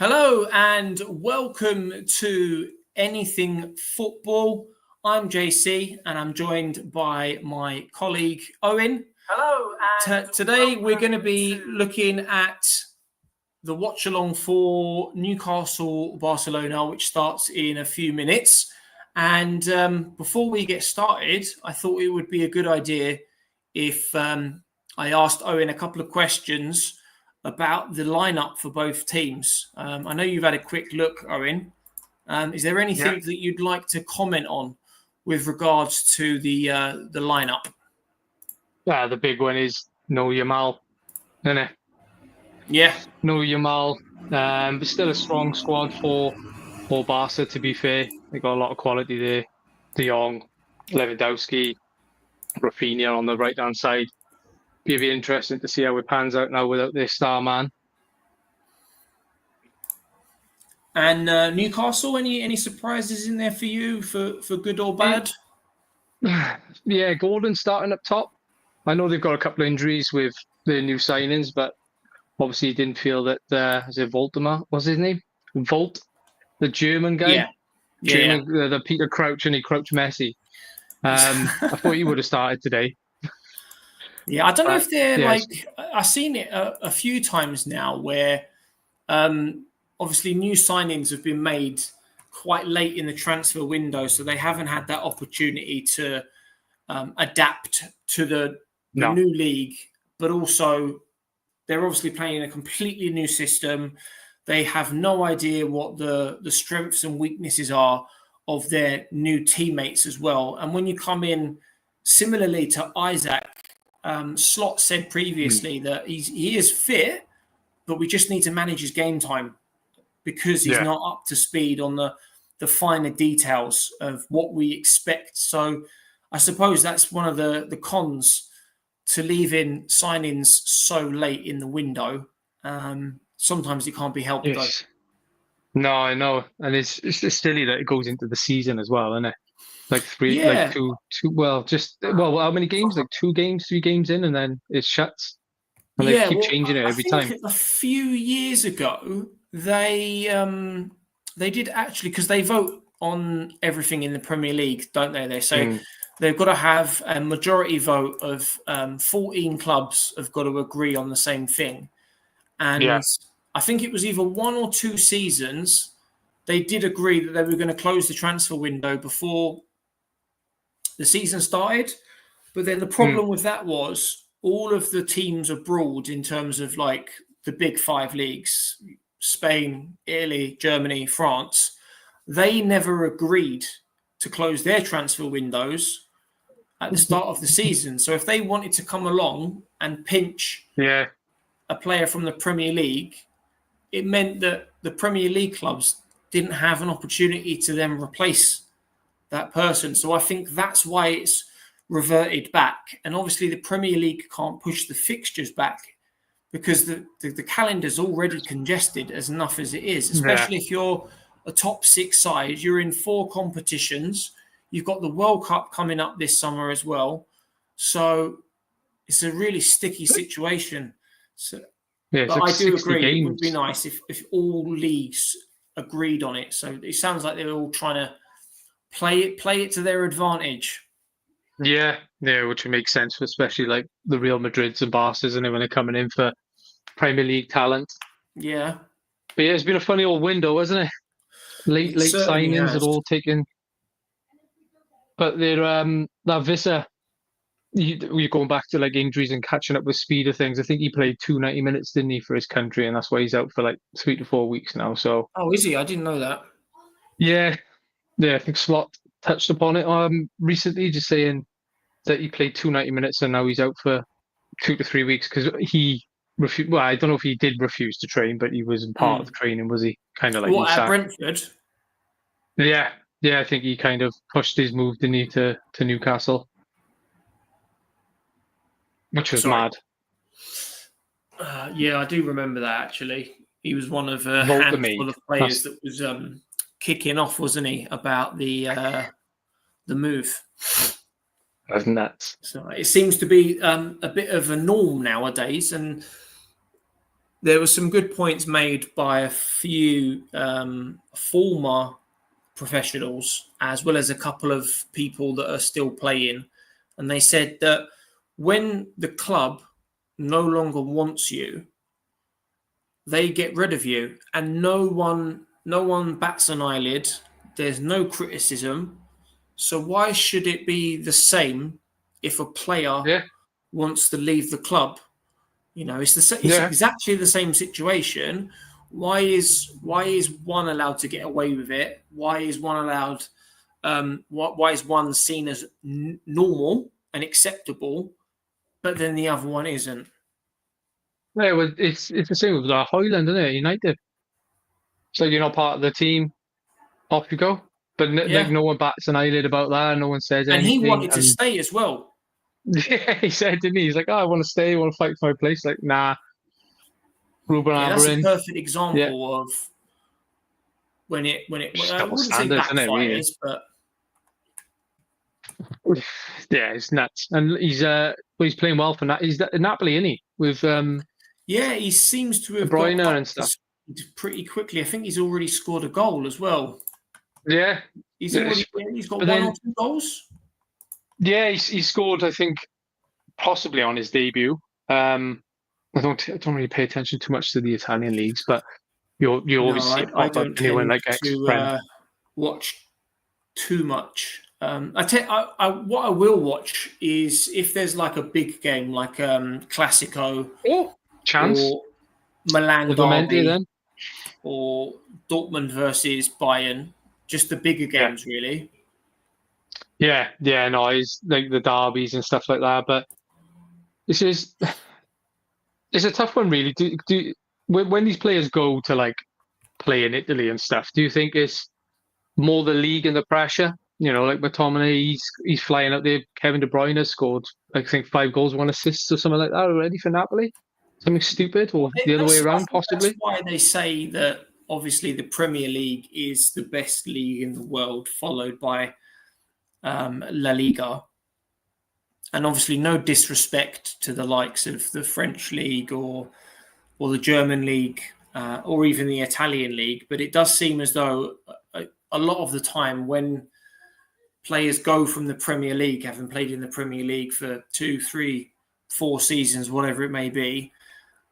Hello and welcome to Anything Football. I'm JC and I'm joined by my colleague Owen. Hello. And today we're going to be looking at the watch along for Newcastle Barcelona, which starts in a few minutes. And before we get started, I thought it would be a good idea if I asked Owen a couple of questions about the lineup for both teams. I know you've had a quick look, Owen. Is there anything that you'd like to comment on with regards to the lineup? Yeah, the big one is no Yamal, isn't it? Yeah. No Yamal. But still a strong squad for Barca, to be fair. They got a lot of quality there. De Jong, Lewandowski, Rafinha on the right-hand side. Be a bit interesting to see how it pans out now without their star man. And Newcastle, any surprises in there for you, for good or bad? Yeah, Gordon starting up top. I know they've got a couple of injuries with their new signings, but obviously he didn't feel that, is it Voltemar? What's his name? Volt? The German guy? Yeah. The Peter Crouch and he Crouch Messi. I thought he would have started today. Yeah, I don't know if they're I've seen it a few times now where obviously new signings have been made quite late in the transfer window, so they haven't had that opportunity to adapt to the new league, but also they're obviously playing a completely new system. They have no idea what the strengths and weaknesses are of their new teammates as well. And when you come in, similarly to Isaac, Slot said previously that he is fit, but we just need to manage his game time because he's not up to speed on the finer details of what we expect. So I suppose that's one of the cons to leaving signings so late in the window. Sometimes it can't be helped. Yes. No, I know. And it's just silly that it goes into the season as well, isn't it? Like two. Well, how many games? Like 2 games, 3 games in, and then it shuts. And they keep changing it every time. A few years ago, they did actually, because they vote on everything in the Premier League, don't they? They say they've got to have a majority vote of 14 clubs have got to agree on the same thing. And I think it was either 1 or 2 seasons they did agree that they were going to close the transfer window before the season started. But then the problem with that was all of the teams abroad in terms of like the big 5 leagues, Spain, Italy, Germany, France, they never agreed to close their transfer windows at the start of the season. So if they wanted to come along and pinch a player from the Premier League, it meant that the Premier League clubs didn't have an opportunity to then replace that person. So I think that's why it's reverted back. And obviously the Premier League can't push the fixtures back because the calendar's already congested as enough as it is, especially if you're a top 6 side. You're in 4 competitions. You've got the World Cup coming up this summer as well. So it's a really sticky situation. So, but I do agree, games. It would be nice if all leagues agreed on it. So it sounds like they're all trying to play it to their advantage. Yeah, which would make sense, especially like the Real Madrids and Barca's and when they're coming in for Premier League talent. Yeah. But yeah, it's been a funny old window, hasn't it? Late signings are all taken. But they're that Vissa, you're going back to like injuries and catching up with speed of things. I think he played 290 minutes, didn't he, for his country, and that's why he's out for like 3 to 4 weeks now. So is he? I didn't know that. Yeah, I think Slot touched upon it recently, just saying that he played 290 minutes and now he's out for 2 to 3 weeks because he refused. Well, I don't know if he did refuse to train, but he was in part of the training, was he? Kind of like at Brentford. Yeah, I think he kind of pushed his move, didn't he, to Newcastle. Which was mad. Yeah, I do remember that, actually. He was one of a handful of players that was kicking off, wasn't he, about the move. That's nuts. So it seems to be a bit of a norm nowadays. And there were some good points made by a few former professionals, as well as a couple of people that are still playing. And they said that when the club no longer wants you, they get rid of you, and no one bats an eyelid. There's no criticism. So why should it be the same if a player wants to leave the club? It's exactly the same situation. Why is one allowed to get away with it? Why is one allowed? Why is one seen as normal and acceptable, but then the other one isn't? Yeah, well, it's the same with Highland, isn't it? United. So you're not part of the team, off you go. But no one bats an eyelid about that. No one says anything. And he wanted to stay as well. Yeah, he said, didn't he? He's like, I want to stay. I want to fight for my place. Like, nah. Ruben that's a perfect example of when it I wouldn't say backfires, but it's nuts. And he's playing well for He's at Napoli, isn't he? With he seems to have De Bruyne and stuff pretty quickly. I think he's already scored a goal as well. Yeah, he's got one or two goals. Yeah, he scored, I think, possibly on his debut. I don't really pay attention too much to the Italian leagues, but you always see it pop up anywhere like X-Prem. Watch too much. what I will watch is if there's like a big game like Classico chance or Milan derby or Dortmund versus Bayern, just the bigger games really. Yeah, no, it's like the derbies and stuff like that. But it's a tough one, really. When these players go to like play in Italy and stuff, do you think it's more the league and the pressure? Like McTominay, he's flying out there. Kevin De Bruyne has scored, I think, 5 goals, 1 assist, or something like that already for Napoli. Something stupid, or the other way around, possibly. That's why they say that obviously the Premier League is the best league in the world, followed by La Liga. And obviously no disrespect to the likes of the French league or the German league or even the Italian league. But it does seem as though a lot of the time when players go from the Premier League, having played in the Premier League for 2, 3, 4 seasons, whatever it may be,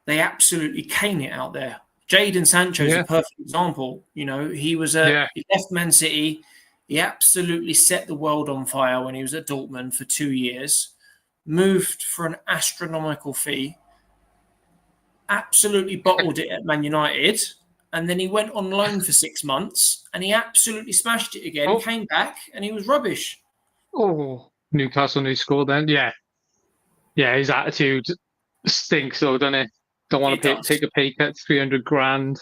they absolutely cane it out there. Jadon Sancho is a perfect example. He was he left Man City. He absolutely set the world on fire when he was at Dortmund for 2 years, moved for an astronomical fee, absolutely bottled it at Man United, and then he went on loan for 6 months and he absolutely smashed it again, came back and he was rubbish. Newcastle new scored then. Yeah, his attitude stinks though, doesn't it? Don't want to take a pay cut, 300 grand.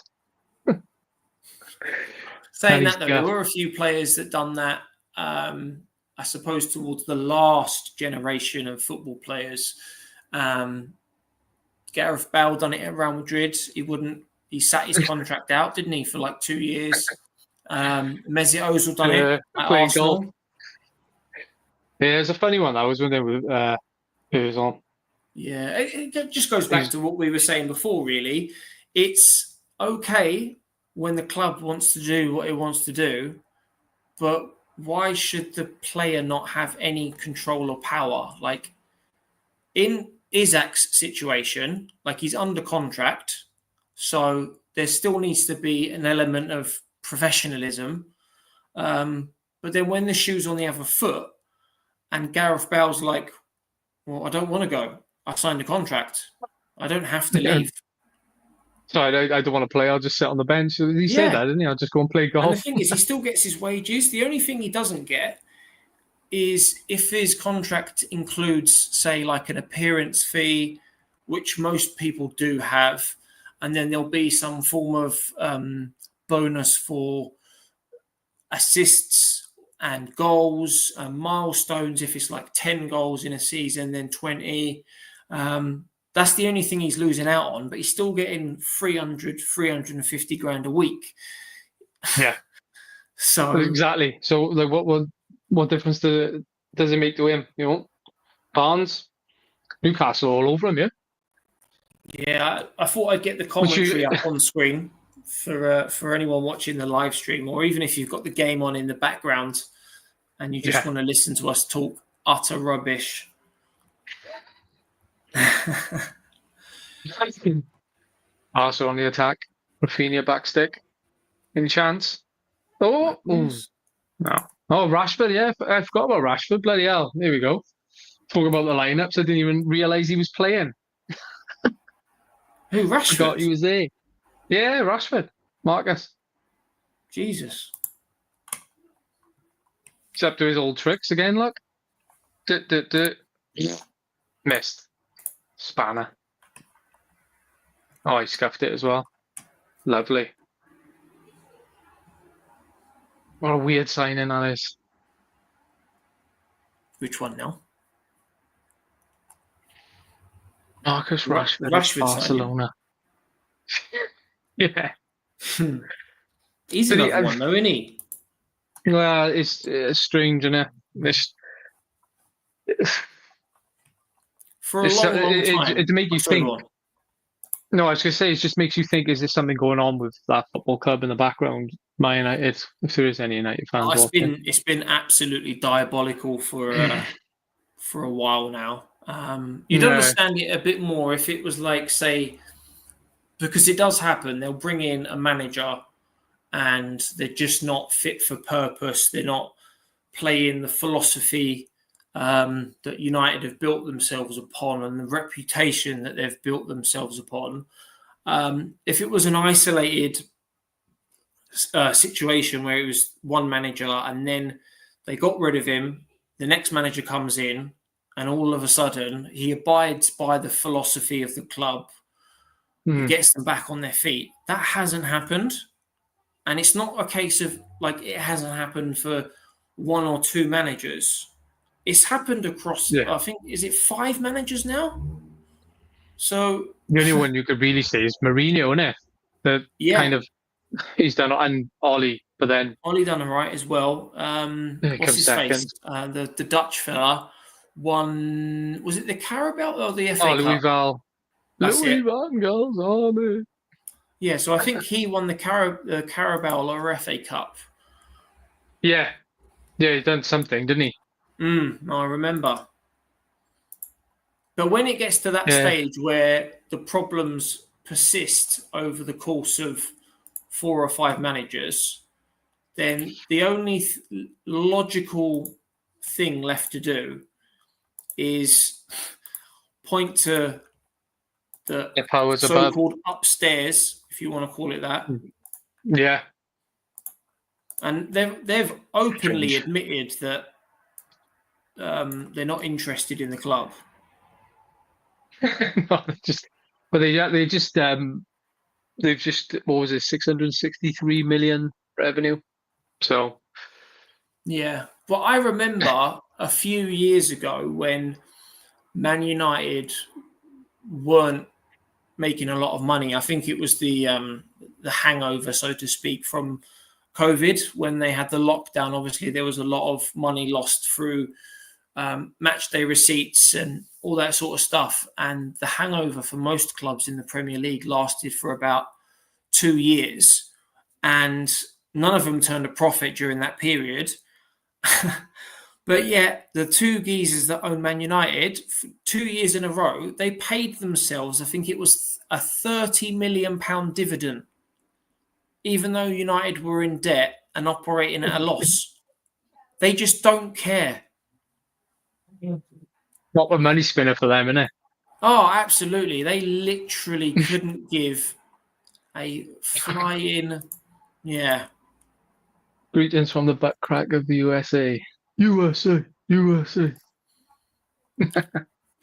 Saying that, though, there were a few players that done that, I suppose, towards the last generation of football players. Gareth Bale done it at Real Madrid. He sat his contract out, didn't he, for like 2 years. Mesut Ozil done it at Arsenal. Goal. Yeah, it's a funny one. That was when they were Ozil. Yeah, it just goes back to what we were saying before, really. It's okay when the club wants to do what it wants to do, but why should the player not have any control or power? Like in Isak's situation, like he's under contract, so there still needs to be an element of professionalism. But then when the shoe's on the other foot and Gareth Bale's like, well, I don't want to go. I signed a contract. I don't have to leave. Sorry, I don't want to play. I'll just sit on the bench. He said that, didn't he? I'll just go and play golf. And the thing is, he still gets his wages. The only thing he doesn't get is if his contract includes, say, like an appearance fee, which most people do have, and then there'll be some form of bonus for assists and goals and milestones. If it's like 10 goals in a season, then 20. That's the only thing he's losing out on, but he's still getting 350 grand a week. Yeah. So exactly. So like, what difference does it make to him? Barnes, Newcastle all over him, yeah. Yeah, I thought I'd get the commentary up on screen for anyone watching the live stream, or even if you've got the game on in the background and you just want to listen to us talk utter rubbish. Also on the attack. Rafinha backstick. Any chance? Oh, no. Oh, Rashford, yeah. I forgot about Rashford. Bloody hell. There we go. Talk about the lineups. I didn't even realise he was playing. Who, Rashford? Forgot he was there. Yeah, Rashford. Marcus. Jesus. He's up to his old tricks again, look. Missed. Spanner. Oh, he scuffed it as well. Lovely. What a weird signing that is. Which one now? Marcus Rashford at Barcelona. Yeah. He's another one though, isn't he? Well, it's strange, isn't it? For a long time. It makes you think. No, I was going to say, it just makes you think, is there something going on with that football club in the background? Man United, if there is any United fans it's been absolutely diabolical for a while now. You'd understand it a bit more if it was like, say, because it does happen, they'll bring in a manager and they're just not fit for purpose. They're not playing the philosophy that United have built themselves upon and the reputation that they've built themselves upon. If it was an isolated situation where it was one manager and then they got rid of him, the next manager comes in, and all of a sudden he abides by the philosophy of the club, he gets them back on their feet. That hasn't happened. And it's not a case of like it hasn't happened for one or two managers. It's happened across, I think, is it 5 managers now? So the only one you could really say is Mourinho, isn't it? Kind of he's done, and Ollie, but then Ollie done all right as well. What's his face? The Dutch fella won. Was it the Carabao or the FA Cup? Louis Val. Louis Van Gaal's army. Yeah, so I think he won the Carabao or FA Cup. Yeah, he done something, didn't he? I remember. But when it gets to that stage where the problems persist over the course of 4 or 5 managers, then the only logical thing left to do is point to the so-called upstairs, if you want to call it that. Yeah. And they've openly admitted that they're not interested in the club. No, they've just what was it, 663 million revenue. So yeah, but I remember a few years ago when Man United weren't making a lot of money. I think it was the hangover, so to speak, from COVID when they had the lockdown. Obviously, there was a lot of money lost through match day receipts and all that sort of stuff. And the hangover for most clubs in the Premier League lasted for about 2 years. And none of them turned a profit during that period. But yet, the 2 geezers that own Man United, for 2 years in a row, they paid themselves, I think it was a £30 million dividend, even though United were in debt and operating at a loss. They just don't care. Not a money spinner for them, isn't it? Oh, absolutely. They literally couldn't give a flying... Yeah. Greetings from the butt crack of the USA. USA.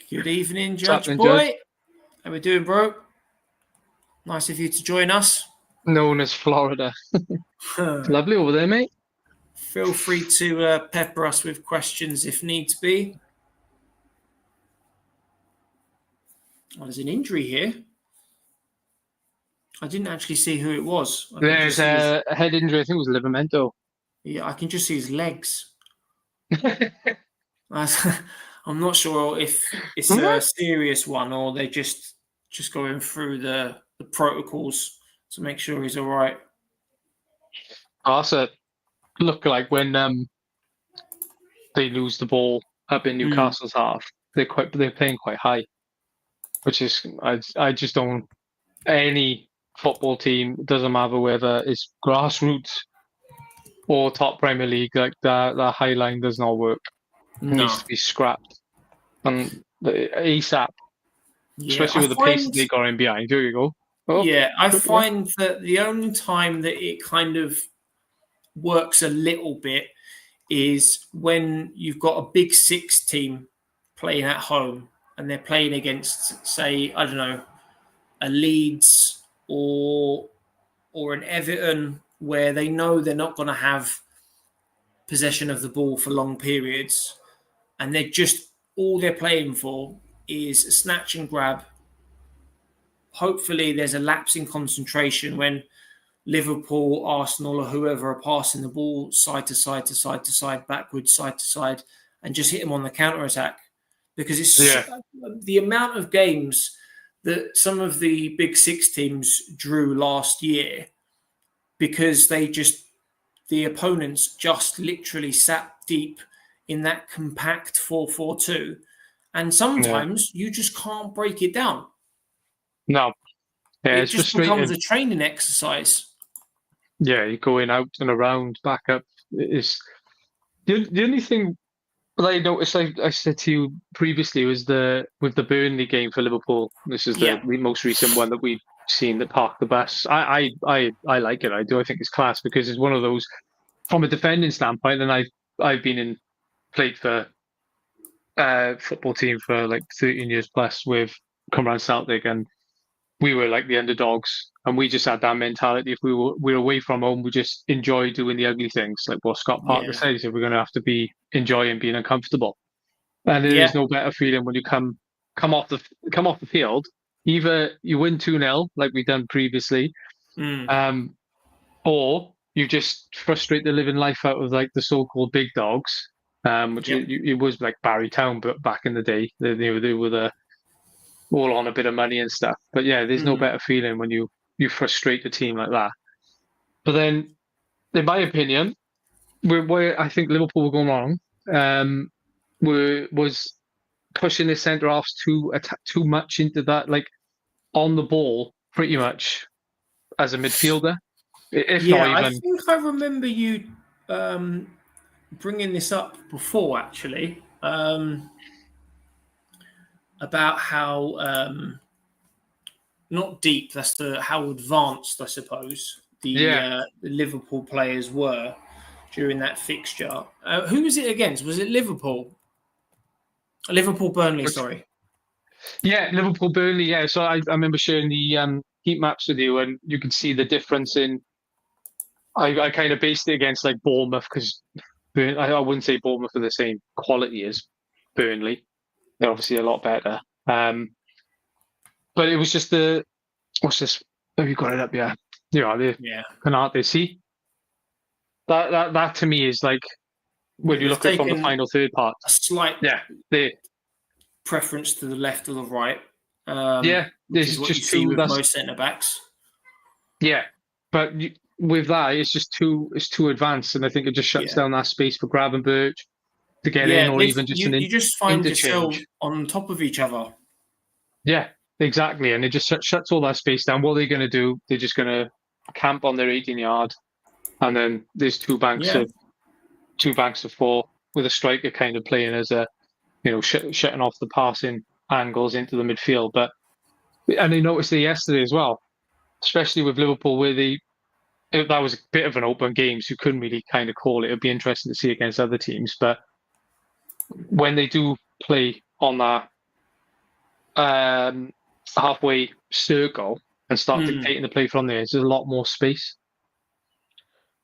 Good evening, Judge Boy. How we doing, bro? Nice of you to join us. Known as Florida. It's lovely over there, mate. Feel free to pepper us with questions if needs be. Oh, there's an injury here. I didn't actually see who it was. There's a head injury. I think it was Livramento. Yeah, I can just see his legs. I'm not sure if it's a serious one or they just just going through the protocols to make sure he's all right. Also, look like when they lose the ball up in Newcastle's half, they're playing quite high, which is I just don't. Any football team, doesn't matter whether it's grassroots or top Premier League, like that high line does not work. It needs to be scrapped and ASAP. Yeah, especially with the pace that they got in behind. There you go. Oh, yeah, I find that the only time that it kind of works a little bit is when you've got a Big Six team playing at home and they're playing against, say, I don't know, a Leeds or an Everton, where they know they're not going to have possession of the ball for long periods, and all they're playing for is a snatch and grab. Hopefully there's a lapse in concentration when Liverpool, Arsenal, or whoever are passing the ball side to side to side to side, backwards, side to side, and just hit them on the counter-attack. Because it's the amount of games that some of the Big Six teams drew last year, because the opponents just literally sat deep in that compact 4-4-2. And sometimes you just can't break it down. No. Yeah, it just becomes a training exercise. Yeah, you're going out and around, back up. It's the only thing that I noticed, I said to you previously, was with the Burnley game for Liverpool. This is the most recent one that we've seen that parked the bus. I like it. I do. I think it's class because it's one of those, from a defending standpoint, and I've played for football team for like 13 years plus with Cumberland Celtic, and we were like the underdogs, and we just had that mentality. If we were away from home, we just enjoy doing the ugly things, like what Scott Parker said. He said we're going to have to be enjoying being uncomfortable, and there is no better feeling when you come off the field. Either you win 2-0 like we've done previously, or you just frustrate the living life out of like the so-called big dogs, which it was like Barry Town, but back in the day, they were all on a bit of money and stuff. But yeah, there's no better feeling when you frustrate a team like that. But then, in my opinion, where I think Liverpool were going wrong, was pushing the centre halves too much into that, like on the ball, pretty much as a midfielder. If not even. I think I remember you bringing this up before, actually. About how not deep, how advanced, I suppose, the Liverpool players were during that fixture. Who was it against? Was it Liverpool? Liverpool-Burnley, sorry. Yeah, Liverpool-Burnley, yeah. So I remember sharing the heat maps with you, and you could see the difference in... I kind of based it against like Bournemouth, because I wouldn't say Bournemouth are the same quality as Burnley. They're obviously a lot better. But it was just what's this? Have you got it up? Yeah. Can't they see? That to me is like, when you look at it from the final third part. A slight preference to the left or the right. This is what just you see with most centre-backs. Yeah, but with that, it's just too advanced, and I think it just shuts down that space for Gravenberch to get in, or even just you just find yourself on top of each other. Yeah, exactly, and it just shuts all that space down. What are they going to do? They're just going to camp on their 18-yard, and then there's two banks of four with a striker kind of playing as a, shutting off the passing angles into the midfield. And I noticed it yesterday as well, especially with Liverpool, where that was a bit of an open game, so you couldn't really kind of call it. It'd be interesting to see against other teams, but when they do play on that halfway circle and start dictating the play from there, there's a lot more space.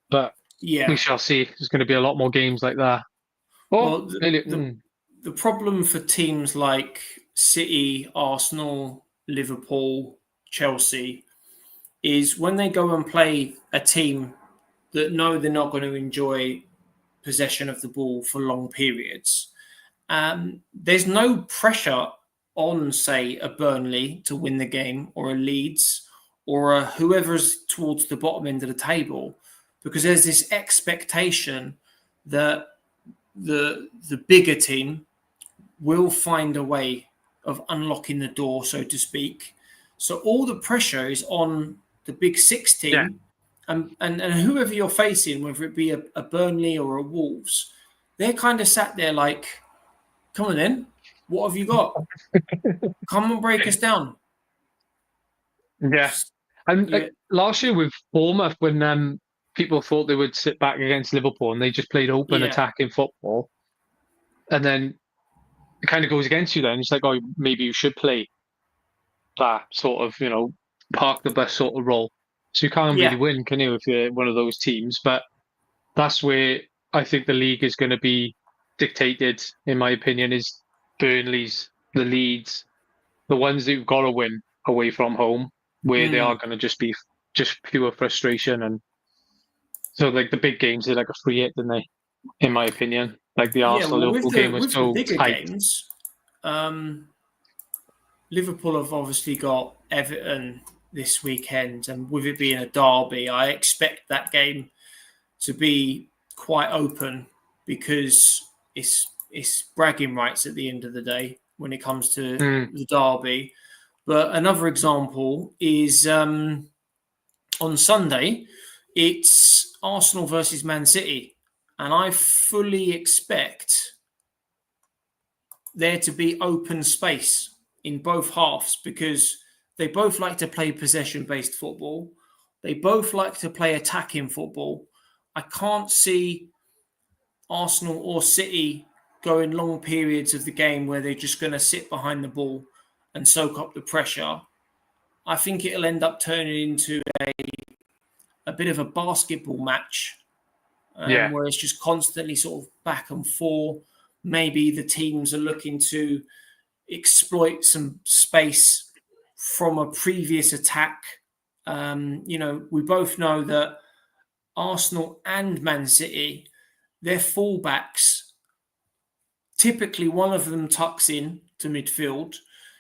But we shall see. There's going to be a lot more games like that. The problem for teams like City, Arsenal, Liverpool, Chelsea is when they go and play a team that know they're not going to enjoy possession of the ball for long periods. There's no pressure on, say, a Burnley to win the game, or a Leeds, or a whoever's towards the bottom end of the table, because there's this expectation that the bigger team will find a way of unlocking the door, so to speak. So all the pressure is on the Big Six team, and whoever you're facing, whether it be a Burnley or a Wolves, they're kind of sat there like, come on then, what have you got? Come and break us down. Yeah. And last year with Bournemouth, when people thought they would sit back against Liverpool and they just played open attacking football, and then it kind of goes against you then. It's like, oh, maybe you should play that sort of, park the bus sort of role. So you can't really win, can you, if you're one of those teams? But that's where I think the league is going to be dictated, in my opinion, is Burnley's, the Leeds, the ones that you've got to win away from home, where they are going to just be just pure frustration. And so, like, the big games, they're like a free hit, didn't they? In my opinion, like the Arsenal-Liverpool game was so bigger tight. Games, Liverpool have obviously got Everton this weekend, and with it being a derby, I expect that game to be quite open, because it's bragging rights at the end of the day when it comes to the derby. But another example is on Sunday, it's Arsenal versus Man City, and I fully expect there to be open space in both halves, because they both like to play possession-based football. They both like to play attacking football. I can't see Arsenal or City going long periods of the game where they're just going to sit behind the ball and soak up the pressure. I think it'll end up turning into a bit of a basketball match, where it's just constantly sort of back and forth. Maybe the teams are looking to exploit some space from a previous attack. We both know that Arsenal and Man City, their fullbacks, typically one of them tucks in to midfield.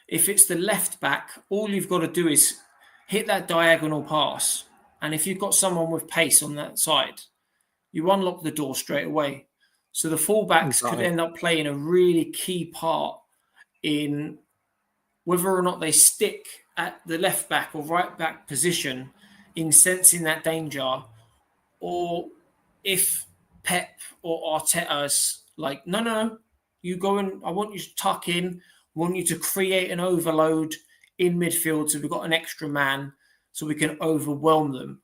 If it's the left back, all you've got to do is hit that diagonal pass. And if you've got someone with pace on that side, you unlock the door straight away. So the fullbacks could end up playing a really key part in whether or not they stick at the left back or right back position in sensing that danger, or if Pep or Arteta's like, no, you go and I want you to tuck in, I want you to create an overload in midfield so we've got an extra man so we can overwhelm them.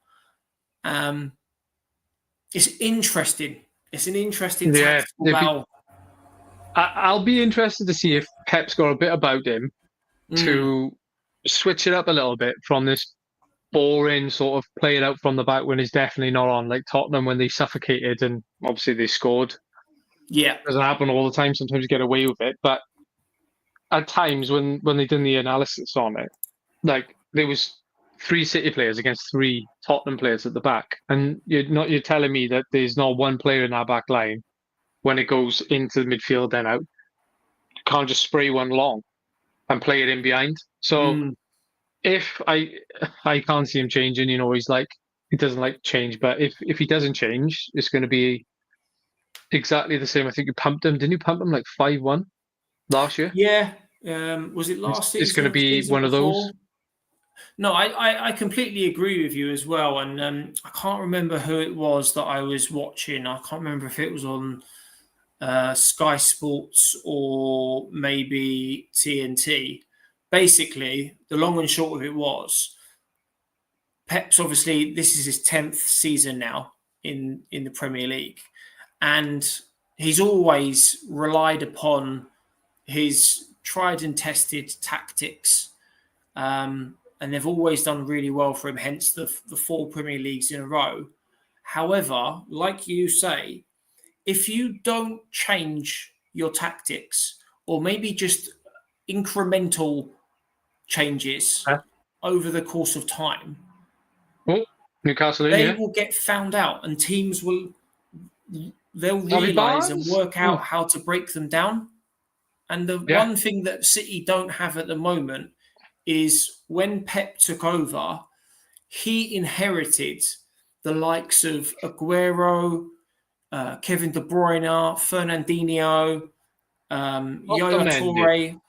It's interesting. It's an interesting tactical battle. I'll be interested to see if Pep's got a bit about him to switch it up a little bit from this boring sort of play it out from the back when he's definitely not on, like Tottenham when they suffocated and obviously they scored. Yeah. It doesn't happen all the time. Sometimes you get away with it. But at times when they did the analysis on it, like there was 3 City players against 3 Tottenham players at the back. And you're telling me that there's not one player in that back line when it goes into the midfield then out. Can't just spray one long and play it in behind. So if I can't see him changing, he's like, he doesn't like change, but if he doesn't change, it's going to be exactly the same. I think you pumped him. Didn't you pump him like 5-1 last year? Yeah. Was it last season? It's going to be one of those. No, I completely agree with you as well. And I can't remember who it was that I was watching. I can't remember if it was on Sky Sports or maybe TNT. Basically, the long and short of it was, Pep's obviously, this is his 10th season now in the Premier League. And he's always relied upon his tried and tested tactics. And they've always done really well for him, hence the 4 Premier Leagues in a row. However, like you say, if you don't change your tactics, or maybe just incremental changes over the course of time, Newcastle, they will get found out, and teams they'll realise and work out how to break them down. And the one thing that City don't have at the moment is when Pep took over, he inherited the likes of Aguero, Kevin De Bruyne, Fernandinho, Yaya Toure,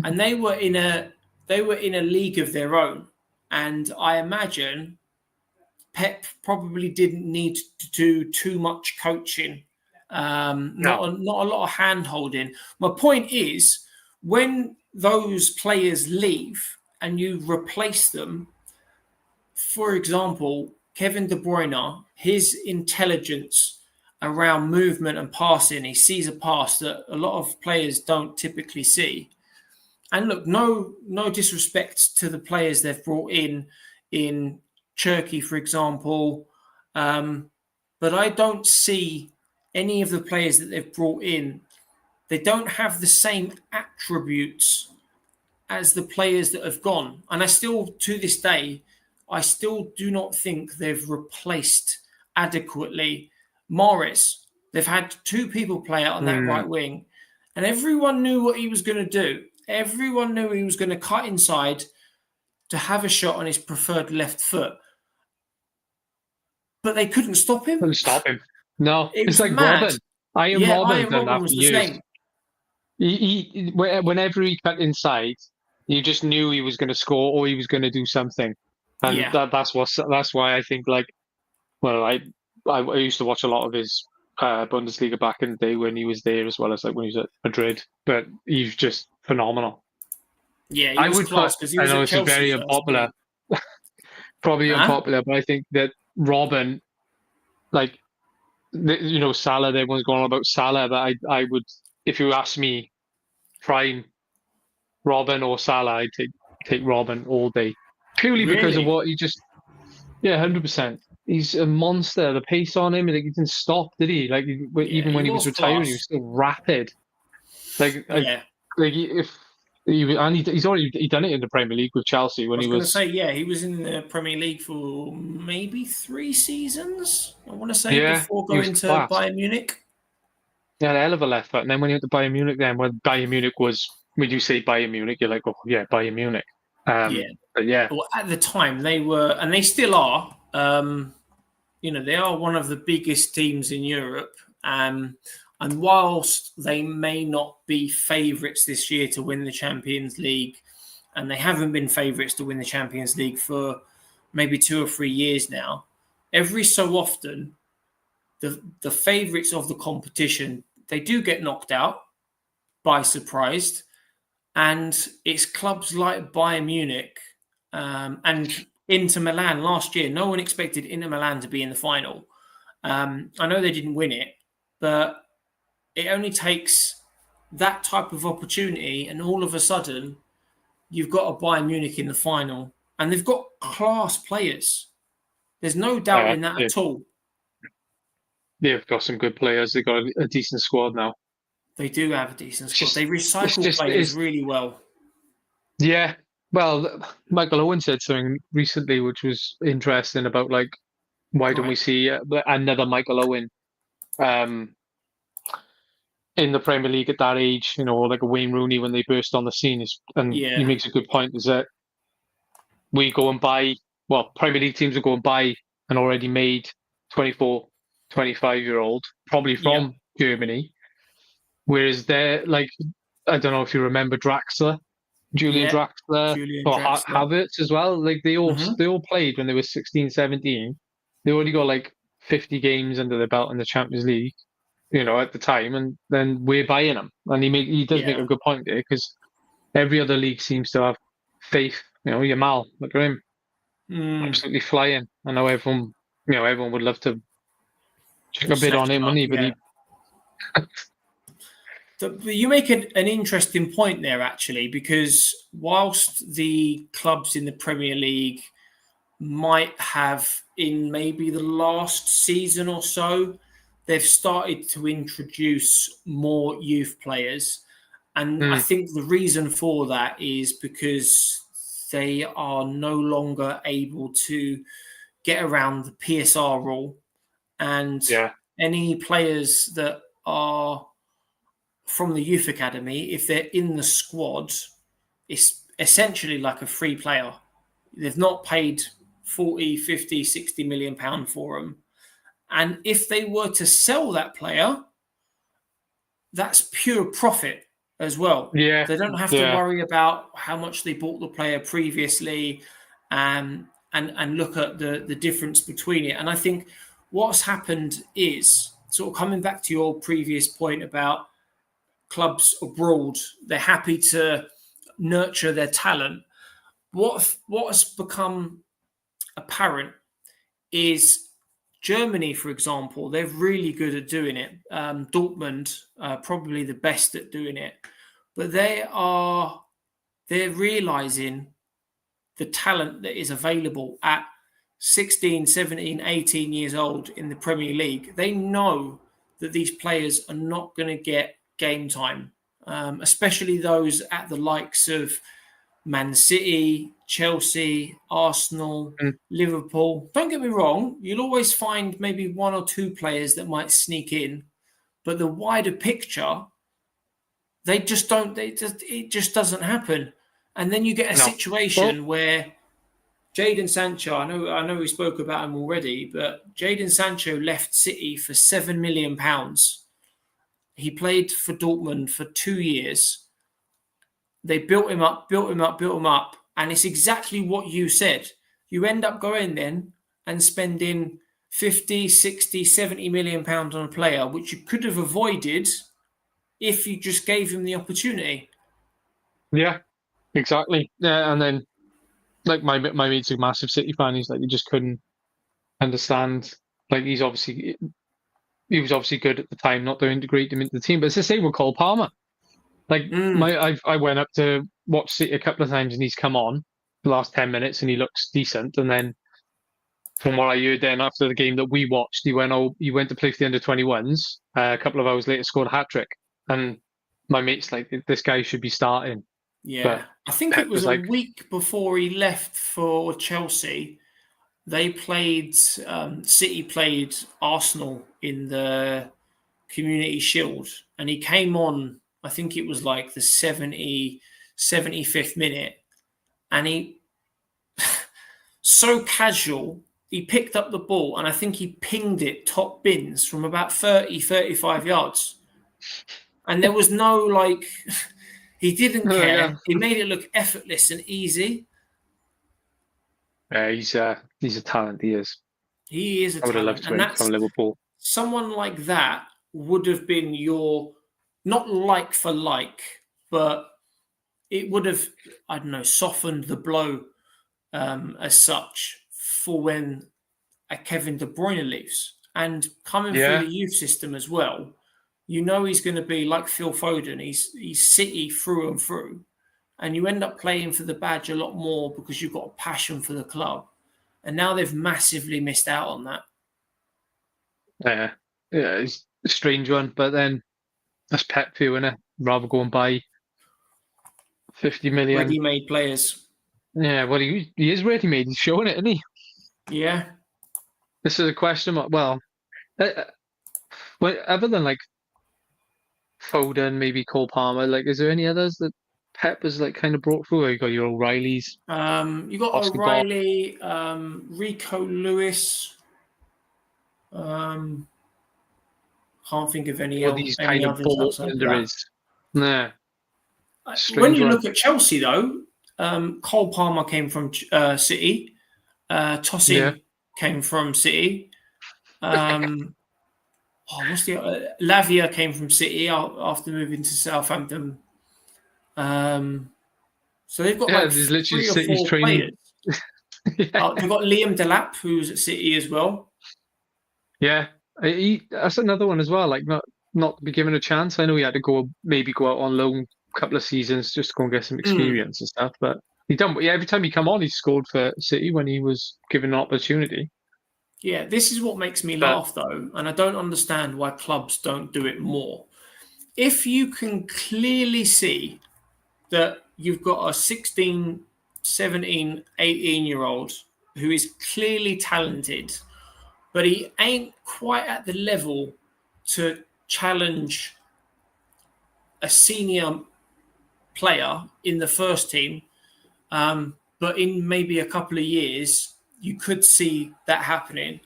and they were in a league of their own. And I imagine Pep probably didn't need to do too much coaching, not a lot of hand holding. My point is, when those players leave and you replace them, for example, Kevin De Bruyne, his intelligence around movement and passing, he sees a pass that a lot of players don't typically see. And look, no disrespect to the players they've brought in Turkey, for example, but I don't see any of the players that they've brought in. They don't have the same attributes as the players that have gone. And I still, to this day, I still do not think they've replaced adequately Mahrez. They've had two people play out on that right wing, and everyone knew what he was going to do. Everyone knew he was going to cut inside to have a shot on his preferred left foot. But they couldn't stop him. Couldn't stop him. No, it's like mad. Robin. Iron Robin done that was for the years. same. He, whenever he cut inside, you just knew he was going to score or he was going to do something. And that's why I think, like, well, I used to watch a lot of his Bundesliga back in the day when he was there, as well as like when he was at Madrid. But he's just phenomenal. Yeah, he was class because he was at Chelsea. Very unpopular, probably unpopular, but I think that Robin, like, Salah. Everyone's going on about Salah, but I would, if you ask me, prime Robin or Salah, I'd take Robin all day, purely because of what he just. Yeah, 100%. He's a monster. The pace on him, like, he didn't stop, did he? Like, even when he was retiring, he was still rapid. He's done it in the Premier League with Chelsea when he was. I was going to say, he was in the Premier League for maybe 3 seasons. I want to say before going to Bayern Munich. Yeah, a hell of a left foot. And then when he went to Bayern Munich, when Bayern Munich was, when you say Bayern Munich, you're like, oh yeah, Bayern Munich. But yeah. Well, at the time they were, and they still are. They are one of the biggest teams in Europe. And whilst they may not be favourites this year to win the Champions League, and they haven't been favourites to win the Champions League for maybe 2 or 3 years now, every so often, the favourites of the competition, they do get knocked out by surprise. And it's clubs like Bayern Munich and Inter Milan last year. No one expected Inter Milan to be in the final. I know they didn't win it, but it only takes that type of opportunity, and all of a sudden, you've got a Bayern Munich in the final, and they've got class players. There's no doubt in that at all. They've got some good players. They've got a decent squad now. They do have a decent squad. They recycle players really well. Yeah. Well, Michael Owen said something recently which was interesting about, like, why don't we see another Michael Owen in the Premier League at that age, like a Wayne Rooney when they burst on the scene. He makes a good point, is that we go and buy, Premier League teams will go and buy an already made 24, 25-year-old, probably from Germany. Whereas they're, like, I don't know if you remember Julian Draxler, or Havertz as well. Like, they all played when they were 16, 17. They already got like 50 games under their belt in the Champions League, at the time, and then we're buying them. And he does make a good point there, because every other league seems to have faith. Yamal, look at him, absolutely flying. I know everyone would love to check a bit on him, wouldn't he? But you make an interesting point there, actually, because whilst the clubs in the Premier League might have, in maybe the last season or so, they've started to introduce more youth players. And I think the reason for that is because they are no longer able to get around the PSR rule. And any players that are from the youth academy, if they're in the squad, it's essentially like a free player. They've not paid 40, 50, 60 million pound for them. And if they were to sell that player, that's pure profit as well. Yeah. They don't have to worry about how much they bought the player previously, and look at the difference between it. And I think what's happened is, sort of coming back to your previous point about clubs abroad, they're happy to nurture their talent. What has become apparent is Germany, for example, they're really good at doing it. Dortmund, probably the best at doing it. But they're realizing the talent that is available at 16, 17, 18 years old in the Premier League. They know that these players are not going to get game time, especially those at the likes of Man City, Chelsea, Arsenal, Liverpool. Don't get me wrong, you'll always find maybe one or two players that might sneak in, but the wider picture, they just don't. It just doesn't happen. And then you get a situation where Jadon Sancho, I know we spoke about him already, but Jadon Sancho left City for £7 million. He played for Dortmund for 2 years. They built him up, and it's exactly what you said. You end up going then and spending 50, 60, 70 million pounds on a player, which you could have avoided if you just gave him the opportunity. Yeah, exactly. Yeah, and then like my mate's a massive City fan. He's like, he just couldn't understand. Like he was obviously good at the time, not to integrate him into the team. But it's the same with Cole Palmer. Like I went up to watch City a couple of times, and he's come on the last 10 minutes, and he looks decent. And then from what I heard, then after the game that we watched, he went to play for the under-21s. A couple of hours later, scored a hat trick, and my mate's like, this guy should be starting. Yeah, but I think it was a week before he left for Chelsea. They played City played Arsenal in the Community Shield, and he came on. I think it was like the 75th minute, and he so casual. He picked up the ball, and I think he pinged it top bins from about 30, 35 yards. And there was no like. He didn't care. Yeah. He made it look effortless and easy. Yeah, he's a talent. He is. He is a talent. I would have loved to win from Liverpool. Someone like that would have been your, not like for like, but it would have, I don't know, softened the blow as such for when a Kevin De Bruyne leaves. And coming through the youth system as well, you know he's going to be like Phil Foden. He's City through and through. And you end up playing for the badge a lot more because you've got a passion for the club. And now they've massively missed out on that. Yeah, it's a strange one. But then that's Pep for you, isn't it? Rather go and buy 50 million. Ready-made players. Yeah, well, he is ready-made. He's showing it, isn't he? Yeah. This is a question. Well, other than like Foden, maybe Cole Palmer, like, is there any others that Pep has like kind of brought through? You got your O'Reillys. You got O'Reilly, Rico Lewis. Can't think of any else. These kind of balls there is. Nah. When you look at Chelsea, though, Cole Palmer came from City. Tosin came from City. Lavia came from City after moving to Southampton. So they've got like 3 or 4 players. They've got Liam Delap, who's at City as well. Yeah, that's another one as well. Like not to be given a chance. I know he had to go out on loan a couple of seasons just to go and get some experience and stuff. But every time he come on, he scored for City when he was given an opportunity. Yeah, this is what makes me laugh, though, and I don't understand why clubs don't do it more. If you can clearly see that you've got a 16, 17, 18-year-old who is clearly talented, but he ain't quite at the level to challenge a senior player in the first team, but in maybe a couple of years, you could see that happening.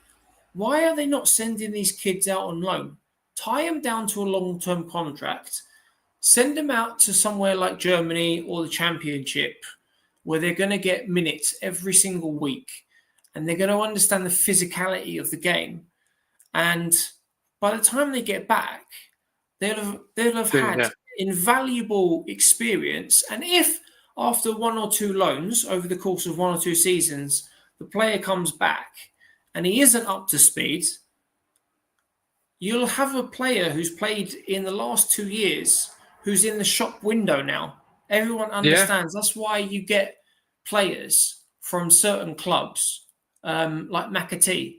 Why are they not sending these kids out on loan? Tie them down to a long-term contract. Send them out to somewhere like Germany or the Championship, where they're going to get minutes every single week, and they're going to understand the physicality of the game. And by the time they get back, they'll have had invaluable experience. And if after one or two loans over the course of one or two seasons, the player comes back and he isn't up to speed, you'll have a player who's played in the last 2 years who's in the shop window now. Everyone understands. That's why you get players from certain clubs, like McAtee.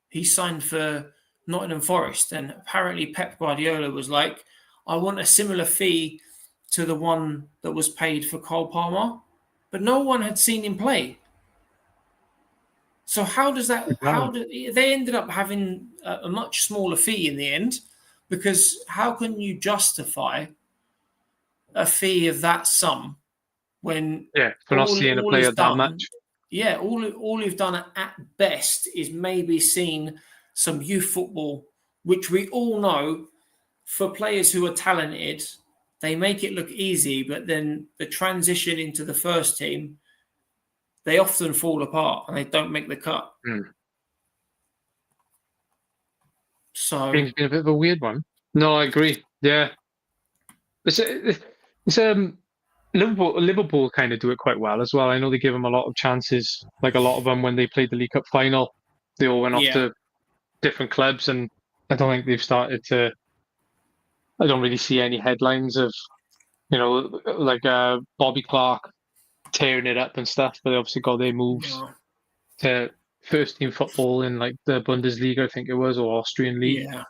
He signed for Nottingham Forest, and apparently Pep Guardiola was like, I want a similar fee to the one that was paid for Cole Palmer, but no one had seen him play. So how does that? They ended up having a much smaller fee in the end, because how can you justify a fee of that sum when for not seeing a player that much? Yeah, all you've done at best is maybe seen some youth football, which we all know for players who are talented, they make it look easy, but then the transition into the first team, they often fall apart and they don't make the cut. So it's been a bit of a weird one. No, I agree. Yeah, it's Liverpool kind of do it quite well as well. I know they give them a lot of chances. Like a lot of them when they played the League Cup final, they all went off to different clubs, and I don't think they've started to. I don't really see any headlines of, like Bobby Clark tearing it up and stuff. But they obviously got their moves to first team football in like the Bundesliga, I think it was, or Austrian league. Yeah.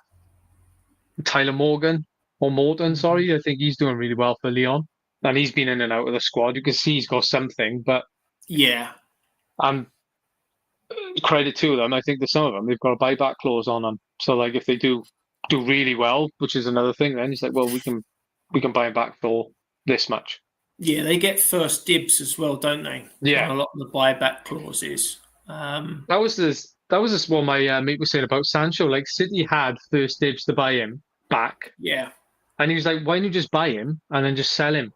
Tyler Morton, sorry, I think he's doing really well for Lyon, and he's been in and out of the squad. You can see he's got something, but credit to them. I think that some of them they've got a buyback clause on them. So like if they do really well, which is another thing, then it's like, well, we can buy them back for this much. Yeah, they get first dibs as well, don't they? Yeah, on a lot of the buyback clauses. That was what my mate was saying about Sancho. Like City had first dibs to buy him back. Yeah, and he was like, why don't you just buy him and then just sell him?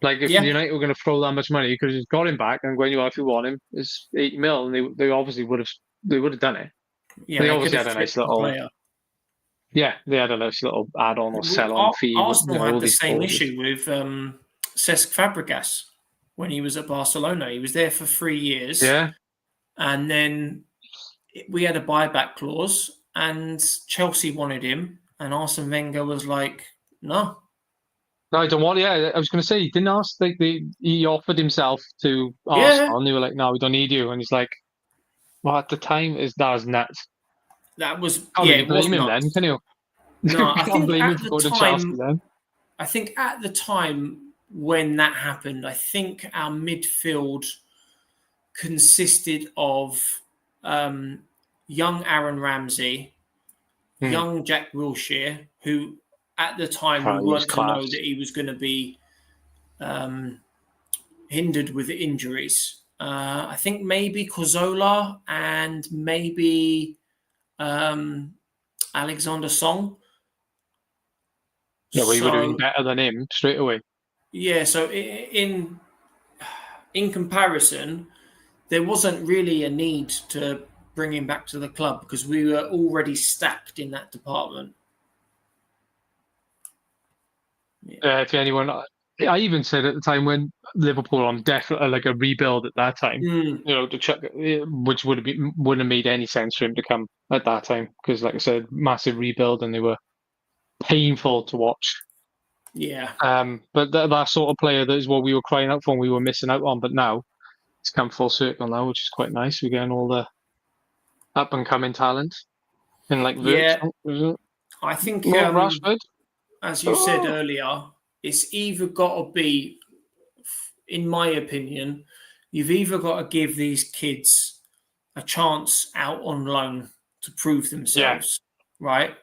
Like if United were going to throw that much money, you could have just got him back, and when if you want him, it's 80 mil, and they obviously would have done it. Yeah, they obviously had a nice little. Yeah, they had a nice little add-on or sell-on fee. Arsenal had the same issue with Cesc Fabregas when he was at Barcelona. He was there for 3 years. Yeah. And then we had a buyback clause, and Chelsea wanted him, and Arsene Wenger was like, no. No, I don't want. Yeah, I was going to say he didn't ask. Like he offered himself to Arsenal, and they were like, "No, we don't need you." And he's like, "Well, at the time, that was nuts." That was it blame him then, can you? No, I think blame at him for the going to time. Chelsea then. I think at the time when that happened, I think our midfield consisted of young Aaron Ramsey, young Jack Wilshere, who at the time we weren't to know that he was going to be hindered with injuries. I think maybe Cazorla and maybe Alexander Song. Yeah, well, he would have been better than him straight away. Yeah, so in comparison, there wasn't really a need to bring him back to the club because we were already stacked in that department. If anyone, I even said at the time when Liverpool on definitely like a rebuild at that time, to chuck, which wouldn't have made any sense for him to come at that time because, like I said, massive rebuild and they were painful to watch. Yeah. But that sort of player, that is what we were crying out for and we were missing out on. But now it's come full circle now, which is quite nice. We're getting all the up and coming talent in like I think Rashford. As you said earlier, it's either got to be, in my opinion, you've either got to give these kids a chance out on loan to prove themselves, right?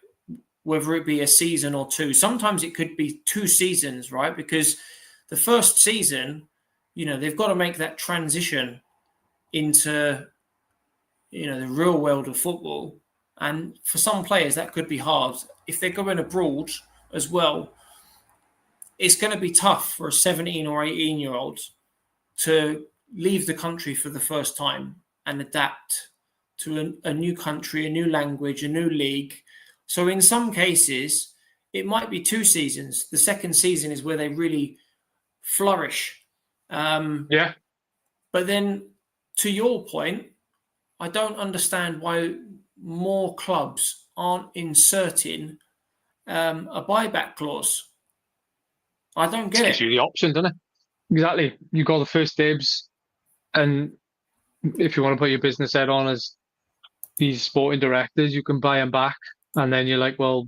whether it be a season or two. Sometimes it could be 2 seasons, right? Because the first season, they've got to make that transition into, the real world of football. And for some players, that could be hard. If they're going abroad as well, it's going to be tough for a 17 or 18-year-old to leave the country for the first time and adapt to a new country, a new language, a new league. So in some cases, it might be 2 seasons. The second season is where they really flourish. Yeah. But then, to your point, I don't understand why more clubs aren't inserting a buyback clause. I don't get it. It's you the option, doesn't it? Exactly. You got the first dibs, and if you want to put your business head on as these sporting directors, you can buy him back, and then you're like, well,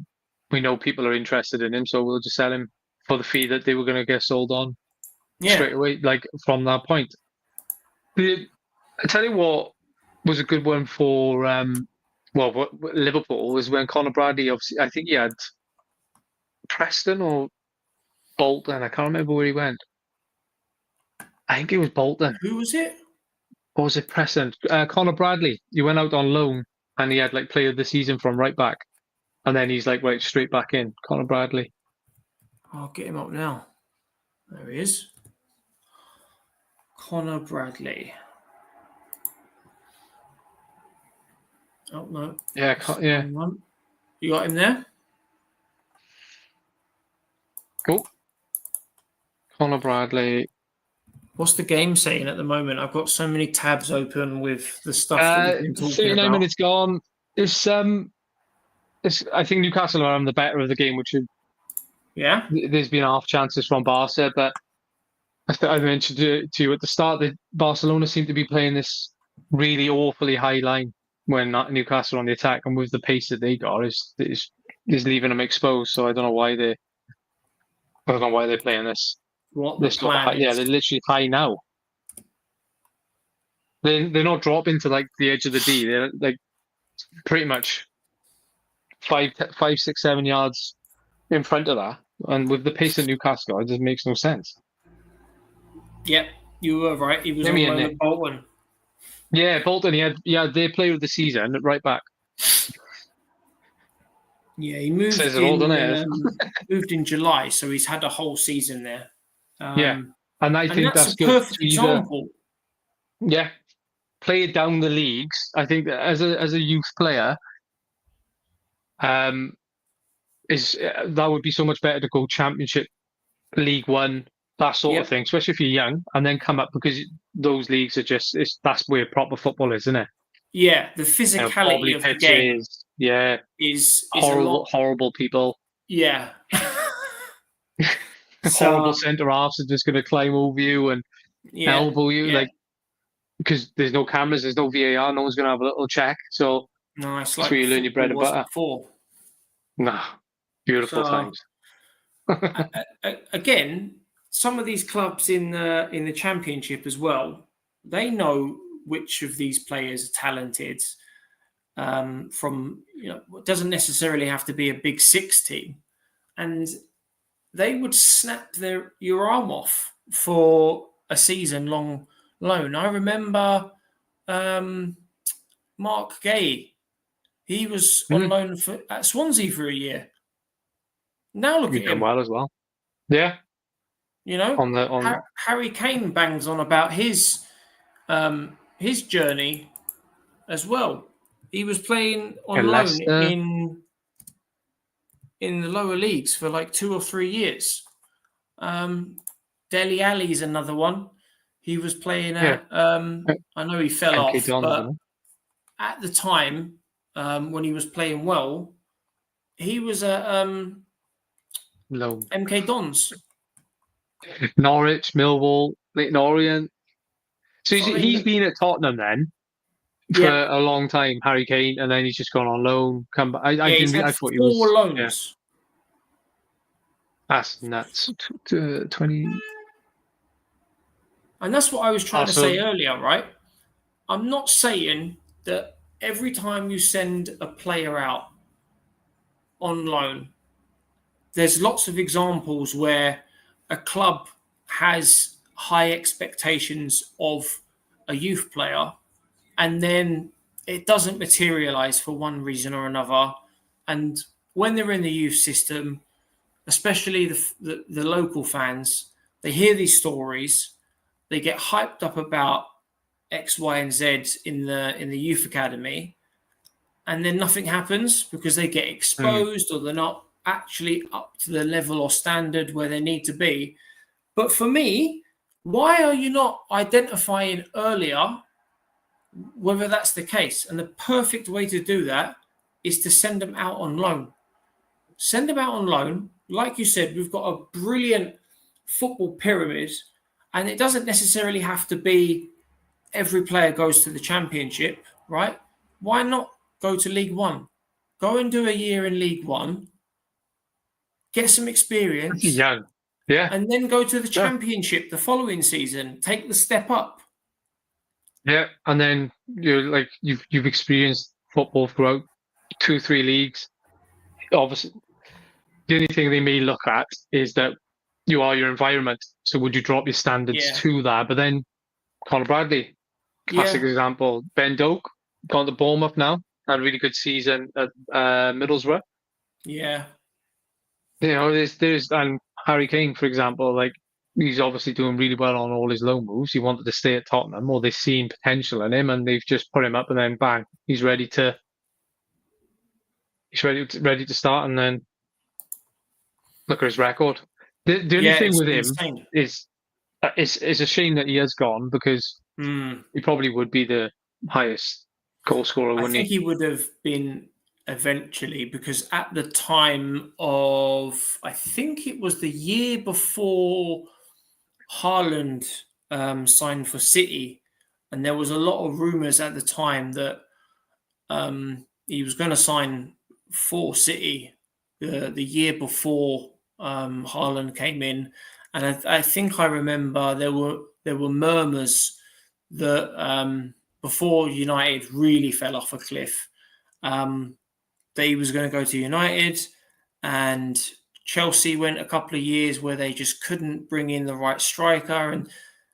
we know people are interested in him, so we'll just sell him for the fee that they were going to get sold on straight away, like from that point. I tell you what was a good one for Liverpool was when Conor Bradley, obviously, I think he had Preston or Bolton. I can't remember where he went. I think it was Bolton. Who was it? Or was it Preston? Conor Bradley. He went out on loan and he had like player of the season from right back. And then he's like right straight back in. Conor Bradley. I'll get him up now. There he is. Conor Bradley. Oh, no. Yeah, yeah. You got him there? Cool. Conor Bradley. What's the game saying at the moment? I've got so many tabs open with the stuff that we've been talking 39 about. minutes gone. I think Newcastle are on the better of the game, which there's been half chances from Barca, but I mentioned to you at the start that Barcelona seem to be playing this really awfully high line when Newcastle on the attack, and with the pace that they got is leaving them exposed. So I don't know why they're playing this. What the plan is. Yeah, they're literally high now. They're not dropping to like the edge of the D. They're like pretty much 5, 6, 7 yards in front of that. And with the pace of Newcastle, it just makes no sense. Yep, you were right. He was on loan at Bolton. Yeah, Bolton. He had their player of the season at right back. Yeah, he moved moved in July, so he's had a whole season there. Yeah, and I think that's a perfect example. Yeah, play it down the leagues. I think that as a youth player, that would be so much better to go Championship, League One, that sort of thing, especially if you're young, and then come up, because those leagues are that's where proper football is, isn't it? Yeah, the physicality of the game. Yeah, is horrible people. Yeah. Horrible centre halves are just going to climb over you and elbow you, like, because there's no cameras, there's no VAR, no one's going to have a little check. So it's that's where you learn your bread and butter. Beautiful times. Again, some of these clubs in the Championship as well, they know which of these players are talented. From it doesn't necessarily have to be a Big Six team, and they would snap your arm off for a season-long loan. I remember Mark Gay. He was on loan at Swansea for a year. Now look at him. Well as well. Yeah. Harry Kane bangs on about his journey as well. He was playing on loan in the lower leagues for like 2 or 3 years. Dele Alli's another one. He was playing at. I know he fell off, but at the time when he was playing well, he was at MK Dons, Norwich, Millwall, Leyton Orient. So he's been at Tottenham then for a long time, Harry Kane, and then he's just gone on loan. Come back. I thought he was 4 loans. Yeah. That's nuts. 20. And that's what I was trying to say earlier, right? I'm not saying that every time you send a player out, on loan. There's lots of examples where a club has high expectations of a youth player, and then it doesn't materialize for one reason or another. And when they're in the youth system, especially the local fans, they hear these stories, they get hyped up about X, Y, and Z in the youth academy, and then nothing happens because they get exposed or they're not actually up to the level or standard where they need to be. But for me, why are you not identifying earlier whether that's the case? And the perfect way to do that is to send them out on loan. Send them out on loan. Like you said, we've got a brilliant football pyramid, and it doesn't necessarily have to be every player goes to the championship, right? Why not go to League One? Go and do a year in League One, get some experience, young, yeah, and then go to the championship the following season. Take the step up. Yeah, and then you've experienced football throughout 2-3 leagues. Obviously, the only thing they may look at is that you are your environment. So would you drop your standards to that? But then Conor Bradley, classic example. Ben Doak, gone to Bournemouth now, had a really good season at Middlesbrough. Yeah. There's and Harry Kane, for example, like he's obviously doing really well on all his loan moves. He wanted to stay at Tottenham, or they've seen potential in him, and they've just put him up, and then bang, he's ready to start, and then look at his record. The only thing with him is it's a shame that he has gone, because he probably would be the highest goal scorer, wouldn't he? I think he would have been eventually, because at the time of, I think it was the year before Haaland signed for City, and there was a lot of rumours at the time that he was going to sign for City the year before Haaland came in, and I think I remember there were murmurs that before United really fell off a cliff, that he was going to go to United, and Chelsea went a couple of years where they just couldn't bring in the right striker, and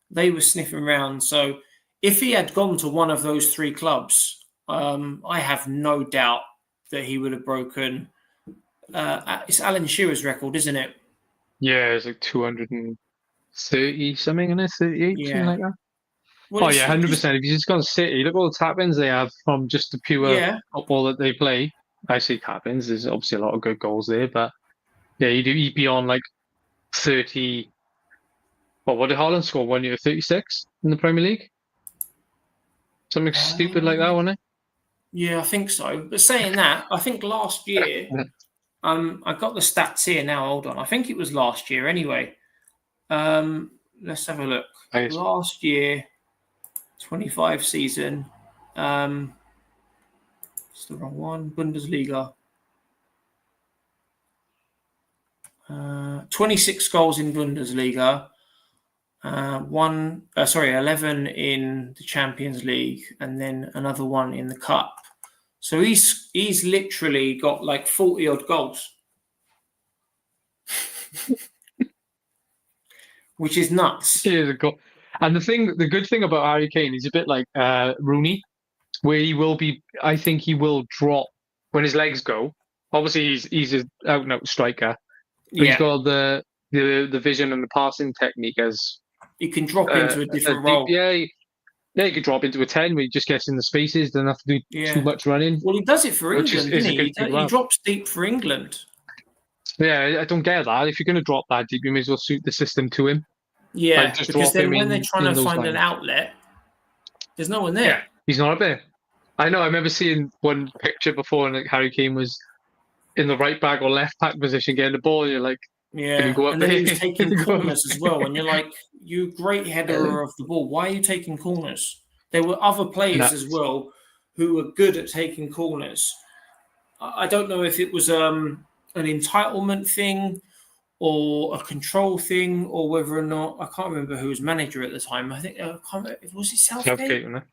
they were sniffing around. So if he had gone to one of those three clubs, I have no doubt that he would have broken. It's Alan Shearer's record, isn't it? Yeah, it's like 230 something, isn't it? 38, something like that. Well, 100%. If you just gone to City, look at all the tap-ins they have from just the pure football that they play. I say tap-ins. There's obviously a lot of good goals there, but yeah, you'd be on like 30. Well, what did Haaland score 1 year? 36 in the Premier League? Something stupid like that, wasn't it? Yeah, I think so. But saying that, I think last year, I got the stats here now. Hold on. I think it was last year anyway. Let's have a look. Last year, 25 season. It's the wrong one. Bundesliga. 26 goals in Bundesliga. 11 in the Champions League, and then another one in the Cup. So he's literally got like 40 odd goals, which is nuts. Yeah, and the good thing about Harry Kane, he's a bit like Rooney, where he will be. I think he will drop when his legs go. Obviously, he's an out and out striker. But he's got the vision and the passing technique as he can drop into a different role. Yeah, he could drop into a 10 where he just gets in the spaces, doesn't have to do too much running. Well, he does it for England, doesn't he? He drops deep for England. Yeah, I don't get that. If you're going to drop that deep, you may as well suit the system to him. Yeah, because then when they're trying to find an outlet, there's no one there. Yeah, he's not up there. I know, I remember seeing one picture before, and like Harry Kane was in the right back or left back position getting the ball, and you're like, yeah, and then he was taking corners as well, and you're like, you great header of the ball. Why are you taking corners? There were other players as well who were good at taking corners. I don't know if it was an entitlement thing or a control thing, or whether or not, I can't remember who was manager at the time. I think was it Southgate? Wasn't it?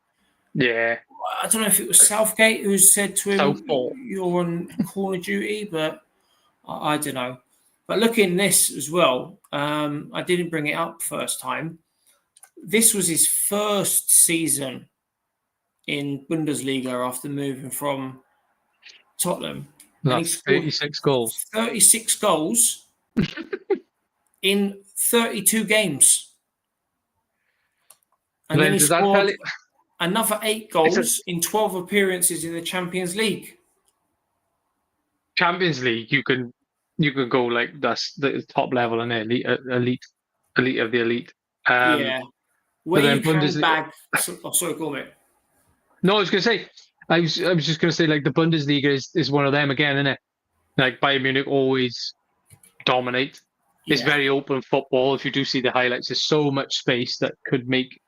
Yeah. I don't know if it was Southgate who said to him, Southport. "You're on corner duty," but I don't know. But looking this as well, I didn't bring it up first time. This was his first season in Bundesliga after moving from Tottenham. And he That's scored 36 goals. 36 goals in 32 games. And then he scored another 8 goals in 12 appearances in the Champions League. Champions League, you can go like that's the top level and elite of the elite. Yeah. Where you can Bundesliga. Sorry, go on, mate. No, I was going to say, I was just going to say, like, the Bundesliga is one of them again, isn't it? Like, Bayern Munich always dominate. Yeah. It's very open football. If you do see the highlights, there's so much space that could make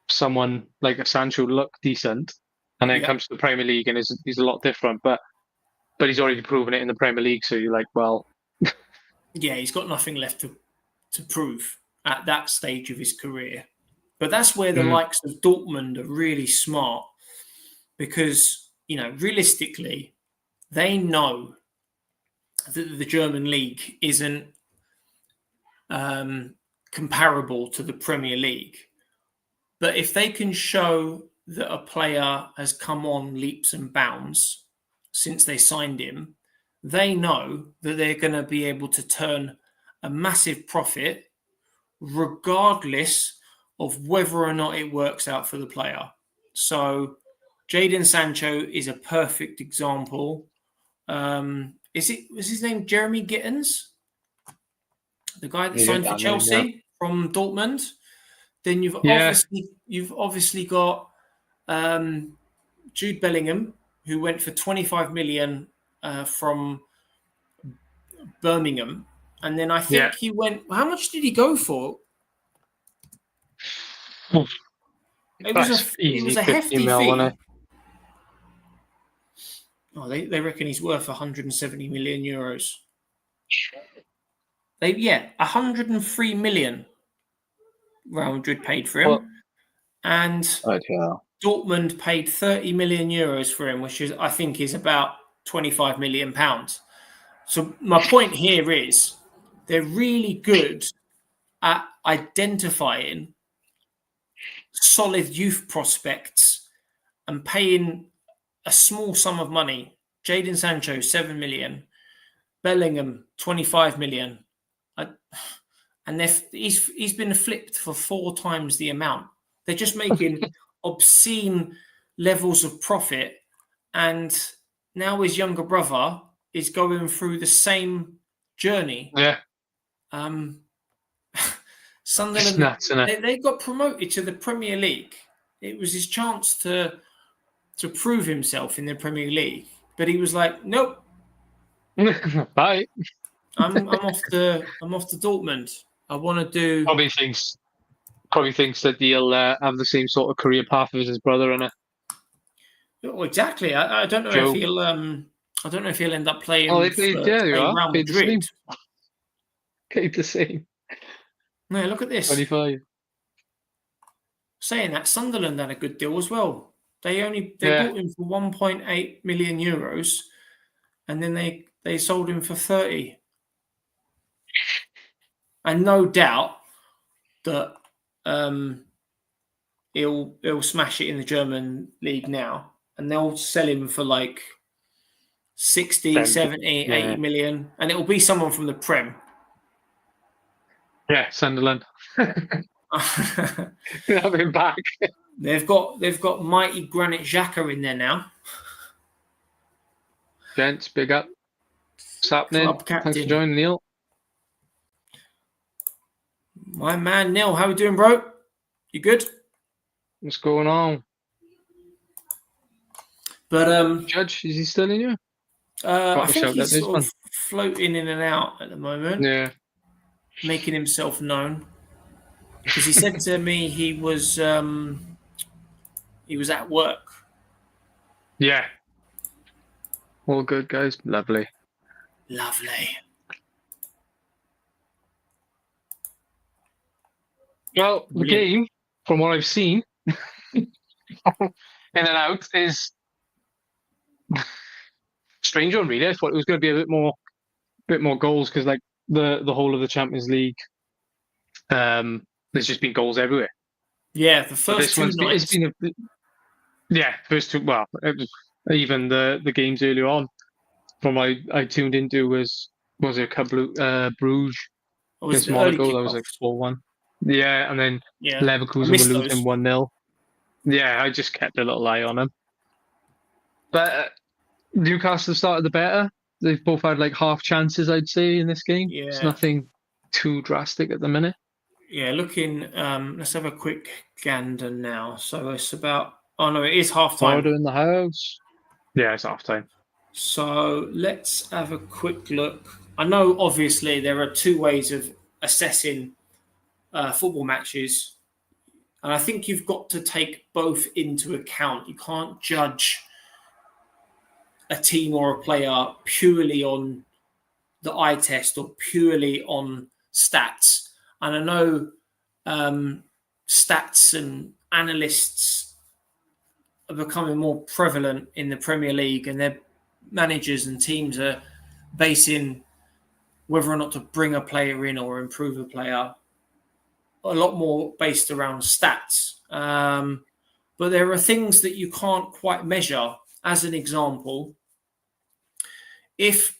someone like a Sancho look decent. And then it comes to the Premier League, and he's a lot different. But he's already proven it in the Premier League, so you're like, well... Yeah, he's got nothing left to prove at that stage of his career. But that's where the likes of Dortmund are really smart because, realistically, they know that the German league isn't comparable to the Premier League. But if they can show that a player has come on leaps and bounds since they signed him, they know that they're going to be able to turn a massive profit regardless of whether or not it works out for the player. So Jadon Sancho is a perfect example. Was his name Jeremy Gittins? The guy that signed for Chelsea from Dortmund? Then you've obviously got Jude Bellingham, who went for 25 million from Birmingham. And then I think he went... How much did he go for? It was a hefty fee. Oh, they reckon he's worth 170 million euros. 103 million Real Madrid paid for him. And Dortmund paid 30 million euros for him, which I think is about 25 million pounds. So my point here is they're really good at identifying solid youth prospects and paying a small sum of money. Jadon Sancho, 7 million. Bellingham, 25 million. And he's been flipped for 4 times the amount. They're just making obscene levels of profit. And now his younger brother is going through the same journey. Yeah. Sunderland, they got promoted to the Premier League. It was his chance to prove himself in the Premier League, but he was like, "Nope, bye. I'm off to Dortmund. I want to do." Probably thinks that he'll have the same sort of career path as his brother, innit? Oh, exactly. I don't know if he'll. I don't know if he'll end up playing. Oh, they played. Yeah, you are. Real Madrid. Played the same. No, look at this. 25. Saying that, Sunderland had a good deal as well. They bought him for 1.8 million euros, and then they sold him for 30. And no doubt that he'll smash it in the German league now, and they'll sell him for like 60, 70, 80 million, and it'll be someone from the Prem. Yeah, Sunderland. Have him back. They've got mighty Granit Xhaka in there now. Gents, big up. What's happening? Thanks for joining, Neil. My man, Neil, how we doing, bro? You good? What's going on? But Judge, is he still in here? I think he's sort of floating in and out at the moment. Yeah. Making himself known. Because he said to me he was at work. Yeah. All good, guys. Lovely. Well, the game, from what I've seen, in and out is strange one, really. I thought it was going to be a bit more goals because like the whole of the Champions League, there's just been goals everywhere. Yeah, the But first this two one's been, nights. first two. Well, even the games earlier on from I tuned into was a couple of Bruges It was against the early Monaco. That was like kickoffs. 4-1. Yeah, and then Yeah, I Leverkusen were missed losing those. 1-0. Yeah, I just kept a little eye on them. But Newcastle started the better. They've both had like half chances, I'd say, in this game. It's Yeah, nothing too drastic at the minute. yeah. Looking, let's have a quick gander now. So it's about. Oh no, it is half time. Order in the house. Yeah, it's half time. So let's have a quick look. I know, obviously, there are two ways of assessing football matches, and I think you've got to take both into account. You can't judge a team or a player purely on the eye test or purely on stats. And I know stats and analysts are becoming more prevalent in the Premier League, and their managers and teams are basing whether or not to bring a player in or improve a player a lot more based around stats. But there are things that you can't quite measure. As an example, if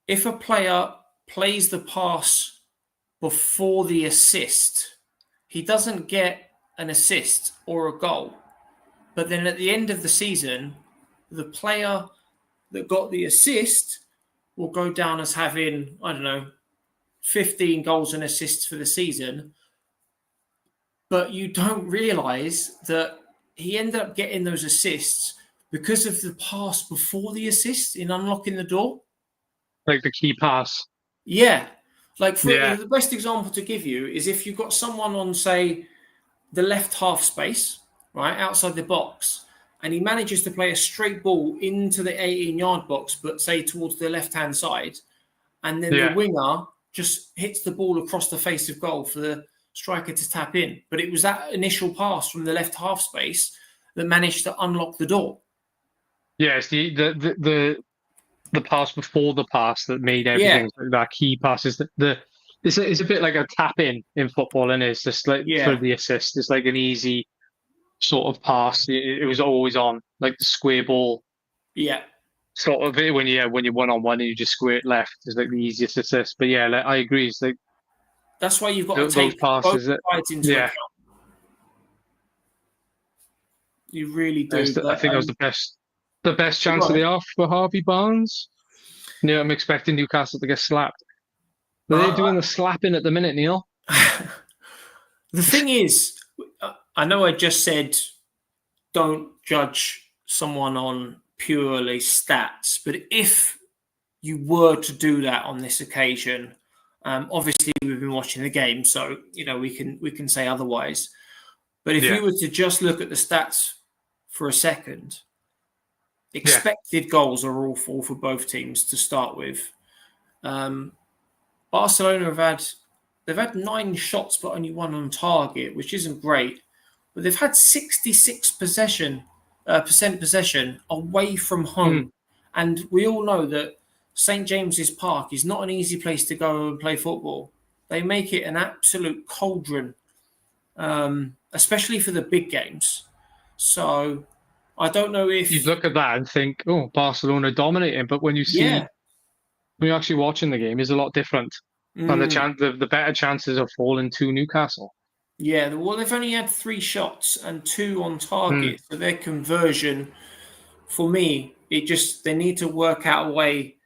a player plays the pass before the assist, he doesn't get an assist or a goal. But then at the end of the season, the player that got the assist will go down as having, 15 goals and assists for the season. But you don't realise that he ended up getting those assists because of the pass before the assist in unlocking the door. Like the key pass. Yeah. Like the best example to give you is if you've got someone on, say, the left half space, right, outside the box, and he manages to play a straight ball into the 18-yard box, but say towards the left-hand side, and then the winger just hits the ball across the face of goal for the striker to tap in. But it was that initial pass from the left half space that managed to unlock the door. Yes, the pass before the pass that made everything. That key pass is it's a bit like a tap in football, and it's just like for the assist. It's like an easy sort of pass. It was always on, like the square ball. Yeah. Sort of when you're 1-on-1 and you just square it left is like the easiest assist. But yeah, like, I agree. It's like that's why you've got to take passes both sides into account. You really do. I think that was the best chance of the off for Harvey Barnes. Yeah, I'm expecting Newcastle to get slapped. But they're doing the slapping at the minute, Neil. The thing is, I know I just said don't judge someone on purely stats, but if you were to do that on this occasion, obviously we've been watching the game, so we can say otherwise. But if you were to just look at the stats for a second, expected goals are awful for both teams to start with. Barcelona they've had 9 shots but only 1 on target, which isn't great. But they've had 66% possession away from home. And we all know that St. James's Park is not an easy place to go and play football. They make it an absolute cauldron, especially for the big games. So I don't know if you look at that and think, oh, Barcelona dominating, but when you see when you're actually watching the game, it's a lot different. And the better chances of falling to Newcastle. Yeah, well, they've only had 3 shots and 2 on target. So their conversion, for me, they need to work out a way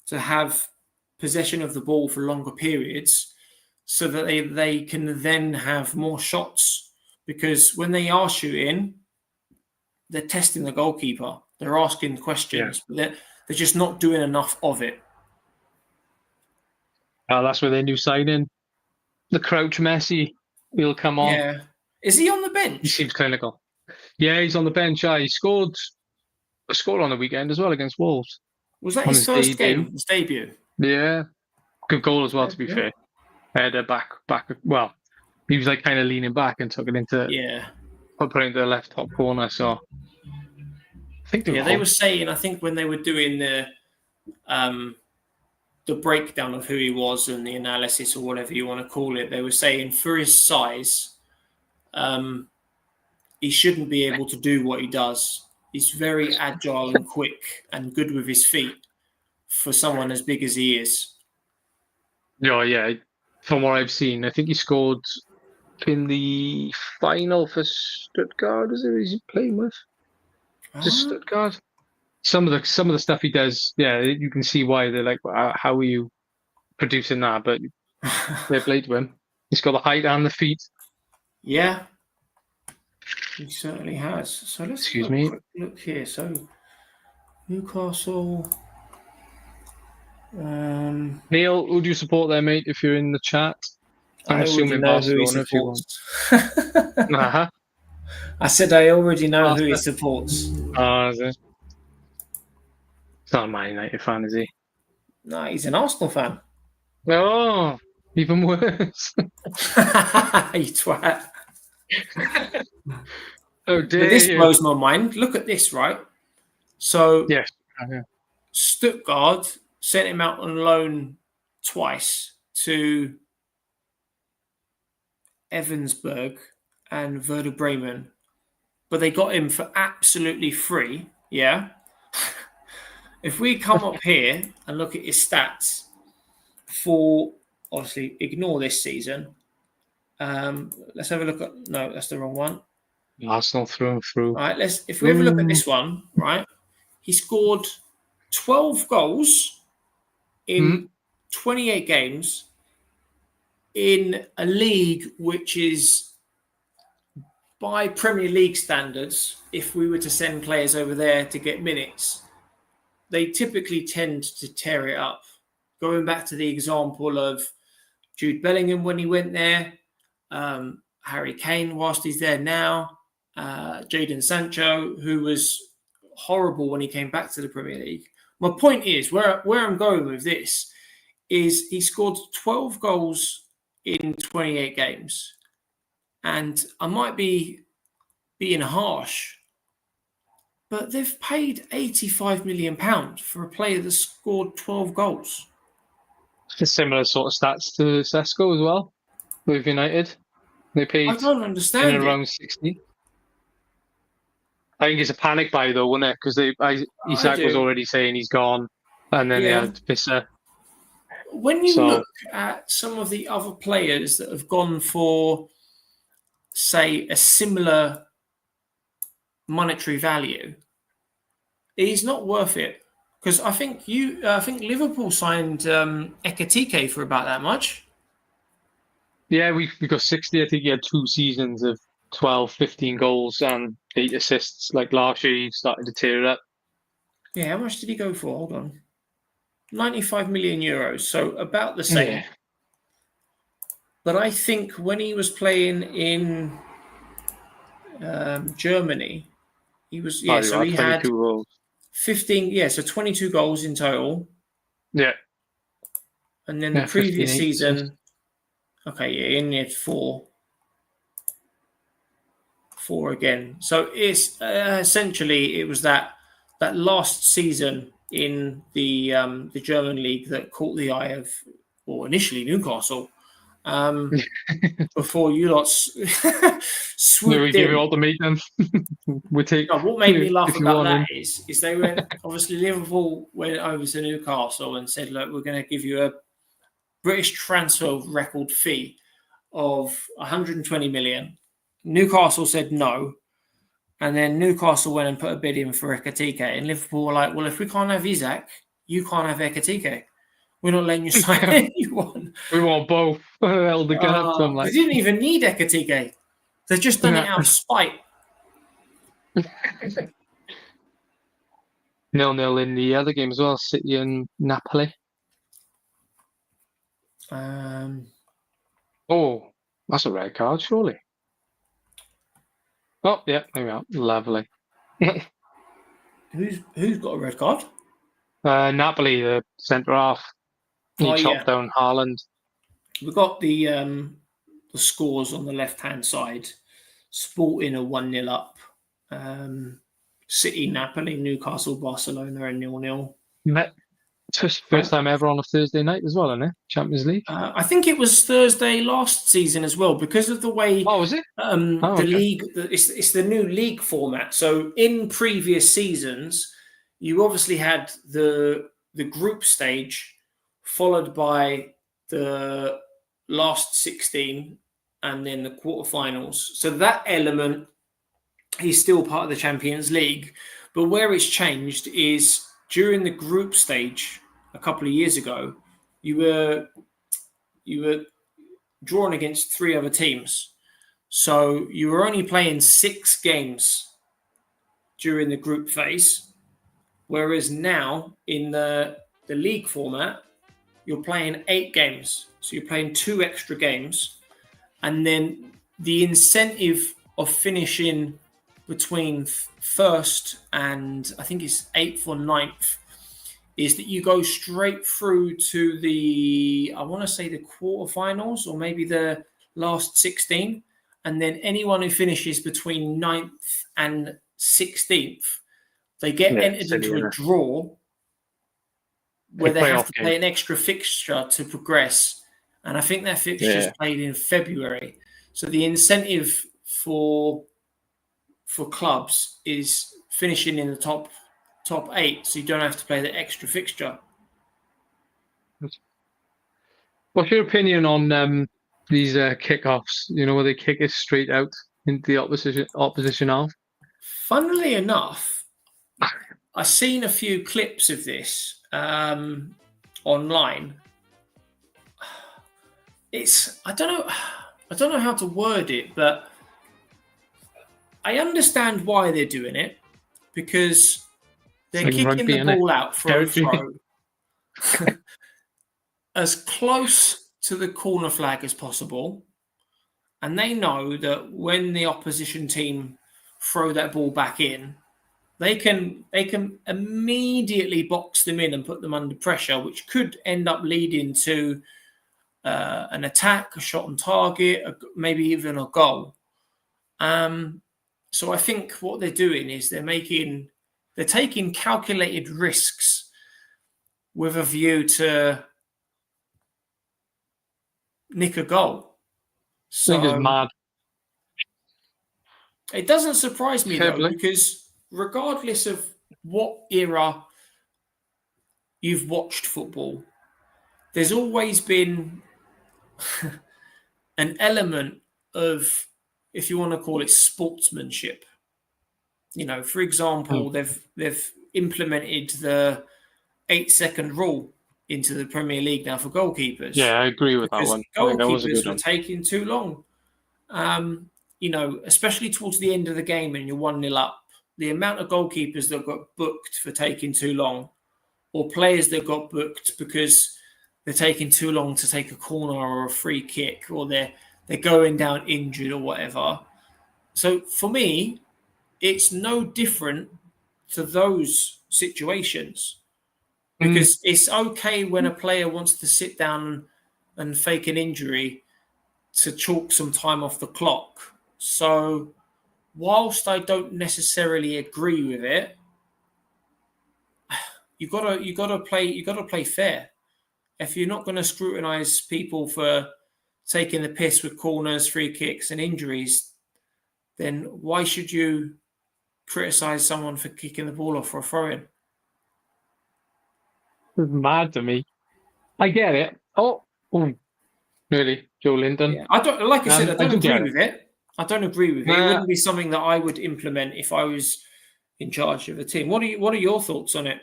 to have possession of the ball for longer periods so that they can then have more shots. Because when they are shooting, they're testing the goalkeeper. They're asking questions, but they're just not doing enough of it. That's where their new signing, the Crouch Messi, will come on. Yeah. Is he on the bench? He seems clinical. Yeah, he's on the bench. He scored on the weekend as well against Wolves. Was that his first game? His debut? Yeah. Good goal as well, to be fair. Header back. Well, he was like kind of leaning back and took it into put it into the left top corner. So I think they were saying, I think when they were doing the breakdown of who he was and the analysis or whatever you want to call it, they were saying for his size, he shouldn't be able to do what he does. He's very agile and quick and good with his feet for someone as big as he is. Yeah. From what I've seen, I think he scored in the final for Stuttgart. Is it? Is he playing with? Just Stuttgart. Some of the stuff he does, you can see why they're like, how are you producing that? But they played to him. He's got the height and the feet. Yeah, he certainly has. So let's have a quick look here. So Newcastle. Neil, who do you support there, mate? If you're in the chat, I'm assuming Barcelona. If you want. I said I already know who he supports. Oh, is it? He's not a Man United fan, is he? No, he's an Arsenal fan. Oh, even worse. You twat. Oh, dear. But this blows my mind. Look at this, right? So, yes. Stuttgart sent him out on loan twice to Evansburg and Werder Bremen, but they got him for absolutely free. Yeah. If we come up here and look at his stats for, obviously, ignore this season. Let's have a look at. No, that's the wrong one. Arsenal through and through. All right. If we have a look at this one, right? He scored 12 goals in 28 games in a league which is, by Premier League standards, if we were to send players over there to get minutes, they typically tend to tear it up. Going back to the example of Jude Bellingham when he went there, Harry Kane whilst he's there now, Jadon Sancho, who was horrible when he came back to the Premier League. My point is, where I'm going with this is he scored 12 goals in 28 games. And I might be being harsh, but they've paid £85 million for a player that scored 12 goals. It's similar sort of stats to Sesko as well with United. They paid I don't understand around 60. I think it's a panic buy though, wasn't it? Because Isak was already saying he's gone, and then they had Visser. When you look at some of the other players that have gone for, say, a similar monetary value, he's not worth it. Because I think Liverpool signed Ekitike for about that much. Yeah, we got 60. I think he had 2 seasons of 12, 15 goals and 8 assists. Like last year, he started to tear it up. Yeah, how much did he go for? Hold on. 95 million euros, so about the same. Yeah. But I think when he was playing in Germany, he was so he had goals. 15, so 22 goals in total. Yeah. And then the previous season, he had 4 again. So it's essentially it was that last season in the German league that caught the eye of, or initially Newcastle, before you lot swooped in. We give you all the meat then. We take. What made me laugh about that is they went, obviously Liverpool went over to Newcastle and said, look, we're going to give you a British transfer record fee of 120 million. Newcastle said no. And then Newcastle went and put a bid in for Ekitike. And Liverpool were like, well, if we can't have Isak, you can't have Ekitike. We're not letting you sign anyone. We want both. They didn't even need Ekitike. They've just done it out of spite. 0-0 in the other game as well, City and Napoli. That's a red card, surely. Oh, yeah, there we are. Lovely. Who's got a red card? Napoli, the centre half. He chopped down Haaland. We've got the scores on the left-hand side. Sporting are 1-0 up. City, Napoli, Newcastle, Barcelona are 0-0. First time ever on a Thursday night as well, isn't it? Champions League. I think it was Thursday last season as well, because of the way was it? the okay. league. It's the new league format. So in previous seasons, you obviously had the group stage, followed by the last 16, and then the quarterfinals. So that element is still part of the Champions League. But where it's changed is during the group stage a couple of years ago, you were drawn against 3 other teams. So you were only playing 6 games during the group phase, whereas now in the league format, you're playing 8 games. So you're playing 2 extra games. And then the incentive of finishing between first and I think it's 8th or 9th is that you go straight through to the, I want to say the quarterfinals or maybe the last 16. And then anyone who finishes between 9th and 16th, they get entered into a draw where they have to play an extra fixture to progress. And I think that fixture is played in February. So the incentive for clubs is finishing in the top 8, so you don't have to play the extra fixture. What's your opinion on these kickoffs? You know, where they kick it straight out into the opposition half? Funnily enough, I've seen a few clips of this online. I don't know how to word it, but I understand why they're doing it, because they're kicking the ball out for a throw as close to the corner flag as possible. And they know that when the opposition team throw that ball back in, they can immediately box them in and put them under pressure, which could end up leading to an attack, a shot on target, maybe even a goal. So I think what they're doing is they're taking calculated risks with a view to nick a goal. So I think it's mad. It doesn't surprise me though, because regardless of what era you've watched football, there's always been an element of, if you want to call it, sportsmanship. You know, for example, they've implemented the 8-second rule into the Premier League now for goalkeepers. Yeah, I agree with that one. Goalkeepers were taking too long. You know, especially towards the end of the game and you're 1-0 up, the amount of goalkeepers that got booked for taking too long, or players that got booked because they're taking too long to take a corner or a free kick, or they're going down injured or whatever. So for me, it's no different to those situations, because it's okay when a player wants to sit down and fake an injury to chalk some time off the clock. So whilst I don't necessarily agree with it, you gotta play fair. If you're not going to scrutinise people for taking the piss with corners, free kicks, and injuries, then why should you criticise someone for kicking the ball off for a throw-in? It's mad to me. I get it. Oh, really, Joe Linton? Yeah. I don't agree with it. I don't agree with it. It wouldn't be something that I would implement if I was in charge of a team. What are your thoughts on it?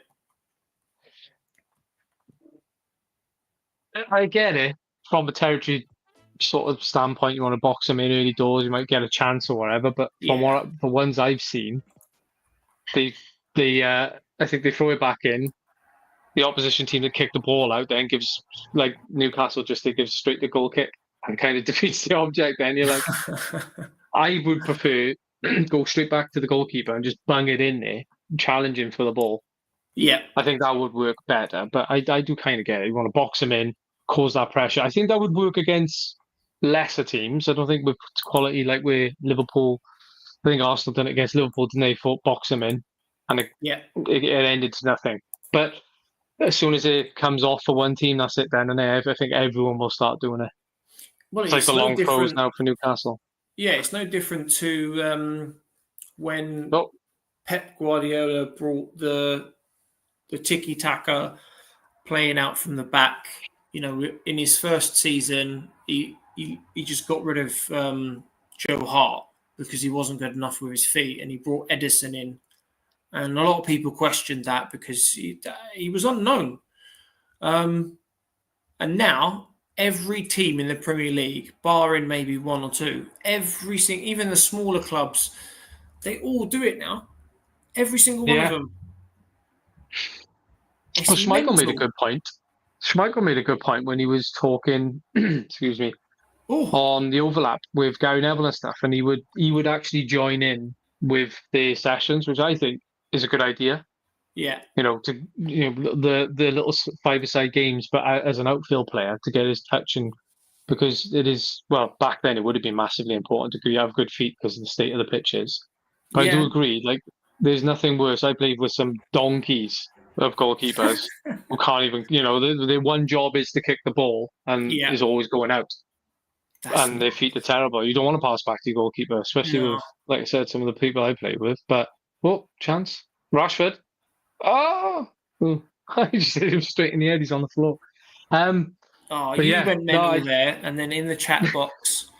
I get it. From a territory sort of standpoint, you want to box them in early doors, you might get a chance or whatever. But from the ones I've seen, I think they throw it back in. The opposition team that kicked the ball out then gives, like Newcastle, they give straight the goal kick and kind of defeats the object. Then you're like, I would prefer go straight back to the goalkeeper and just bang it in there, challenge him for the ball. Yeah, I think that would work better. But I do kind of get it. You want to box him in, cause that pressure. I think that would work against lesser teams. I don't think with quality like where Liverpool. I think Arsenal done it against Liverpool, didn't they? Fought box them in, and it ended to nothing. But as soon as it comes off for one team, that's it then. And I think everyone will start doing it. Well, it's like the long throws now for Newcastle. Yeah, it's no different to when Pep Guardiola brought the tiki-taka playing out from the back. In his first season, he just got rid of Joe Hart because he wasn't good enough with his feet, and he brought Edison in. And a lot of people questioned that because he was unknown. And now, every team in the Premier League, barring maybe one or two, even the smaller clubs, they all do it now. Every single one of them. Schmeichel made a good point. Schmeichel made a good point when he was talking, excuse me, on the overlap with Gary Neville and stuff, and he would actually join in with the sessions, which I think is a good idea. Yeah, the little five-a-side games, but as an outfield player to get his touch, and because it is back then it would have been massively important to have good feet because of the state of the pitches. But I do agree, like there's nothing worse. I played with some donkeys of goalkeepers who can't even, their one job is to kick the ball and is always going out. And their feet are terrible. You don't want to pass back to your goalkeeper, especially with, like I said, some of the people I played with. But, chance. Rashford. Oh! I just hit him straight in the head. He's on the floor. Went mental there. And then in the chat box,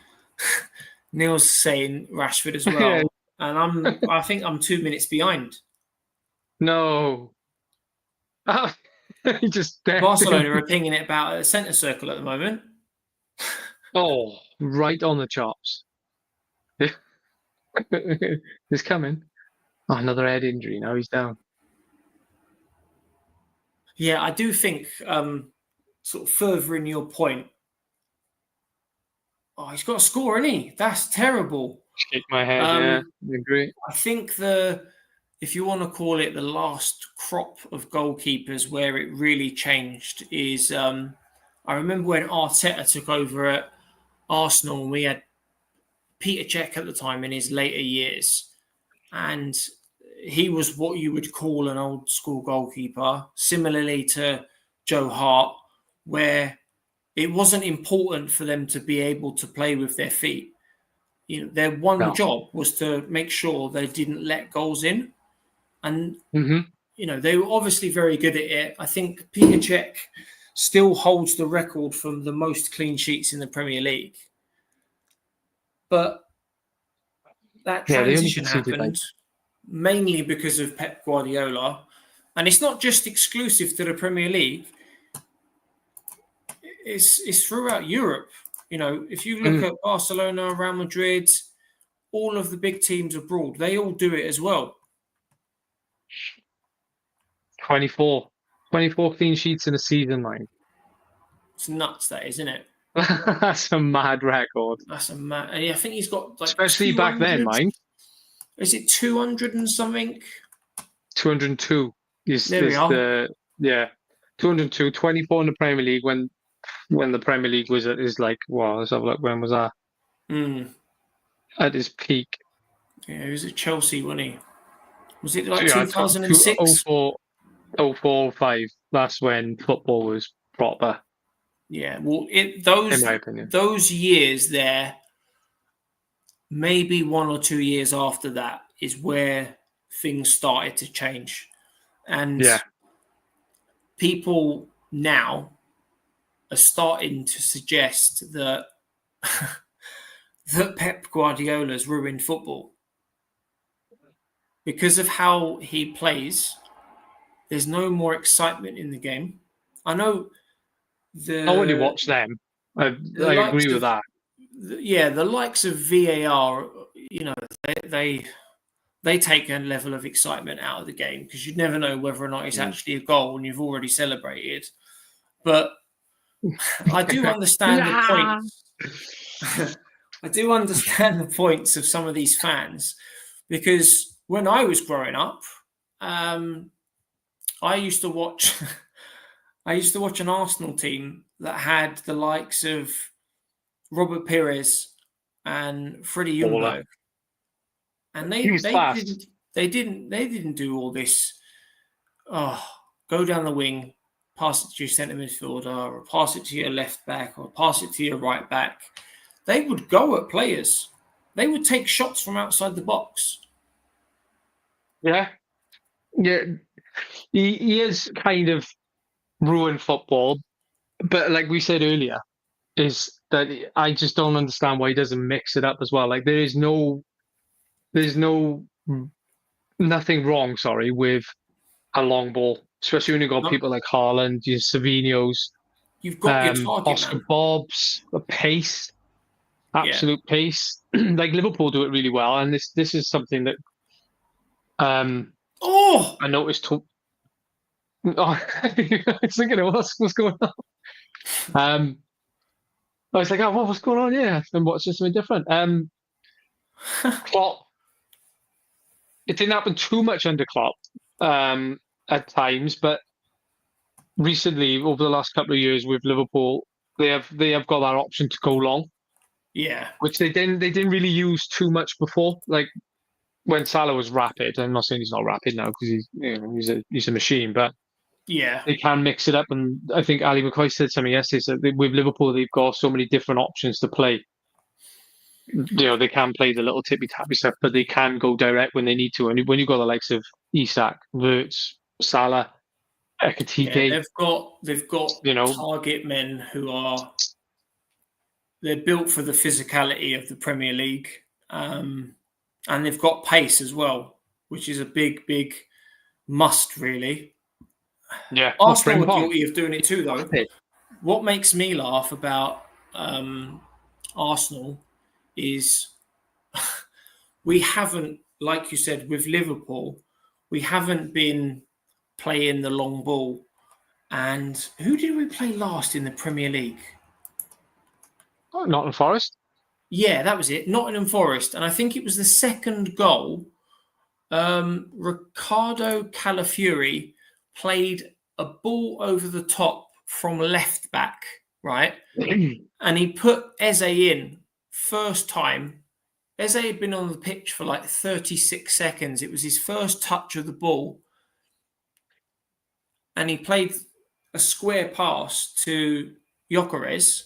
Neil's saying Rashford as well. And I think I'm 2 minutes behind. No. He just Barcelona are pinging it about a centre circle at the moment. Oh, right on the chops. He's coming. Oh, another head injury. Now he's down. Yeah, I do think, sort of furthering your point. Oh, he's got a score, isn't he? That's terrible. Shake my head, I agree. I think if you want to call it the last crop of goalkeepers where it really changed is, I remember when Arteta took over at Arsenal, and we had Peter Cech at the time in his later years. And he was what you would call an old school goalkeeper, similarly to Joe Hart, where it wasn't important for them to be able to play with their feet. Their one job was to make sure they didn't let goals in. And, they were obviously very good at it. I think Peter Cech still holds the record for the most clean sheets in the Premier League. But that transition happened mainly because of Pep Guardiola. And it's not just exclusive to the Premier League. It's throughout Europe. If you look at Barcelona, Real Madrid, all of the big teams abroad, they all do it as well. 24 clean sheets in a season, man. It's nuts, that, isn't it? That's a mad record. That's a mad. And I think he's got especially back then, mind. Is it 200 and something? 202 is there we are. 202, 24 in the Premier League when the Premier League was let's have a look. When was that? At his peak. Yeah, he was at Chelsea, wasn't he? Was it 2006? 04, 05. That's when football was proper. Yeah, well, in my opinion, those years there, maybe 1 or 2 years after that is where things started to change. And people now are starting to suggest that that Pep Guardiola's ruined football. Because of how he plays, there's no more excitement in the game. I know I already watch them. I agree with that. The likes of VAR, they take a level of excitement out of the game because you never know whether or not it's actually a goal and you've already celebrated. But I do understand the points. I do understand the points of some of these fans because when I was growing up, I used to watch. I used to watch an Arsenal team that had the likes of Robert Pires and Freddie Baller. Ljungberg, and He was fast. they didn't do all this. Oh, go down the wing, pass it to your centre midfielder, or pass it to your left back, or pass it to your right back. They would go at players. They would take shots from outside the box. Yeah. He is kind of ruined football, but like we said earlier, is that I just don't understand why he doesn't mix it up as well. Like there's nothing wrong, with a long ball, especially when you've got people like Haaland, your Savinho's, you've got your target Oscar man. Bob's, pace, absolute pace. Like Liverpool do it really well, and this is something that I noticed. I was thinking, what's going on? I was like, what's going on? Yeah, and what's just something different? Klopp. It didn't happen too much under Klopp at times, but recently, over the last couple of years with Liverpool, they have got that option to go long. Yeah, which they didn't really use too much before. Like when Salah was rapid, I'm not saying he's not rapid now because he's a machine, but yeah, they can mix it up. And I think Ali McCoy said something yesterday. So with Liverpool, they've got so many different options to play. They can play the little tippy tappy stuff, but they can go direct when they need to. And when you've got the likes of Isak, Wirtz, Salah, Ekitike, they've got target men who they're built for the physicality of the Premier League, and they've got pace as well, which is a big must, really. Yeah, Arsenal are guilty of doing it too, though. What makes me laugh about Arsenal is we haven't, like you said, with Liverpool, we haven't been playing the long ball. And who did we play last in the Premier League? Nottingham Forest. Yeah, that was it. Nottingham Forest. And I think it was the second goal. Ricardo Calafiori played a ball over the top from left back, right? And he put Eze in first time. Eze had been on the pitch for like 36 seconds. It was his first touch of the ball. And he played a square pass to Gyökeres.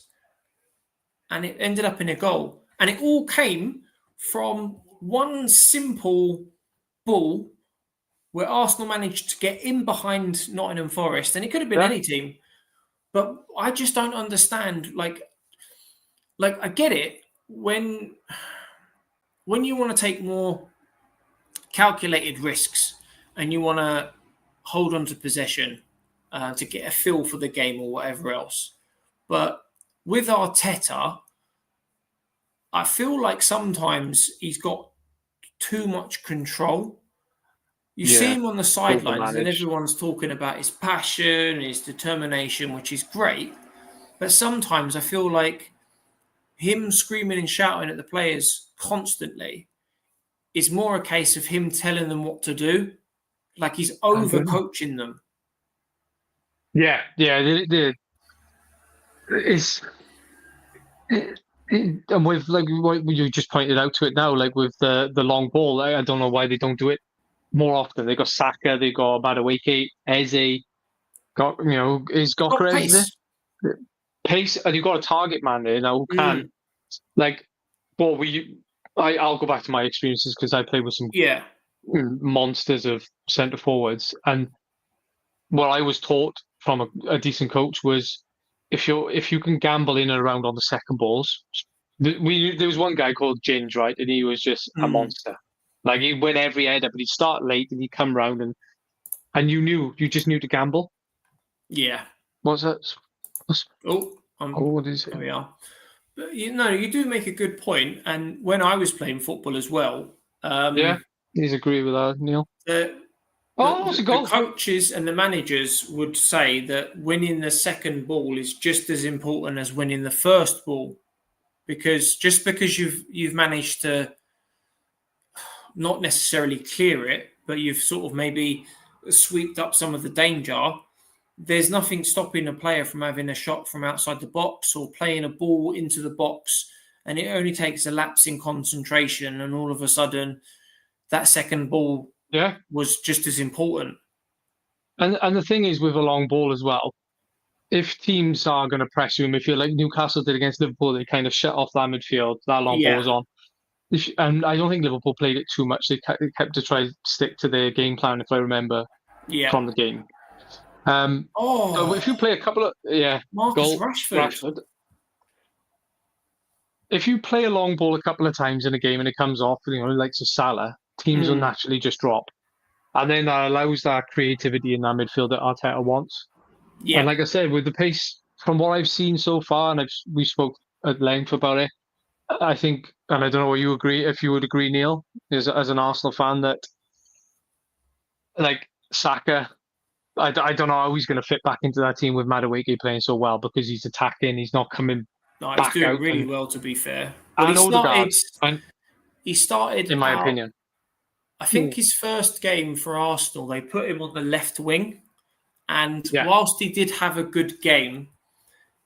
And it ended up in a goal. And it all came from one simple ball where Arsenal managed to get in behind Nottingham Forest. And it could have been any team. But I just don't understand. Like I get it. When you want to take more calculated risks and you want to hold on to possession to get a feel for the game or whatever else. But with Arteta, I feel like sometimes he's got too much control. You see him on the sidelines and everyone's talking about his passion, his determination, which is great. But sometimes I feel like him screaming and shouting at the players constantly is more a case of him telling them what to do. Like he's over-coaching them. Yeah. And with like what you just pointed out to it now, like with the long ball, I don't know why they don't do it more often. They got Saka, they got Madueke, Eze, got is Gyökeres there? Pace, and you've got a target man there now who can I'll go back to my experiences because I played with some monsters of centre forwards, and what I was taught from a decent coach was if you can gamble in and around on the second balls. There was one guy called Ginge, right, and he was just a monster. Like he'd win every header, but he'd start late and he'd come round and you just knew to gamble. Yeah. What's that? What is it? There we are. But, you do make a good point. And when I was playing football as well, he's agree with that, Neil. The coaches and the managers would say that winning the second ball is just as important as winning the first ball, because just because you've managed to not necessarily clear it, but you've sort of maybe swept up some of the danger, there's nothing stopping a player from having a shot from outside the box or playing a ball into the box, and it only takes a lapse in concentration, and all of a sudden that second ball was just as important. And the thing is with a long ball as well, if teams are going to press you in midfield, like Newcastle did against Liverpool, they kind of shut off that midfield, that long ball was on. And I don't think Liverpool played it too much. They kept to try to stick to their game plan, if I remember from the game. So if you play a couple of Marcus Rashford. If you play a long ball a couple of times in a game and it comes off, like Salah, teams will naturally just drop, and then that allows that creativity in that midfield that Arteta wants. Yeah, and like I said, with the pace from what I've seen so far, and we spoke at length about it, I think, and I don't know if you would agree, Neil, as an Arsenal fan, that like Saka, I don't know how he's going to fit back into that team with Madueke playing so well, because he's attacking, he's not coming. No, he's doing really well, to be fair. But he started, in my opinion. I think his first game for Arsenal, they put him on the left wing, and whilst he did have a good game,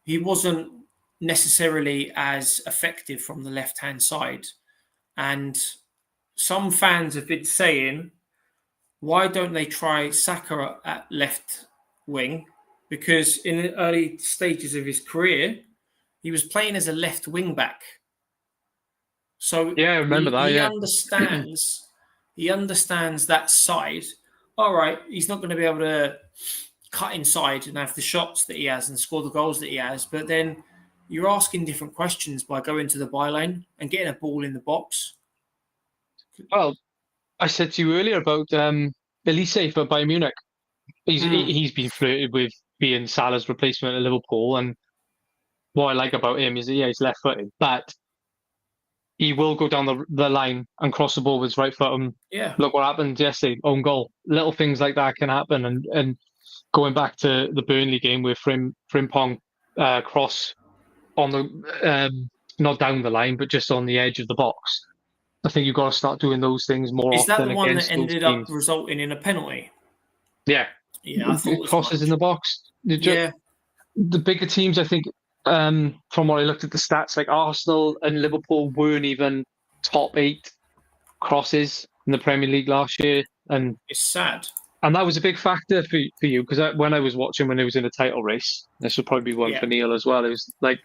he wasn't necessarily as effective from the left-hand side. And some fans have been saying, why don't they try Saka at left wing? Because in the early stages of his career, he was playing as a left wing back. So I remember that. He understands that side. All right, he's not going to be able to cut inside and have the shots that he has and score the goals that he has. But then you're asking different questions by going to the byline and getting a ball in the box. Well, I said to you earlier about Elise for Bayern Munich. He's been flirted with being Salah's replacement at Liverpool, and what I like about him is that he's left-footed, but he will go down the line and cross the ball with his right foot. And look what happened yesterday, own goal. Little things like that can happen. And going back to the Burnley game where Frimpong cross on the not down the line, but just on the edge of the box. I think you've got to start doing those things more often. Is that the one that ended up resulting in a penalty? Yeah. Yeah, I thought crosses in the box. The bigger teams, I think, from what I looked at the stats, like Arsenal and Liverpool weren't even top 8 crosses in the Premier League last year. And it's sad. And that was a big factor for you, because when I was watching when it was in a title race, this would probably be one for Neil as well. It was like,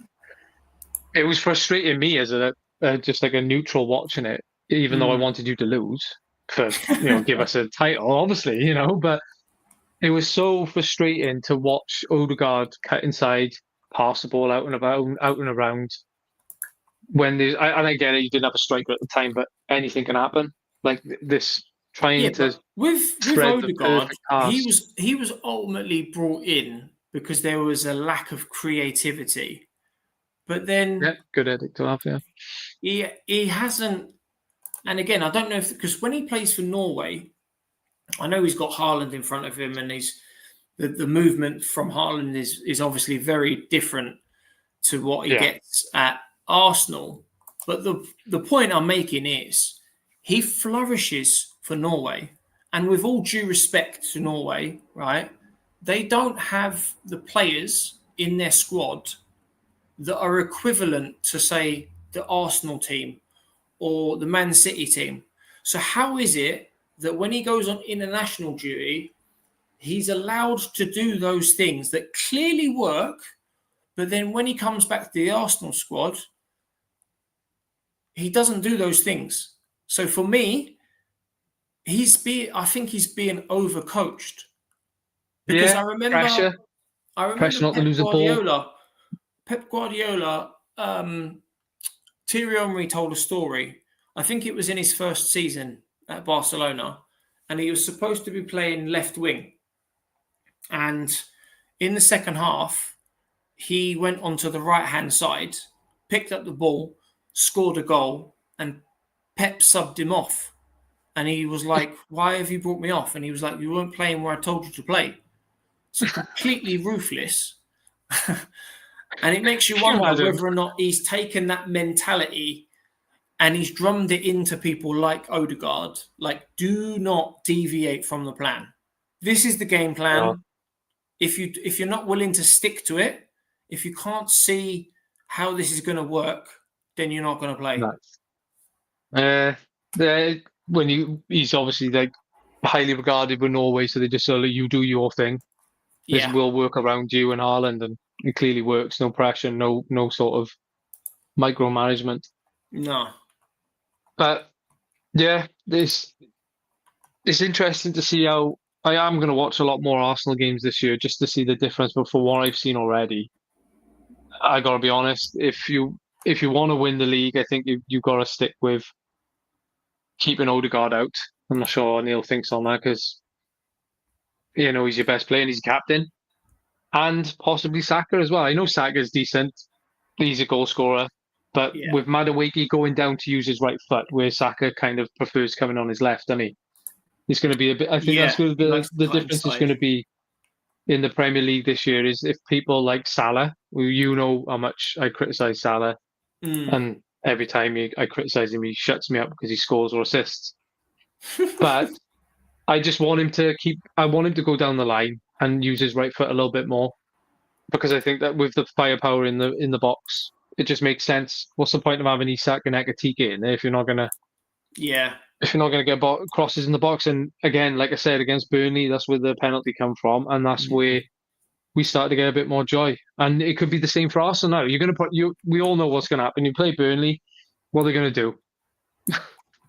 it was frustrating me as just like a neutral watching it, even though I wanted you to lose for give us a title, obviously, but it was so frustrating to watch Odegaard cut inside, pass the ball out and around. When there's, and I get it, you didn't have a striker at the time, but anything can happen. Like this, trying to with Odegaard, he was ultimately brought in because there was a lack of creativity. But then, good edit to have. He hasn't. And again, I don't know because when he plays for Norway, I know he's got Haaland in front of him, and the movement from Haaland is obviously very different to what he gets at Arsenal. But the point I'm making is he flourishes for Norway, and with all due respect to Norway, right? They don't have the players in their squad that are equivalent to, say, the Arsenal team or the Man City team. So how is it that when he goes on international duty, he's allowed to do those things that clearly work, but then when he comes back to the Arsenal squad, he doesn't do those things? So for me, I think he's being overcoached. Because I remember pressure not to lose a ball. Pep Guardiola, Thierry Henry told a story. I think it was in his first season at Barcelona, and he was supposed to be playing left wing. And in the second half, he went onto the right-hand side, picked up the ball, scored a goal, and Pep subbed him off. And he was like, why have you brought me off? And he was like, you weren't playing where I told you to play. So completely ruthless. And it makes you wonder whether or not he's taken that mentality and he's drummed it into people like Odegaard. Like, do not deviate from the plan. This is the game plan. if you're not willing to stick to it, if you can't see how this is going to work, then you're not going to play. He's obviously like highly regarded with Norway, so they just sort of you do your thing. This will work around you and Ireland, and it clearly works. No pressure, no sort of micromanagement. No. But yeah, it's interesting to see how. I am going to watch a lot more Arsenal games this year just to see the difference. But for what I've seen already, I got to be honest. If you want to win the league, I think you've got to stick with keeping Odegaard out. I'm not sure Neil thinks on that because he's your best player and he's captain, and possibly Saka as well. I know Saka's decent; he's a goal scorer, but with Madueke going down to use his right foot, where Saka kind of prefers coming on his left, doesn't he? It's going to be a bit. I think that's where the difference is going to be in the Premier League this year. Is if people like Salah, who how much I criticise Salah, and every time I criticise him, he shuts me up because he scores or assists. But I just want him to I want him to go down the line and use his right foot a little bit more, because I think that with the firepower in the box, it just makes sense. What's the point of having Isak and Ekatike in there if you're not gonna? Yeah. If you're not going to get crosses in the box, and again, like I said, against Burnley, that's where the penalty come from, and that's where we start to get a bit more joy. And it could be the same for Arsenal now. You're going to we all know what's going to happen. You play Burnley, what are they going to do?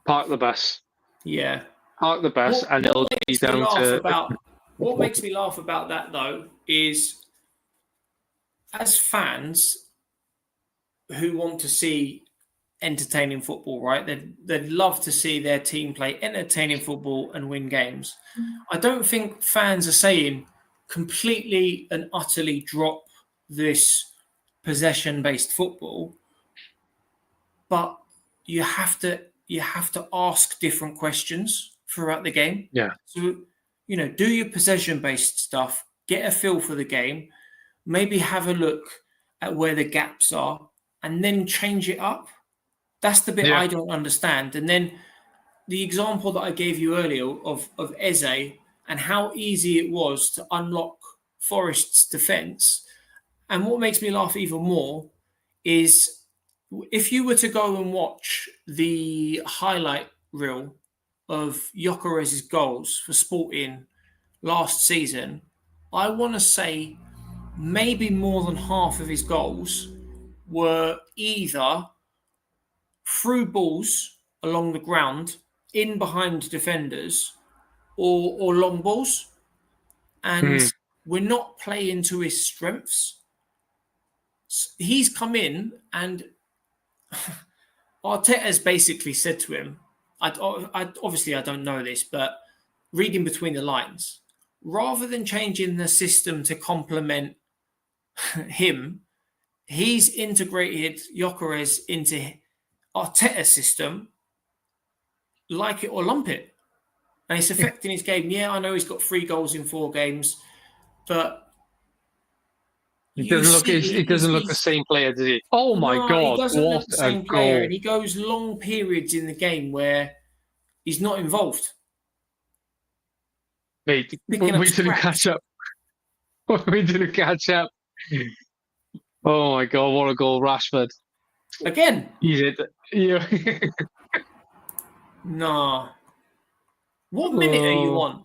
Park the bus. Yeah. Park the bus, and it'll be down to. What makes me laugh about that though is, as fans who want to see entertaining football, right? They'd love to see their team play entertaining football and win games. I don't think fans are saying completely and utterly drop this possession-based football, but you have to ask different questions throughout the game. Yeah. So, do your possession-based stuff, get a feel for the game, maybe have a look at where the gaps are, and then change it up. That's the bit I don't understand. And then the example that I gave you earlier of Eze and how easy it was to unlock Forest's defence. And what makes me laugh even more is if you were to go and watch the highlight reel of Gyökeres's goals for Sporting last season, I want to say maybe more than half of his goals were either through balls along the ground, in behind defenders, or long balls. And we're not playing to his strengths. He's come in and Arteta's basically said to him, obviously I don't know this, but reading between the lines, rather than changing the system to complement him, he's integrated Gyökeres into Arteta's system, like it or lump it. And it's affecting his game. Yeah, I know he's got 3 goals in 4 games, but it doesn't look the same player, does he? Oh my God! He doesn't look the same player, and he goes long periods in the game where he's not involved. Mate, we didn't catch up. We didn't catch up. Oh my God! What a goal, Rashford! Again? He did. Yeah. No. What minute are you on?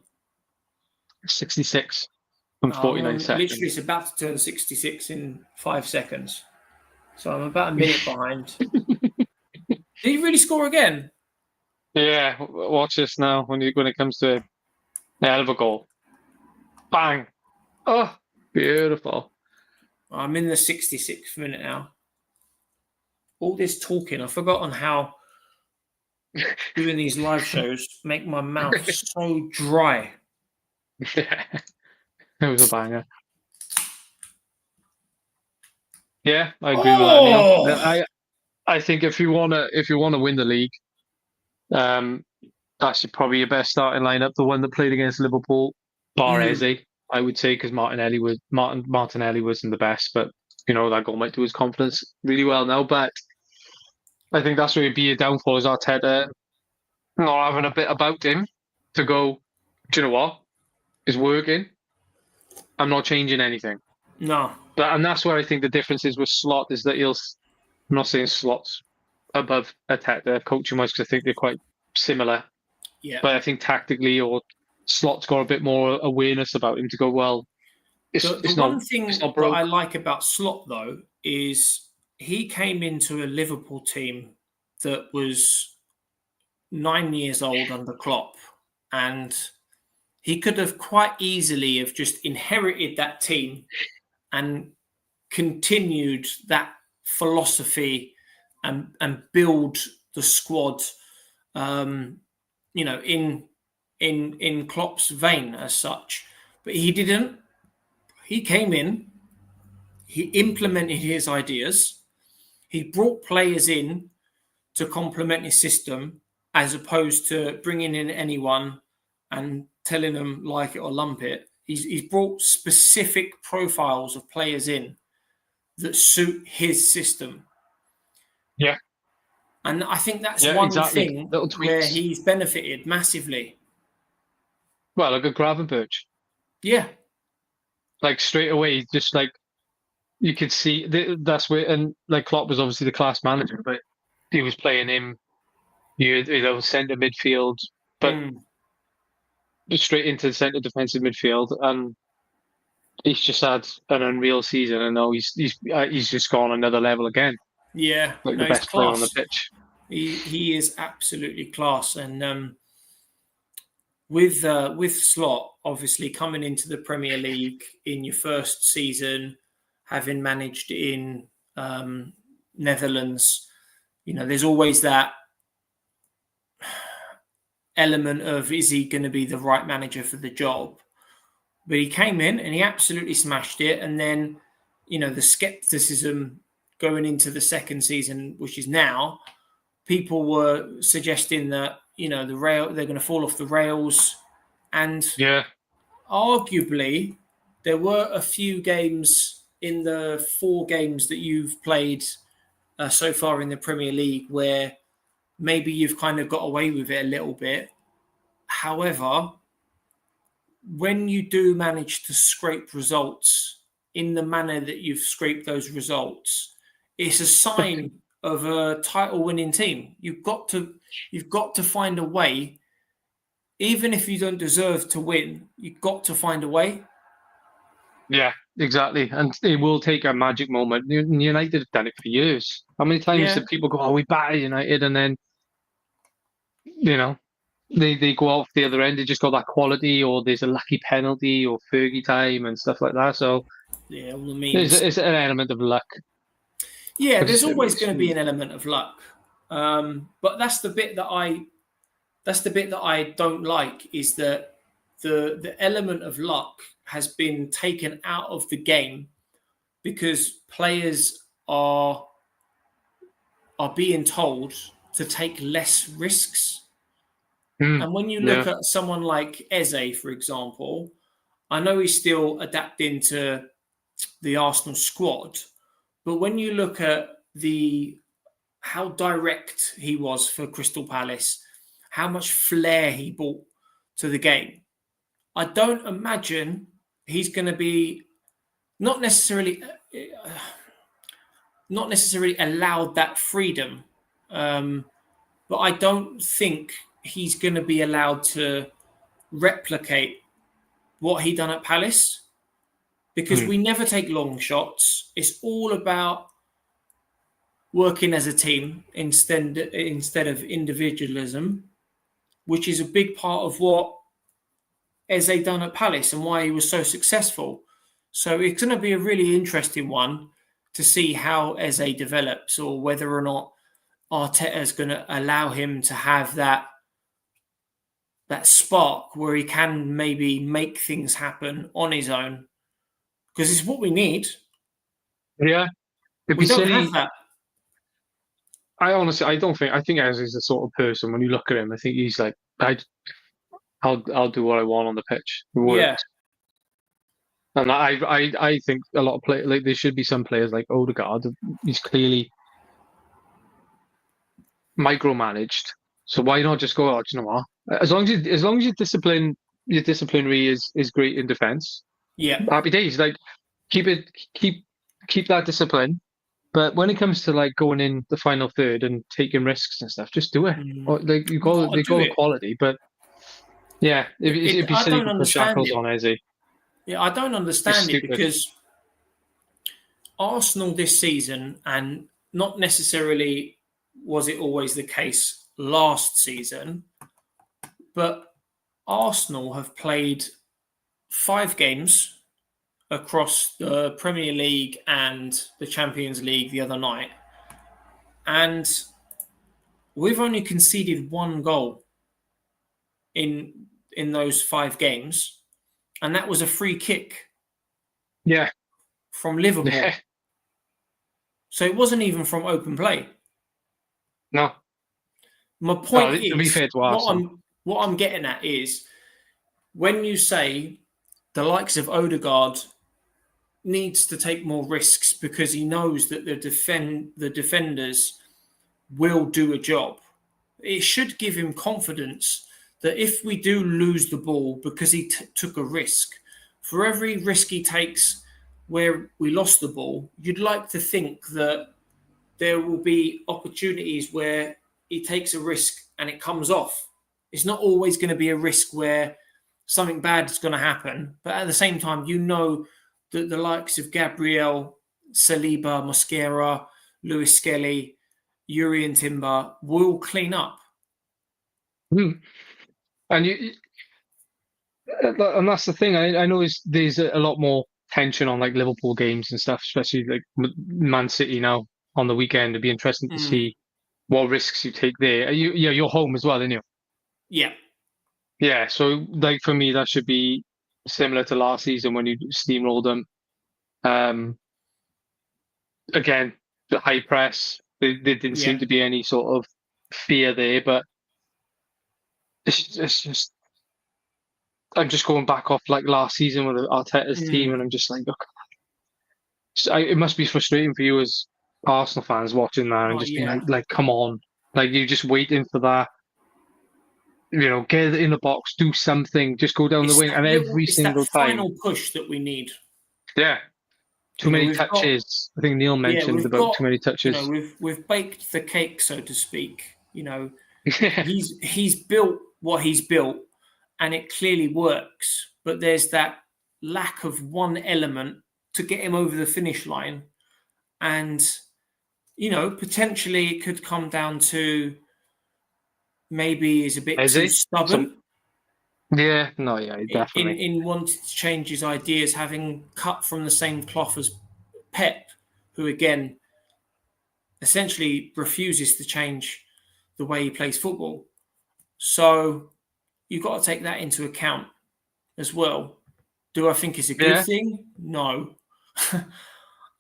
66 from 49 seconds. Literally, it's about to turn 66 in 5 seconds. So I'm about a minute behind. Did he really score again? Yeah, watch this now when it comes to a hell of a goal. Bang! Oh, beautiful. I'm in the 66th minute now. All this talking, I've forgotten how doing these live shows make my mouth so dry. Yeah, it was a banger. Yeah, I agree with that, Neil. I think if you wanna win the league, that's probably your best starting lineup. The one that played against Liverpool, bar Eze, I would say, because Martinelli wasn't the best, but that goal might do his confidence really well now. But I think that's where it'd be a downfall, is Arteta not having a bit about him to go, do you know what? It's working. I'm not changing anything. No. And that's where I think the difference is with Slot is that I'm not saying Slot's above Arteta coaching wise because I think they're quite similar. Yeah. But I think tactically, or Slot's got a bit more awareness about him to go, well, the one thing that I like about Slot, though, is he came into a Liverpool team that was 9 years old under Klopp, and he could have quite easily have just inherited that team and continued that philosophy and build the squad, in Klopp's vein as such. But he didn't. He came in, he implemented his ideas, he brought players in to complement his system, as opposed to bringing in anyone and telling them like it or lump it. He's brought specific profiles of players in that suit his system. Yeah. And I think that's one thing where he's benefited massively. Well, like a Gravenberch. Yeah. Like straight away, just like you could see that's where, and like Klopp was obviously the class manager, but he was playing him, centre midfield, but straight into the centre defensive midfield, and he's just had an unreal season, and now he's just gone another level again. Yeah, like the best player on the pitch. He is absolutely class, and with Slot obviously coming into the Premier League in your first season, having managed in Netherlands, there's always that element of, is he going to be the right manager for the job? But he came in and he absolutely smashed it. And then, the skepticism going into the second season, which is now, people were suggesting that, they're going to fall off the rails. And arguably, there were a few games in the 4 games that you've played so far in the Premier League where maybe you've kind of got away with it a little bit. However, when you do manage to scrape results in the manner that you've scraped those results, it's a sign of a title-winning team. You've got to find a way, even if you don't deserve to win. You've got to find a way. Yeah, exactly. And it will take a magic moment. United have done it for years. How many times did people go, "Oh, we battered United," and then they go off the other end. They just got that quality, or there's a lucky penalty, or Fergie time and stuff like that. So yeah, all the means. It's an element of luck. Yeah, there's always going to be an element of luck, but that's the bit that I don't like, is that the element of luck has been taken out of the game because players are being told to take less risks. And when you look at someone like Eze, for example, I know he's still adapting to the Arsenal squad, but when you look at how direct he was for Crystal Palace, how much flair he brought to the game, I don't imagine he's going to be not necessarily allowed that freedom, but I don't think he's going to be allowed to replicate what he done at Palace, because we never take long shots. It's all about working as a team instead of individualism, which is a big part of what Eze done at Palace and why he was so successful. So it's going to be a really interesting one to see how Eze develops, or whether or not Arteta is going to allow him to have that spark where he can maybe make things happen on his own, because it's what we need. Yeah, we don't have that. I think Eze is the sort of person, when you look at him, I think he's like, I'll do what I want on the pitch. It works. Yeah. And I think a lot of players, like, there should be some players like Odegaard. He's clearly micromanaged. So why not just go, "Oh, do you know what? As long as your disciplinary is great in defence, Yeah. happy days. Like keep that discipline. But when it comes to like going in the final third and taking risks and stuff, just do it. Or, like You got to they do got the it. quality, but yeah, it'd be I silly don't to put understand shackles it. on Izzy. Yeah, I don't Just understand it stupid. because Arsenal this season, and not necessarily was it always the case last season, but Arsenal have played 5 games across the Premier League and the Champions League the other night, and we've only conceded 1 goal in those 5 games, and that was a free kick Yeah. from Liverpool. So it wasn't even from open play. No. My point To be is, fair to Arsenal. what I'm getting at is when you say the likes of Odegaard needs to take more risks because he knows that the defenders will do a job. It should give him confidence that if we do lose the ball because he took a risk, for every risk he takes where we lost the ball, you'd like to think that there will be opportunities where he takes a risk and it comes off. It's not always going to be a risk where something bad is going to happen. But at the same time, you know that the likes of Gabriel, Saliba, Mosquera, Lewis Skelly, Yuri and Timber will clean up. And that's the thing. I know there's a lot more tension on like Liverpool games and stuff, especially like Man City now on the weekend. It'd be interesting to see what risks you take there. You're home as well, aren't you? Yeah. Yeah. So like for me, that should be similar to last season when you steamrolled them. Again, the high press. There didn't seem to be any sort of fear there, but it's just. I'm just going back off like last season with Arteta's team, and I'm just like, look, it must be frustrating for you as Arsenal fans watching that and just being like, come on, like you're just waiting for that, get it in the box, do something, just go down the wing, and every single that time, final push that we need. Yeah, too many touches. I think Neil mentioned about too many touches. We've baked the cake, so to speak. He's built what he's built, and it clearly works. But there's that lack of one element to get him over the finish line, and potentially it could come down to maybe he's a bit too stubborn. Definitely. In wanting to change his ideas, having cut from the same cloth as Pep, who again essentially refuses to change the way he plays football. So you've got to take that into account as well. Do I think it's a good thing? No.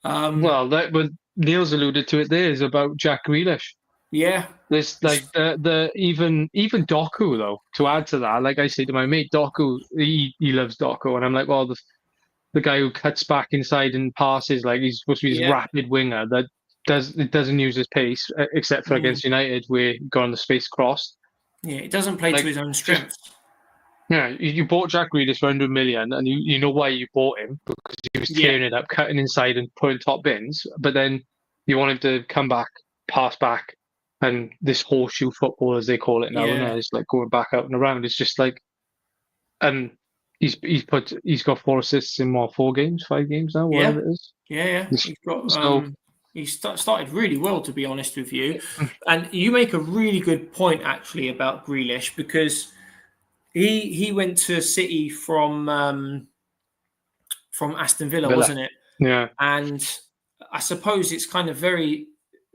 Well, what Neil's alluded to it there is about Jack Grealish. Yeah. There's like even Doku though. To add to that, like I say to my mate Doku, he loves Doku, and I'm like, well, the guy who cuts back inside and passes, like he's supposed to be this rapid winger that doesn't use his pace except for against United where he got on the space crossed. Yeah, it doesn't play to his own strengths. Yeah, you bought Jack Grealish for 100 million, and you know why you bought him, because he was tearing it up, cutting inside and putting top bins. But then you want him to come back, pass back, and this horseshoe football, as they call it now, is like going back out and around. It's just like, and he's got 4 assists in 5 games now, whatever it is. Yeah. He's got he started really well, to be honest with you. And you make a really good point actually about Grealish, because he went to City from Aston Villa, wasn't it? Yeah. And I suppose it's kind of very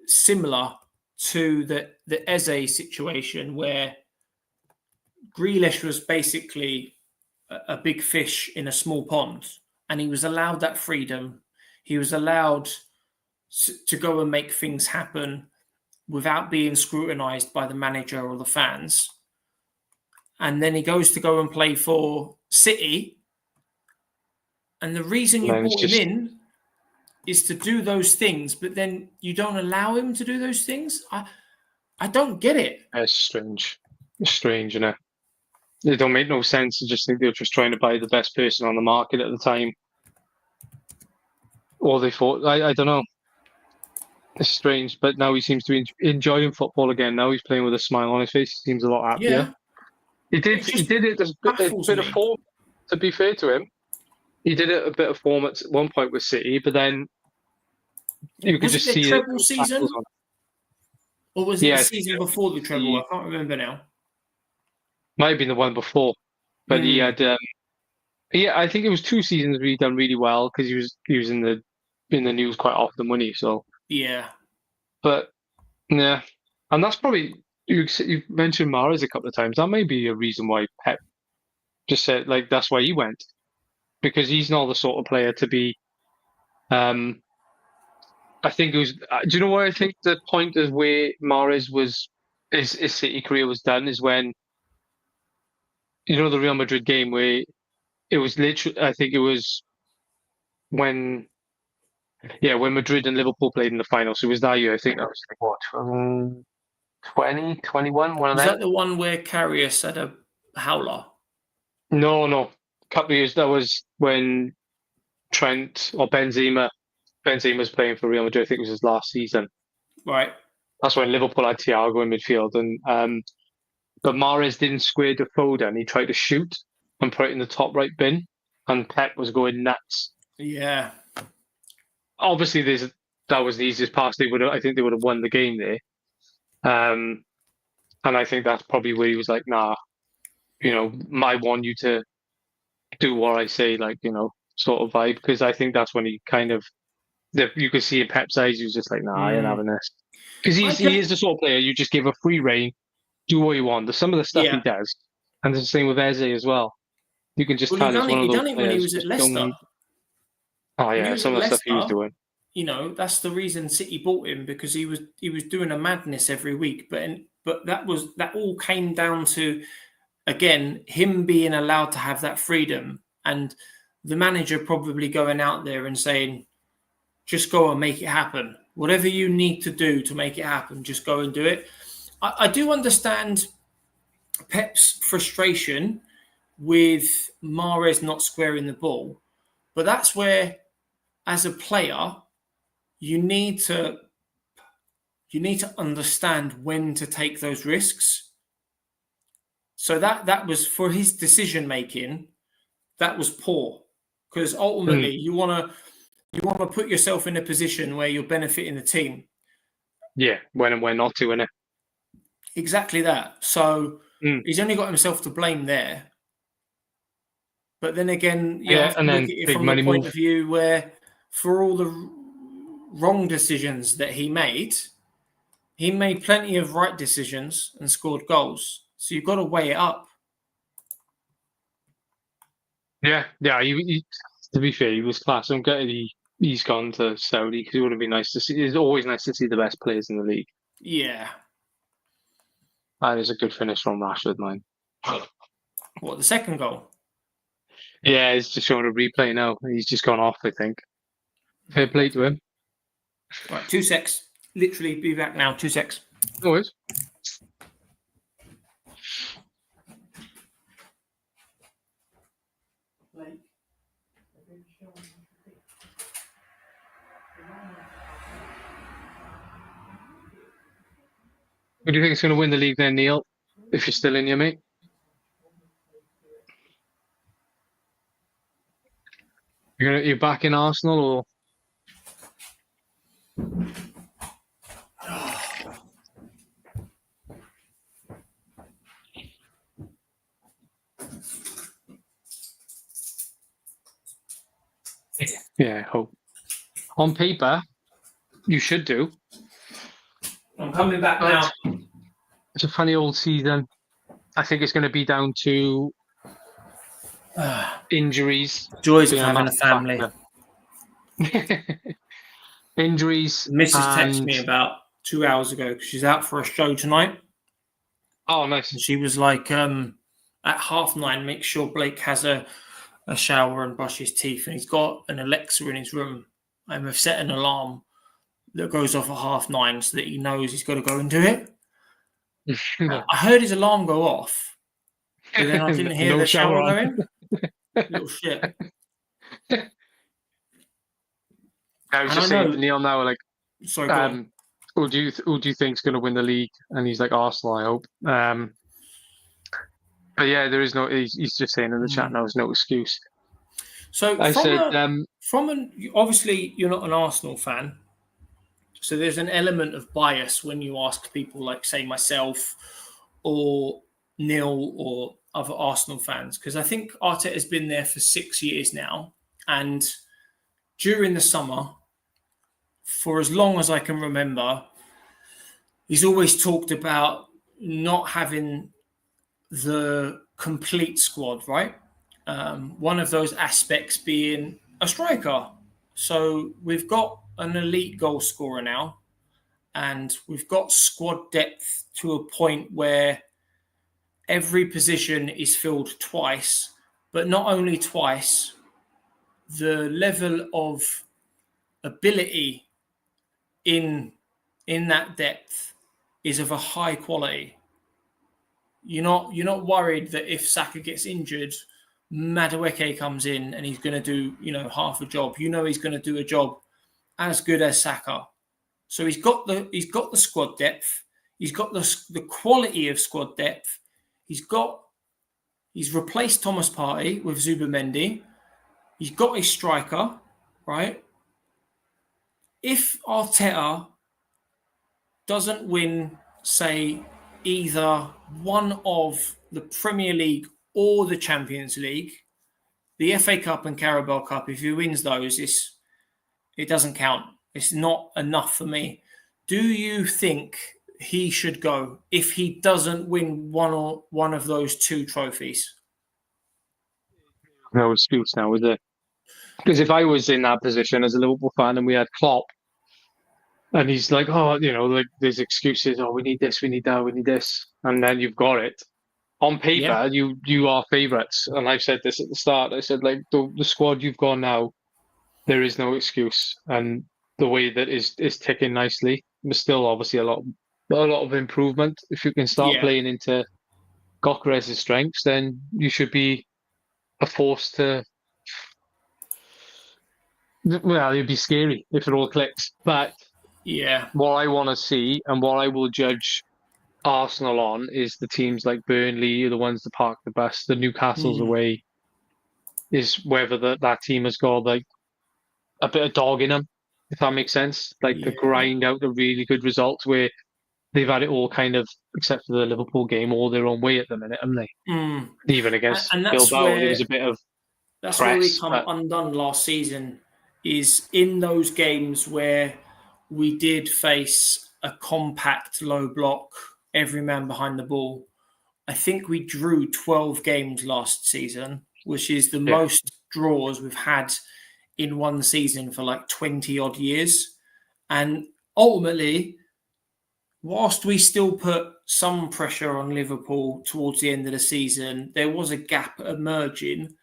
similar to the Eze situation, where Grealish was basically a big fish in a small pond, and he was allowed that freedom. He was allowed to go and make things happen without being scrutinised by the manager or the fans. And then he goes to go and play for City. And the reason you brought him in is to do those things, but then you don't allow him to do those things. I don't get it. It's strange. It's strange, isn't it? It don't make no sense. I just think they were just trying to buy the best person on the market at the time. Or they thought, I don't know. It's strange, but now he seems to be enjoying football again. Now he's playing with a smile on his face. He seems a lot happier. Yeah. He did it a bit of form, to be fair to him. He did it a bit of form at one point with City, but then you could just see treble season? Or was it the season before the treble? I can't remember now. Might have been the one before. But he had I think it was 2 seasons where he done really well because he was in the news quite often, wasn't he? So yeah. But yeah. And that's probably you've mentioned Mahrez a couple of times. That may be a reason why Pep just said that's why he went. Because he's not the sort of player to be I think it was. Do you know what I think the point is where Mahrez his City career was done is when the Real Madrid game where it was literally. I think it was when Madrid and Liverpool played in the final. So it was that year. I think that was like what 20, 21, one of them. Was that the one where Karius had a howler? No. A couple of years. That was when Trent or Benzema's playing for Real Madrid. I think it was his last season. Right. That's when Liverpool had Thiago in midfield, and but Mahrez didn't square the Foden. He tried to shoot and put it in the top right bin, and Pep was going nuts. Yeah. Obviously, that was the easiest pass. I think they would have won the game there. And I think that's probably where he was like, nah, I want you to do what I say, sort of vibe. Because I think that's when he kind of, you could see in Pep's eyes, he was just like, nah, I ain't having this. Because he is the sort of player you just give a free rein, do what you want. Some of the stuff he does, and it's the same with Eze as well. You can just tell he's one of those players. When he was at Leicester. Oh yeah, some of the stuff he was doing. That's the reason City bought him, because he was doing a madness every week. But that all came down to, again, him being allowed to have that freedom, and the manager probably going out there and saying, just go and make it happen. Whatever you need to do to make it happen, just go and do it. I do understand Pep's frustration with Mahrez not squaring the ball, but that's where, as a player, you need to understand when to take those risks. So that was, for his decision making, that was poor, because ultimately you want to put yourself in a position where you're benefiting the team. Yeah, when and when not to, innit? Exactly that. So he's only got himself to blame there. But then again, you have to look at it from the point of view where, for all the wrong decisions that he made plenty of right decisions and scored goals. So you've got to weigh it up. Yeah. He, to be fair, he was class. I'm glad he's gone to Saudi, because it would have been nice to see. It's always nice to see the best players in the league. Yeah. That is a good finish from Rashford, man. What, the second goal? Yeah, it's just showing a replay now. He's just gone off, I think. Fair play to him. Right, 2 secs. Literally be back now. 2 secs. No worries. Who do you think is going to win the league then, Neil? If you're still in here, mate? You're back in Arsenal, or? Yeah, I hope. On paper, you should do. I'm coming back now. It's a funny old season. I think it's going to be down to injuries. Joys of having a family. Injuries. Mrs. texted me about 2 hours ago because she's out for a show tonight. Oh, nice. And she was like, at 9:30, make sure Blake has a shower and brush his teeth. And he's got an Alexa in his room. And we've set an alarm that goes off at 9:30 so that he knows he's got to go and do it. I heard his alarm go off. But then I didn't hear No the shower shower on. going. Little shit. I was And just I saying know. to Neil now, like, Sorry, go on. who do you think's going to win the league? And he's like, Arsenal, I hope. But yeah, there is no. He's just saying in the chat now, there's no excuse. So I said, obviously you're not an Arsenal fan, so there's an element of bias when you ask people like, say, myself or Neil or other Arsenal fans, because I think Arteta's been there for 6 years now, and during the summer, for as long as I can remember, he's always talked about not having the complete squad, right? One of those aspects being a striker. So we've got an elite goal scorer now, and we've got squad depth to a point where every position is filled twice, but not only twice, the level of ability in that depth is of a high quality. You're not worried that if Saka gets injured, Madueke comes in and he's going to do half a job. He's going to do a job as good as Saka. So he's got the squad depth. He's got the quality of squad depth. He's replaced Thomas Partey with Zubimendi. He's got a striker, right? If Arteta doesn't win, say, either one of the Premier League or the Champions League, the FA Cup and Carabao Cup, if he wins those, it doesn't count. It's not enough for me. Do you think he should go if he doesn't win one of those two trophies? no excuse now, is there? Because if I was in that position as a Liverpool fan and we had Klopp, and he's like, like there's excuses. Oh, we need this, we need that, we need this, and then you've got it. On paper, you are favourites, and I've said this at the start. I said, like, the squad you've got now, there is no excuse, and the way that is ticking nicely. There's still obviously a lot of improvement. If you can start playing into Gyökeres's strengths, then you should be a force to. Well, it'd be scary if it all clicks, but what I want to see and what I will judge Arsenal on is the teams like Burnley, the ones that park the bus, the Newcastle's away, is whether that team has got like a bit of dog in them, if that makes sense. Like to grind out the really good results where they've had it all kind of, except for the Liverpool game, all their own way at the minute, haven't they? Even against Bilbao, there was a bit of That's press, where we come undone last season, is in those games where we did face a compact low block, every man behind the ball. I think we drew 12 games last season, which is the most draws we've had in one season for like 20 odd years. And ultimately, whilst we still put some pressure on Liverpool towards the end of the season, there was a gap emerging,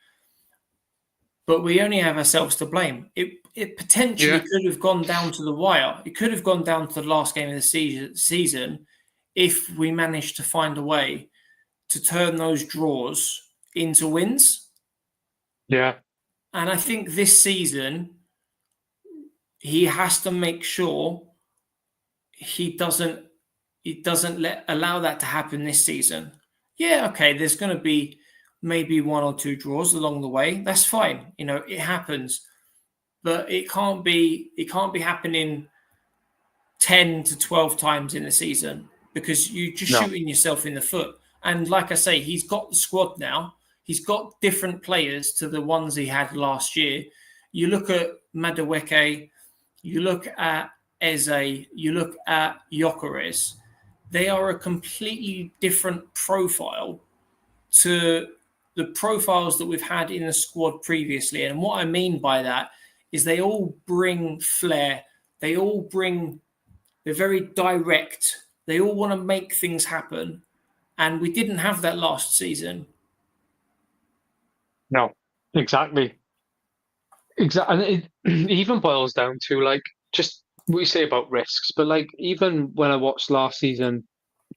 but we only have ourselves to blame. It potentially could have gone down to the wire. It could have gone down to the last game of the season if we managed to find a way to turn those draws into wins. Yeah. And I think this season, he has to make sure he doesn't allow that to happen this season. Yeah, okay, there's going to be maybe one or two draws along the way. That's fine. It happens. But it can't be happening 10 to 12 times in the season, because you're just shooting yourself in the foot. And like I say, he's got the squad now. He's got different players to the ones he had last year. You look at Madueke, you look at Eze, you look at Gyökeres. They are a completely different profile to the profiles that we've had in the squad previously. And what I mean by that is they all bring flair. They're very direct. They all want to make things happen. And we didn't have that last season. No, exactly. And it even boils down to, like, just what you say about risks. But, like, even when I watched last season,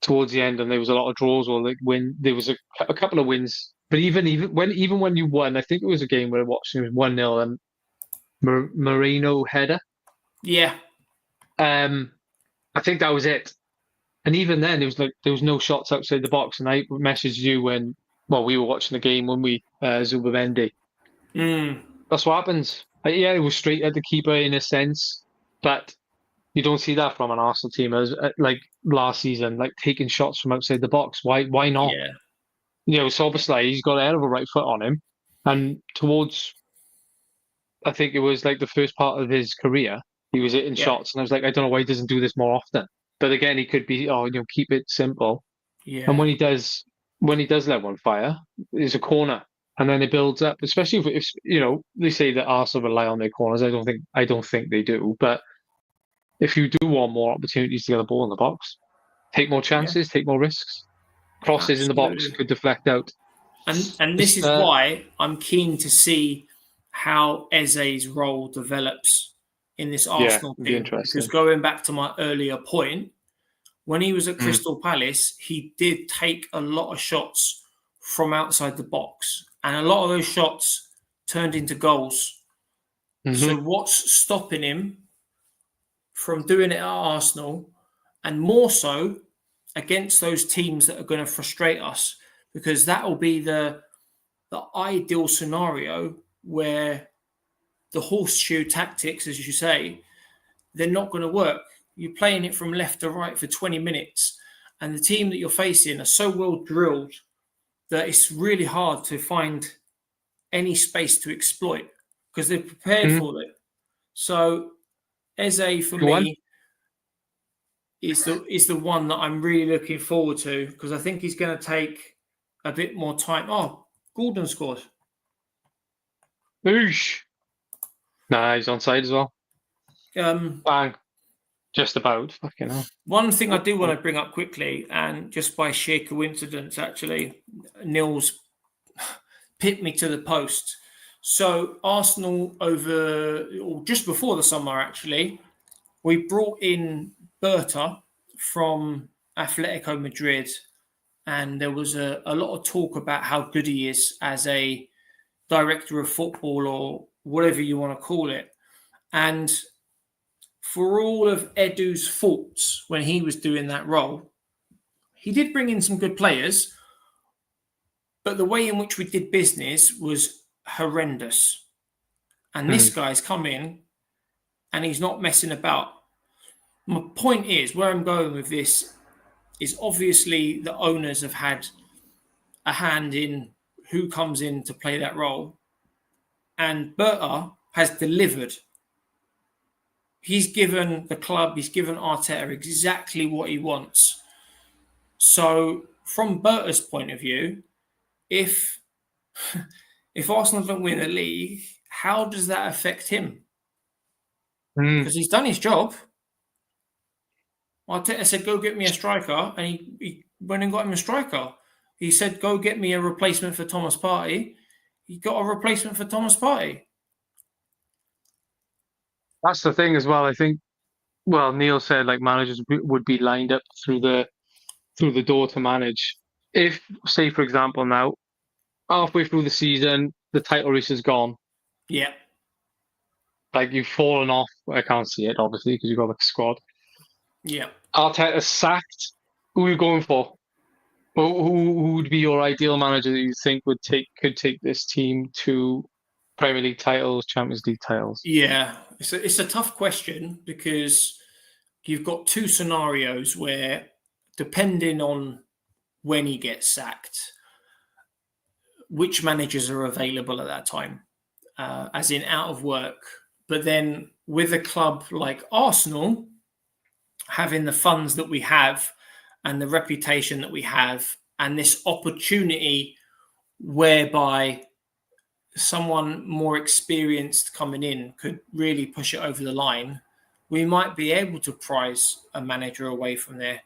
towards the end, and there was a lot of draws or like there was a couple of wins. But even when you won, I think it was a game where I watched, it was 1-0 and Marino header. Yeah. I think that was it. And even then, there was no shots outside the box. And I messaged you when we were watching the game when we Zubimendi. That's what happens. Yeah, it was straight at the keeper in a sense, but you don't see that from an Arsenal team as like last season, like taking shots from outside the box. Why not? Yeah. Szoboszlai, he's got a hell of a right foot on him, and towards, I think it was like the first part of his career, he was hitting shots, and I was like, I don't know why he doesn't do this more often. But again, he could be, keep it simple. Yeah. And when he does let one fire, there's a corner, and then it builds up. Especially if they say that Arsenal rely on their corners. I don't think they do. But if you do want more opportunities to get the ball in the box, take more chances, take more risks. Crosses in the box could deflect out. And this is why I'm keen to see how Eze's role develops in this Arsenal team. Because going back to my earlier point, when he was at Crystal Palace, he did take a lot of shots from outside the box. And a lot of those shots turned into goals. So what's stopping him from doing it at Arsenal, and more so against those teams that are going to frustrate us? Because that will be the ideal scenario where the horseshoe tactics, as you say, they're not going to work. You're playing it from left to right for 20 minutes, and the team that you're facing are so well drilled that it's really hard to find any space to exploit because they're prepared for it. So Eze, for me, is the one that I'm really looking forward to, because I think he's going to take a bit more time. Oh, Gordon scored. Oosh. Nah, he's onside as well. Bang. Just about. Fucking hell. One thing I do want to bring up quickly, and just by sheer coincidence, actually, Nils pipped me to the post. So Arsenal just before the summer, actually, we brought in Berta from Atletico Madrid, and there was a lot of talk about how good he is as a director of football, or whatever you want to call it. And for all of Edu's faults when he was doing that role, he did bring in some good players, but the way in which we did business was horrendous. And this guy's come in and he's not messing about. My point is, where I'm going with this is, obviously the owners have had a hand in who comes in to play that role. And Berta has delivered. He's given the club, he's given Arteta exactly what he wants. So from Berta's point of view, if Arsenal don't win the league, how does that affect him? Because he's done his job. Arteta said, go get me a striker, and he went and got him a striker. He said, go get me a replacement for Thomas Partey. He got a replacement for Thomas Partey. That's the thing as well. I think, Neil said like managers would be lined up through the door to manage. If, say, for example, now, halfway through the season, the title race is gone. Yeah. Like, you've fallen off. I can't see it, obviously, because you've got a squad. Yeah. Arteta sacked. Who are you going for? Who would be your ideal manager that you think could take this team to Premier League titles, Champions League titles? Yeah, it's a tough question, because you've got two scenarios where, depending on when he gets sacked, which managers are available at that time, as in out of work. But then with a club like Arsenal, having the funds that we have and the reputation that we have, and this opportunity whereby someone more experienced coming in could really push it over the line, we might be able to prize a manager away from their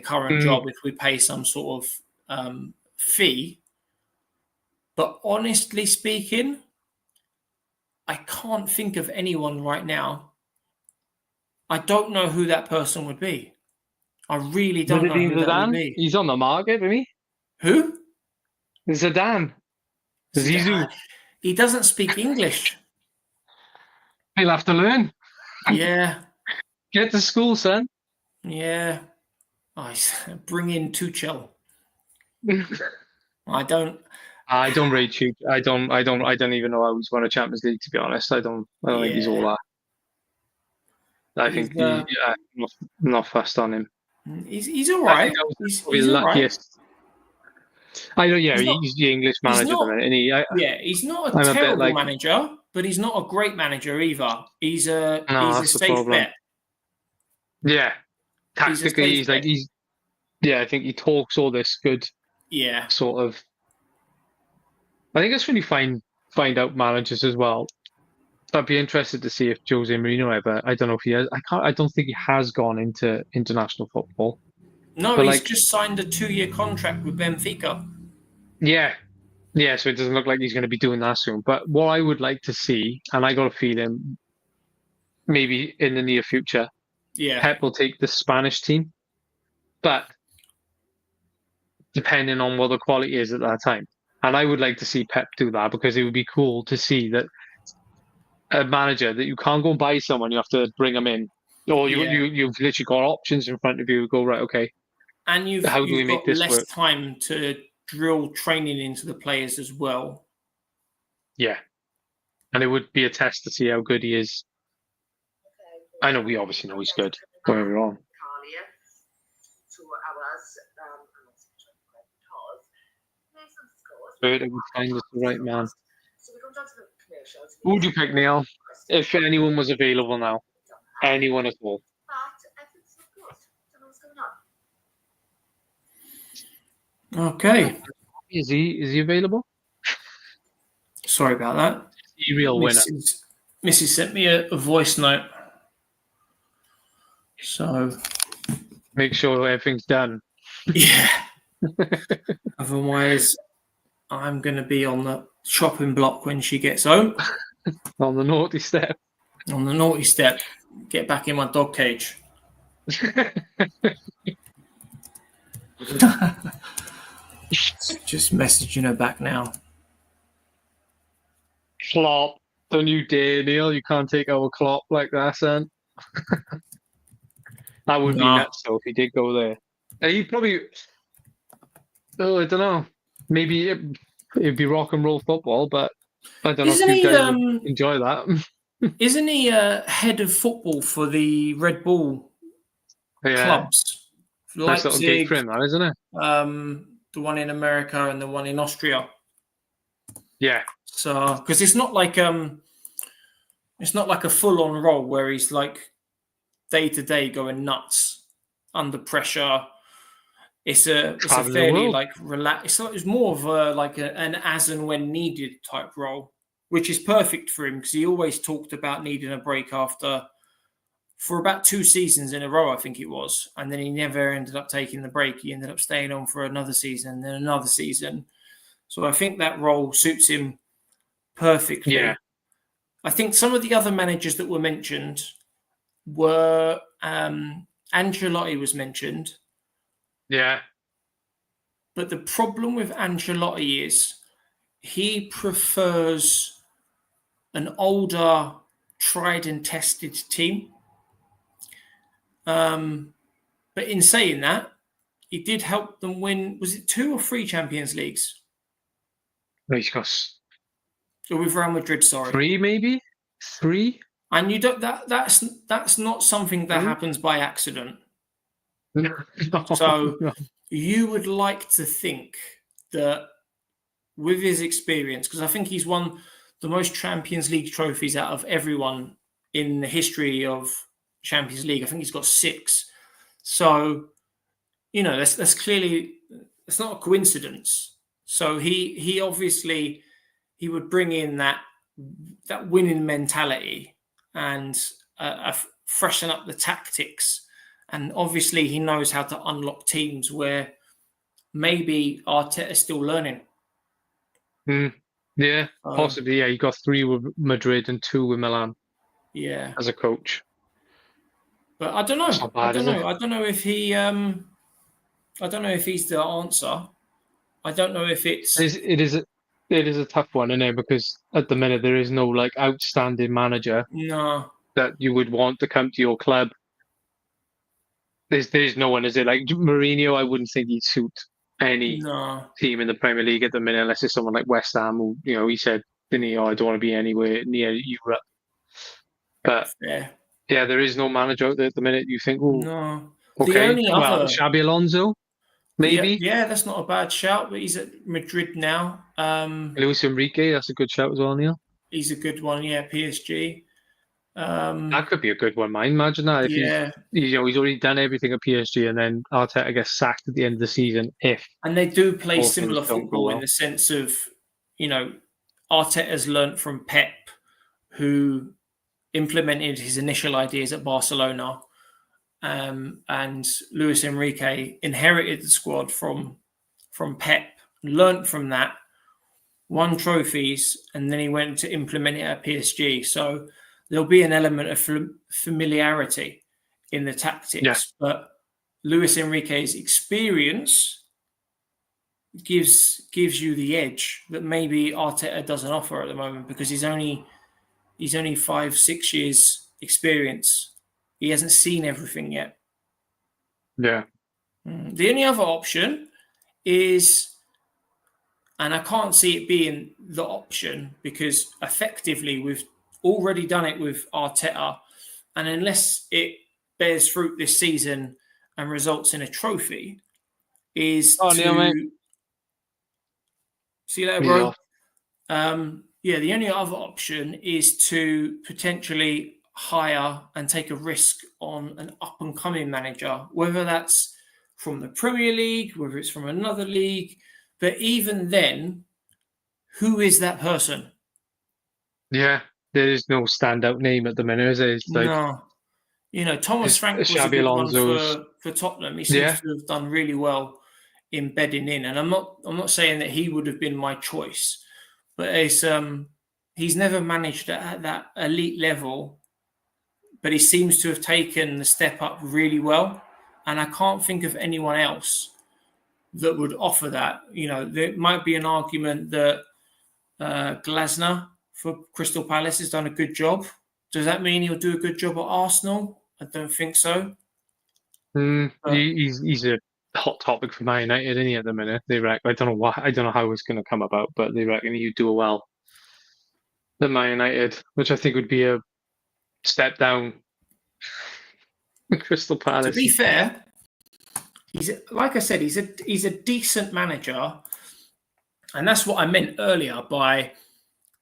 current job if we pay some sort of fee. But honestly speaking, I can't think of anyone right now. I don't know who that person would be. I really don't know who that would be. He's on the market, isn't he? Who? Zidane. Zizou. He doesn't speak English. He'll have to learn. Yeah. Get to school, son. Yeah. Bring in Tuchel. I don't rate Tuchel. I don't even know how he's won a Champions League, to be honest. I don't think he's all that. I think I'm not fussed on him. He's all right. He's luckiest. I know, yeah, he's the English manager, he's not a terrible manager, but he's not a great manager either. He's a safe bet. Yeah, tactically, I think he talks all this good. Yeah, sort of. I think that's when you find out managers as well. I'd be interested to see if Jose Mourinho ever. I don't know if he has. I don't think he has gone into international football. No, but he's just signed a 2-year contract with Benfica. Yeah. So it doesn't look like he's going to be doing that soon. But what I would like to see, and I got a feeling, maybe in the near future, Pep will take the Spanish team, but depending on what the quality is at that time. And I would like to see Pep do that because it would be cool to see that a manager that you can't go and buy someone, you have to bring them in, or you've literally got options in front of you. Go right, okay. And you've got less time to drill training into the players as well. Yeah, and it would be a test to see how good he is. I know we obviously know he's good. Don't get me wrong. But it would find us the right man. Who would you pick, Neil? If anyone was available now, anyone at all. Okay. Is he available? Sorry about that. Is he a real winner? Mrs. sent me a voice note. So make sure everything's done. Yeah. Otherwise, I'm going to be on the chopping block when she gets home. On the naughty step. On the naughty step. Get back in my dog cage. Just messaging her back now. Klopp. Don't you dare, Neil. You can't take our Klopp like that, son. That would be nuts, though, if he did go there. He'd probably... Oh, I don't know. Maybe it'd be rock and roll football, but I don't know if you guys would enjoy that. Isn't he head of football for the Red Bull clubs? Nice little gig for him, that, isn't it? The one in America and the one in Austria. Yeah. So, because it's not like a full-on role where he's like day to day going nuts under pressure. It's a fairly like relaxed. It's more of an as and when needed type role, which is perfect for him because he always talked about needing a break for about 2 seasons in a row, I think it was, and then he never ended up taking the break. He ended up staying on for another season, then another season. So I think that role suits him perfectly. Yeah. I think some of the other managers that were mentioned were Ancelotti was mentioned. Yeah. But the problem with Ancelotti is he prefers an older, tried and tested team. But in saying that, he did help them win, was it 2 or 3 Champions Leagues? He's got... Or with Real Madrid, sorry. 3 maybe? 3? And you don't that's not something that happens by accident. No. So you would like to think that with his experience, because I think he's won the most Champions League trophies out of everyone in the history of Champions League. I think he's got 6. So, that's clearly, it's not a coincidence. So he obviously, he would bring in that winning mentality and freshen up the tactics. And obviously he knows how to unlock teams where maybe Arteta's still learning. Yeah, possibly. Yeah, he got 3 with Madrid and 2 with Milan. Yeah. As a coach. But I don't know. It's not bad, is it? I don't know if he. I don't know if he's the answer. I don't know if it's. It is a tough one, isn't it? Because at the minute there is no like outstanding manager No, that you would want to come to your club. There's no one, is it? Like Mourinho, I wouldn't think he'd suit any no. team in the Premier League at the minute, unless it's someone like West Ham, who he said, didn't he? Oh, I don't want to be anywhere near Europe. But Yeah. yeah, there is no manager out there at the minute. You think, oh, No. The okay, only well, other. Xabi Alonso, maybe. Yeah, that's not a bad shout, but he's at Madrid now. Luis Enrique, that's a good shout as well, Neil. He's a good one, yeah, PSG. That could be a good one, man. Imagine that if Yeah. he's already done everything at PSG and then Arteta gets sacked at the end of the season if And they do play all similar things don't go football in well. the sense of, Arteta's learnt from Pep, who implemented his initial ideas at Barcelona. And Luis Enrique inherited the squad from Pep, learnt from that, won trophies, and then he went to implement it at PSG. So there'll be an element of familiarity in the tactics. Yeah. But Luis Enrique's experience gives you the edge that maybe Arteta doesn't offer at the moment, because he's only 5-6 years experience. He hasn't seen everything yet. Yeah. The only other option is, and I can't see it being the option, because effectively we've already done it with Arteta, and unless it bears fruit this season and results in a trophy, is Neil, mate. See you later, bro. The only other option is to potentially hire and take a risk on an up-and-coming manager, whether that's from the Premier League, whether it's from another league. But even then, who is that person? Yeah, there is no standout name at the minute, is there? It's like, no. Thomas Frank was a good one for Tottenham. He seems to have done really well in bedding in, and I'm not saying that he would have been my choice, but it's he's never managed at that elite level, but he seems to have taken the step up really well, and I can't think of anyone else that would offer that. There might be an argument that Glasner for Crystal Palace has done a good job. Does that mean he'll do a good job at Arsenal? I don't think so. He's a hot topic for Man United, isn't he, at the minute? They reckon, I don't know how it's going to come about, but they reckon he'd do well at Man United, which I think would be a step down. Crystal Palace. To be fair, he's a decent manager, and that's what I meant earlier by,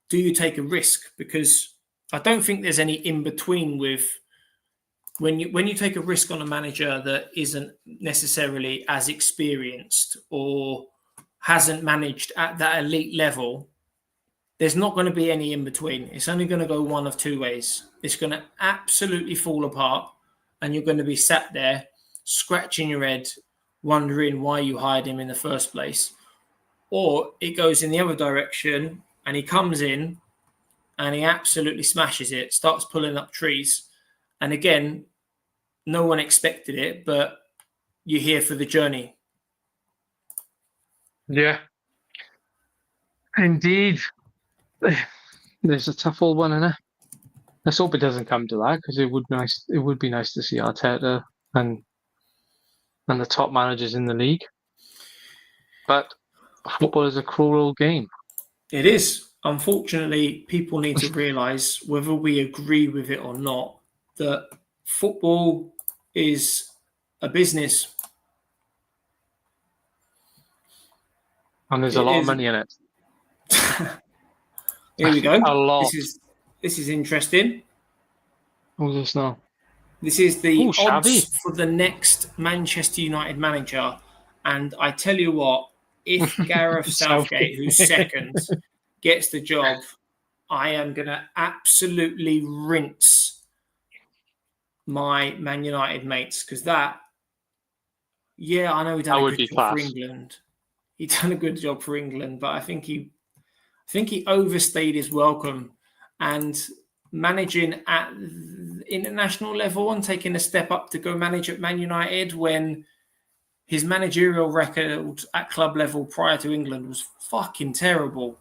do you take a risk? Because I don't think there's any in between with when you take a risk on a manager that isn't necessarily as experienced or hasn't managed at that elite level. There's not going to be any in between. It's only going to go one of two ways. It's going to absolutely fall apart, and you're going to be sat there scratching your head, wondering why you hired him in the first place. Or it goes in the other direction, and he comes in and he absolutely smashes it, starts pulling up trees. And again, no one expected it, but you're here for the journey. Yeah. Indeed. There's a tough old one, innit? Let's hope it doesn't come to that, because it would be nice to see Arteta and the top managers in the league. But football is a cruel old game. It is. Unfortunately, people need to realise, whether we agree with it or not, that football is a business. And there's a lot of money in it. Here we go. A lot. This is interesting. Who's this now? This is the odds Xabi for the next Manchester United manager. And I tell you what, if Gareth Southgate, who's second, gets the job, I am going to absolutely rinse my Man United mates, because I know he done a good job for England. He done a good job for England, but I think he overstayed his welcome, and managing at international level and taking a step up to go manage at Man United when his managerial record at club level prior to England was fucking terrible.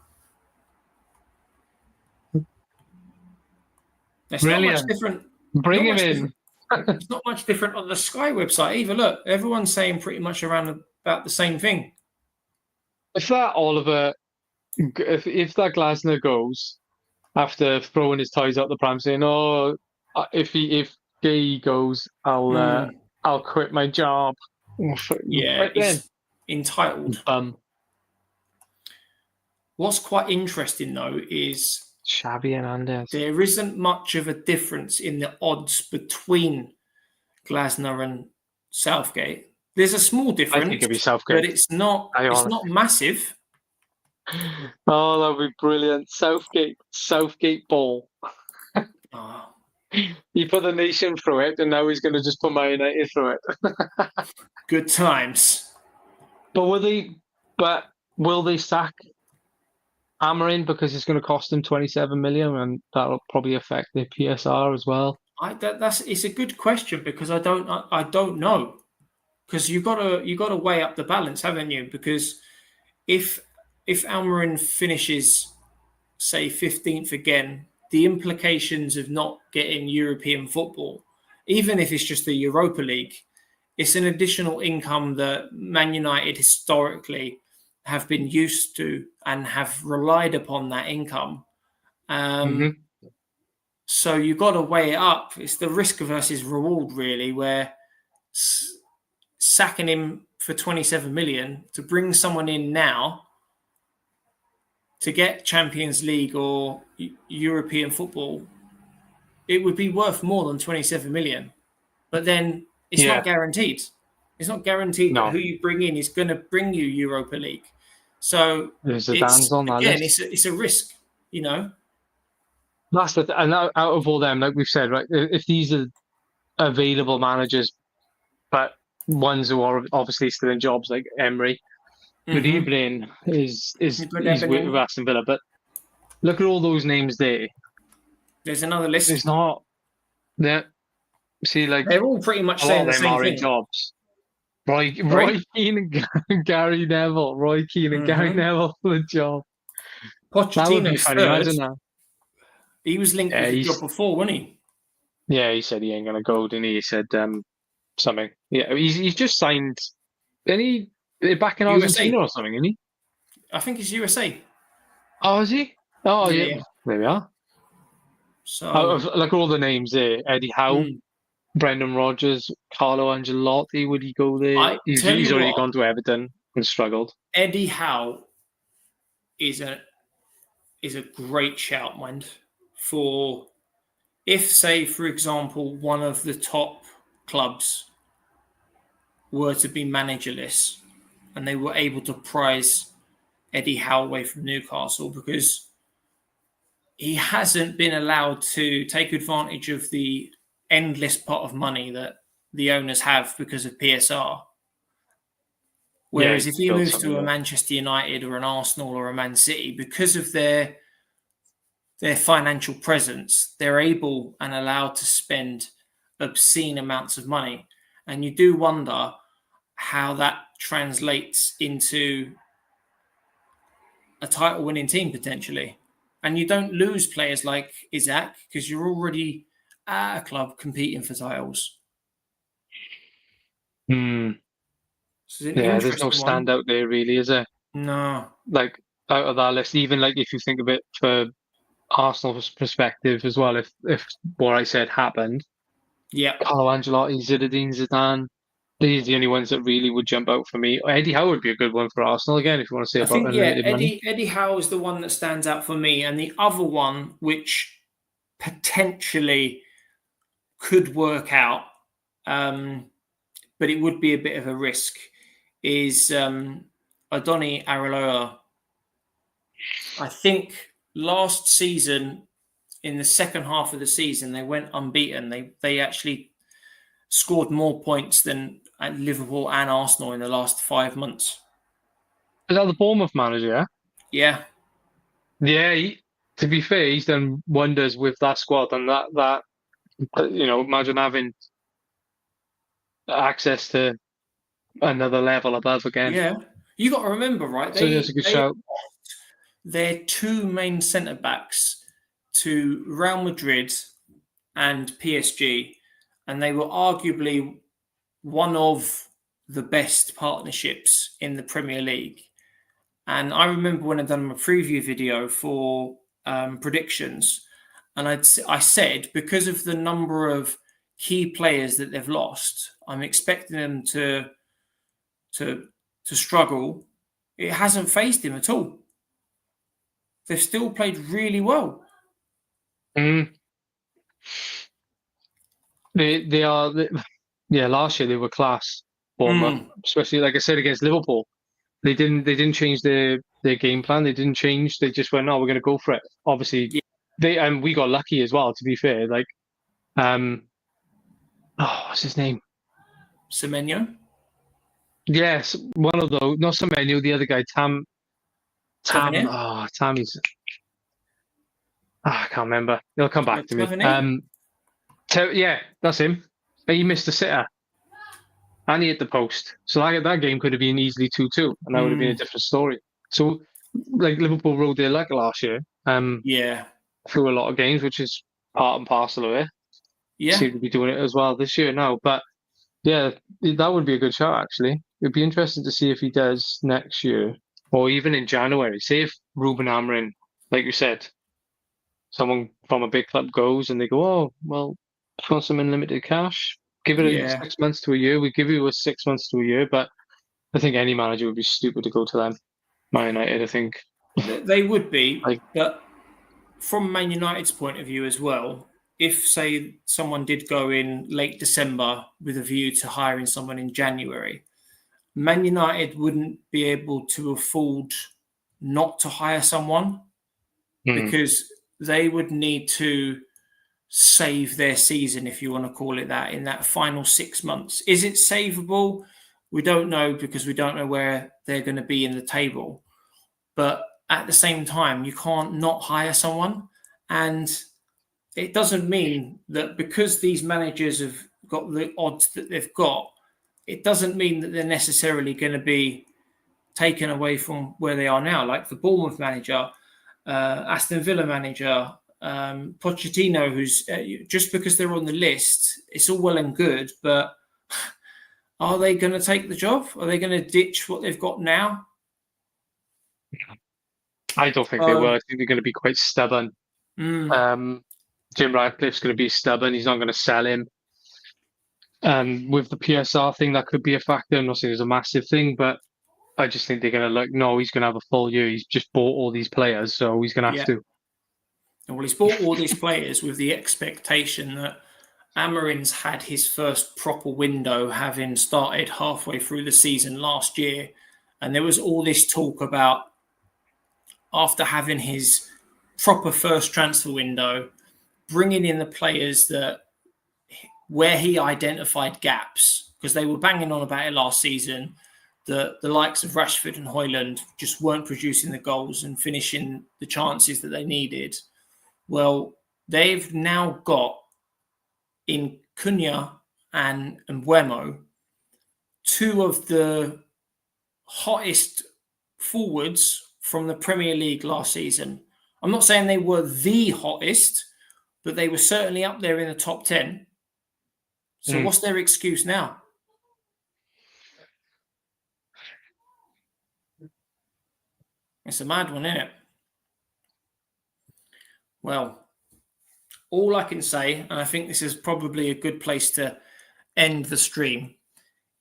It's Brilliant. not much different. Bring him in. It's not much different on the Sky website either. Look, everyone's saying pretty much around about the same thing. If that Oliver, if that Glasner goes after throwing his ties out the pram, saying, "Oh, if Gay goes, I'll quit my job." Yeah, he's entitled. What's quite interesting though is Xavi Hernandez. There isn't much of a difference in the odds between Glasner and Southgate. There's a small difference, I think it'd be Southgate, but it's not massive. Oh, that'd be brilliant. Southgate ball. He put the nation through it, and now he's going to just put Man United through it. Good times. But will they sack Amarin because it's going to cost them 27 million, and that'll probably affect their PSR as well? It's a good question because I don't know, because you got to weigh up the balance, haven't you? Because if Amarin finishes, say, 15th again, the implications of not getting European football, even if it's just the Europa League, it's an additional income that Man United historically have been used to and have relied upon that income. So you've got to weigh it up. It's the risk versus reward, really, where sacking him for 27 million to bring someone in now to get Champions League or European football, it would be worth more than 27 million. But then it's not guaranteed. It's not guaranteed that who you bring in is going to bring you Europa League. So it's a risk, you know. That's the and out of all them, like we've said, right? If these are available managers, but ones who are obviously still in jobs, like Emery, good evening is with Aston Villa. But look at all those names there. There's another list. It's not that. See, like they're all pretty much saying the same thing. In jobs. Roy Keane and Gary Neville. Roy Keane and Gary Neville for the job. Pochettino's third. Imagine that. He was linked with the job before, wasn't he? Yeah, he said he ain't gonna go, didn't he? He said something. Yeah, he's just signed. Any back in Argentina or something, isn't he? I think it's USA. Oh, is he? Oh, yeah. There we are. So, like all the names there: Eddie Howe, Brendan Rodgers, Carlo Ancelotti. Would he go there? He's already gone to Everton and struggled. Eddie Howe is a great shout, mind. For if, say, for example, one of the top clubs were to be managerless and they were able to prize Eddie Howe away from Newcastle because he hasn't been allowed to take advantage of the endless pot of money that the owners have because of PSR. Whereas if he moves to a Manchester United or an Arsenal or a Man City, because of their financial presence, they're able and allowed to spend obscene amounts of money. And you do wonder how that translates into a title-winning team potentially. And you don't lose players like Isaac because you're already at a club competing for titles. So there's no standout there really, is there? No. Like out of that list, even like if you think of it for Arsenal's perspective as well, if what I said happened, Carlo Ancelotti, Zinedine Zidane, these are the only ones that really would jump out for me. Eddie Howe would be a good one for Arsenal again, if you want to say about unlimited money. Eddie Howe is the one that stands out for me, and the other one which potentially could work out, but it would be a bit of a risk, is Adoni Areola. I think last season, in the second half of the season, they went unbeaten. They actually scored more points than Liverpool and Arsenal in the last 5 months. Is that the Bournemouth manager? Yeah. Yeah, to be fair, he's done wonders with that squad, and that imagine having access to another level above again. Yeah, you got to remember, right? So that's a good shout. Their two main centre backs to Real Madrid and PSG, and they were arguably one of the best partnerships in the Premier League. And I remember when I'd done my preview video for predictions, and I said, because of the number of key players that they've lost, I'm expecting them to struggle. It hasn't phased him at all. They've still played really well. They are, last year they were class, Bournemouth, especially like I said against Liverpool. They didn't change their game plan. They didn't change. They just went, no, we're going to go for it. Obviously, we got lucky as well. To be fair, like, what's his name? Semenyo. Yes, one of those. Not Semenyo. The other guy, Tammy's. I can't remember. He'll come back to me. That's him. He missed a sitter. And he hit the post. So that game could have been easily 2-2, and that would have been a different story. So, like, Liverpool rode their luck last year. Through a lot of games, which is part and parcel of it. Yeah. Seem to be doing it as well this year now. But, yeah, that would be a good shot, actually. It'd be interesting to see if he does next year, or even in January. Say if Ruben Amorim, like you said, someone from a big club goes and they go, oh, well, want some unlimited cash? Give it 6 months to a year. We give you a 6 months to a year, but I think any manager would be stupid to go to them. Man United, I think. They would be, but from Man United's point of view as well, if, say, someone did go in late December with a view to hiring someone in January, Man United wouldn't be able to afford not to hire someone because they would need to save their season, if you want to call it that, in that final 6 months. Is it savable? We don't know, because we don't know where they're going to be in the table. But at the same time, you can't not hire someone. And it doesn't mean that because these managers have got the odds that they've got, it doesn't mean that they're necessarily going to be taken away from where they are now. Like the Bournemouth manager, Aston Villa manager, Pochettino, who's just because they're on the list, it's all well and good, but are they going to take the job? Are they going to ditch what they've got now? I don't think they will. I think they're going to be quite stubborn. Jim Ratcliffe's going to be stubborn. He's not going to sell him. With the PSR thing, that could be a factor. I'm not saying it's a massive thing, but I just think they're going to no, he's going to have a full year. He's just bought all these players, so he's going to have to. Well, he's bought all these players with the expectation that Amorim's had his first proper window, having started halfway through the season last year. And there was all this talk about, after having his proper first transfer window, bringing in the players where he identified gaps, because they were banging on about it last season, the likes of Rashford and Højlund just weren't producing the goals and finishing the chances that they needed. Well, they've now got in Cunha and Mbeumo two of the hottest forwards from the Premier League last season. I'm not saying they were the hottest, but they were certainly up there in the top 10. So what's their excuse now? It's a mad one, isn't it? Well, all I can say, and I think this is probably a good place to end the stream,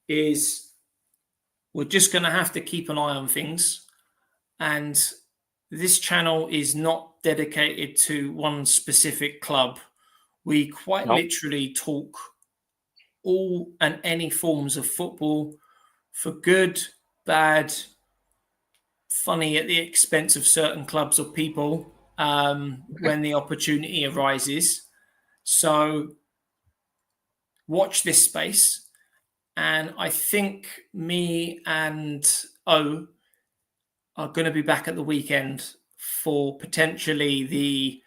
is we're just going to have to keep an eye on things. And this channel is not dedicated to one specific club. We quite literally talk all and any forms of football, for good, bad, funny at the expense of certain clubs or people, when the opportunity arises. So watch this space. And I think me and O are going to be back at the weekend for potentially the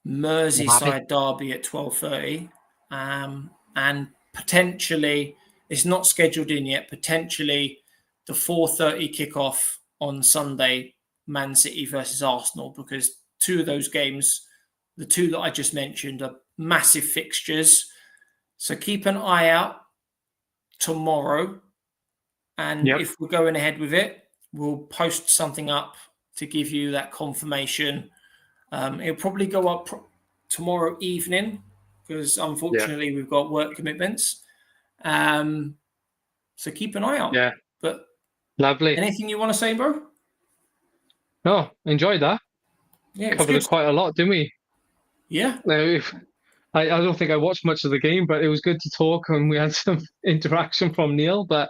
Merseyside derby at 12:30. and potentially it's not scheduled in yet. Potentially the 4:30 kickoff on Sunday, Man City versus Arsenal, because two of those games, the two that I just mentioned, are massive fixtures. So keep an eye out tomorrow. And if we're going ahead with it, we'll post something up to give you that confirmation. It'll probably go up tomorrow evening because unfortunately we've got work commitments. So keep an eye out. Yeah. But lovely. Anything you want to say, bro? No, enjoyed that. Yeah, covered it quite a lot, didn't we? Yeah. I don't think I watched much of the game, but it was good to talk and we had some interaction from Neil. But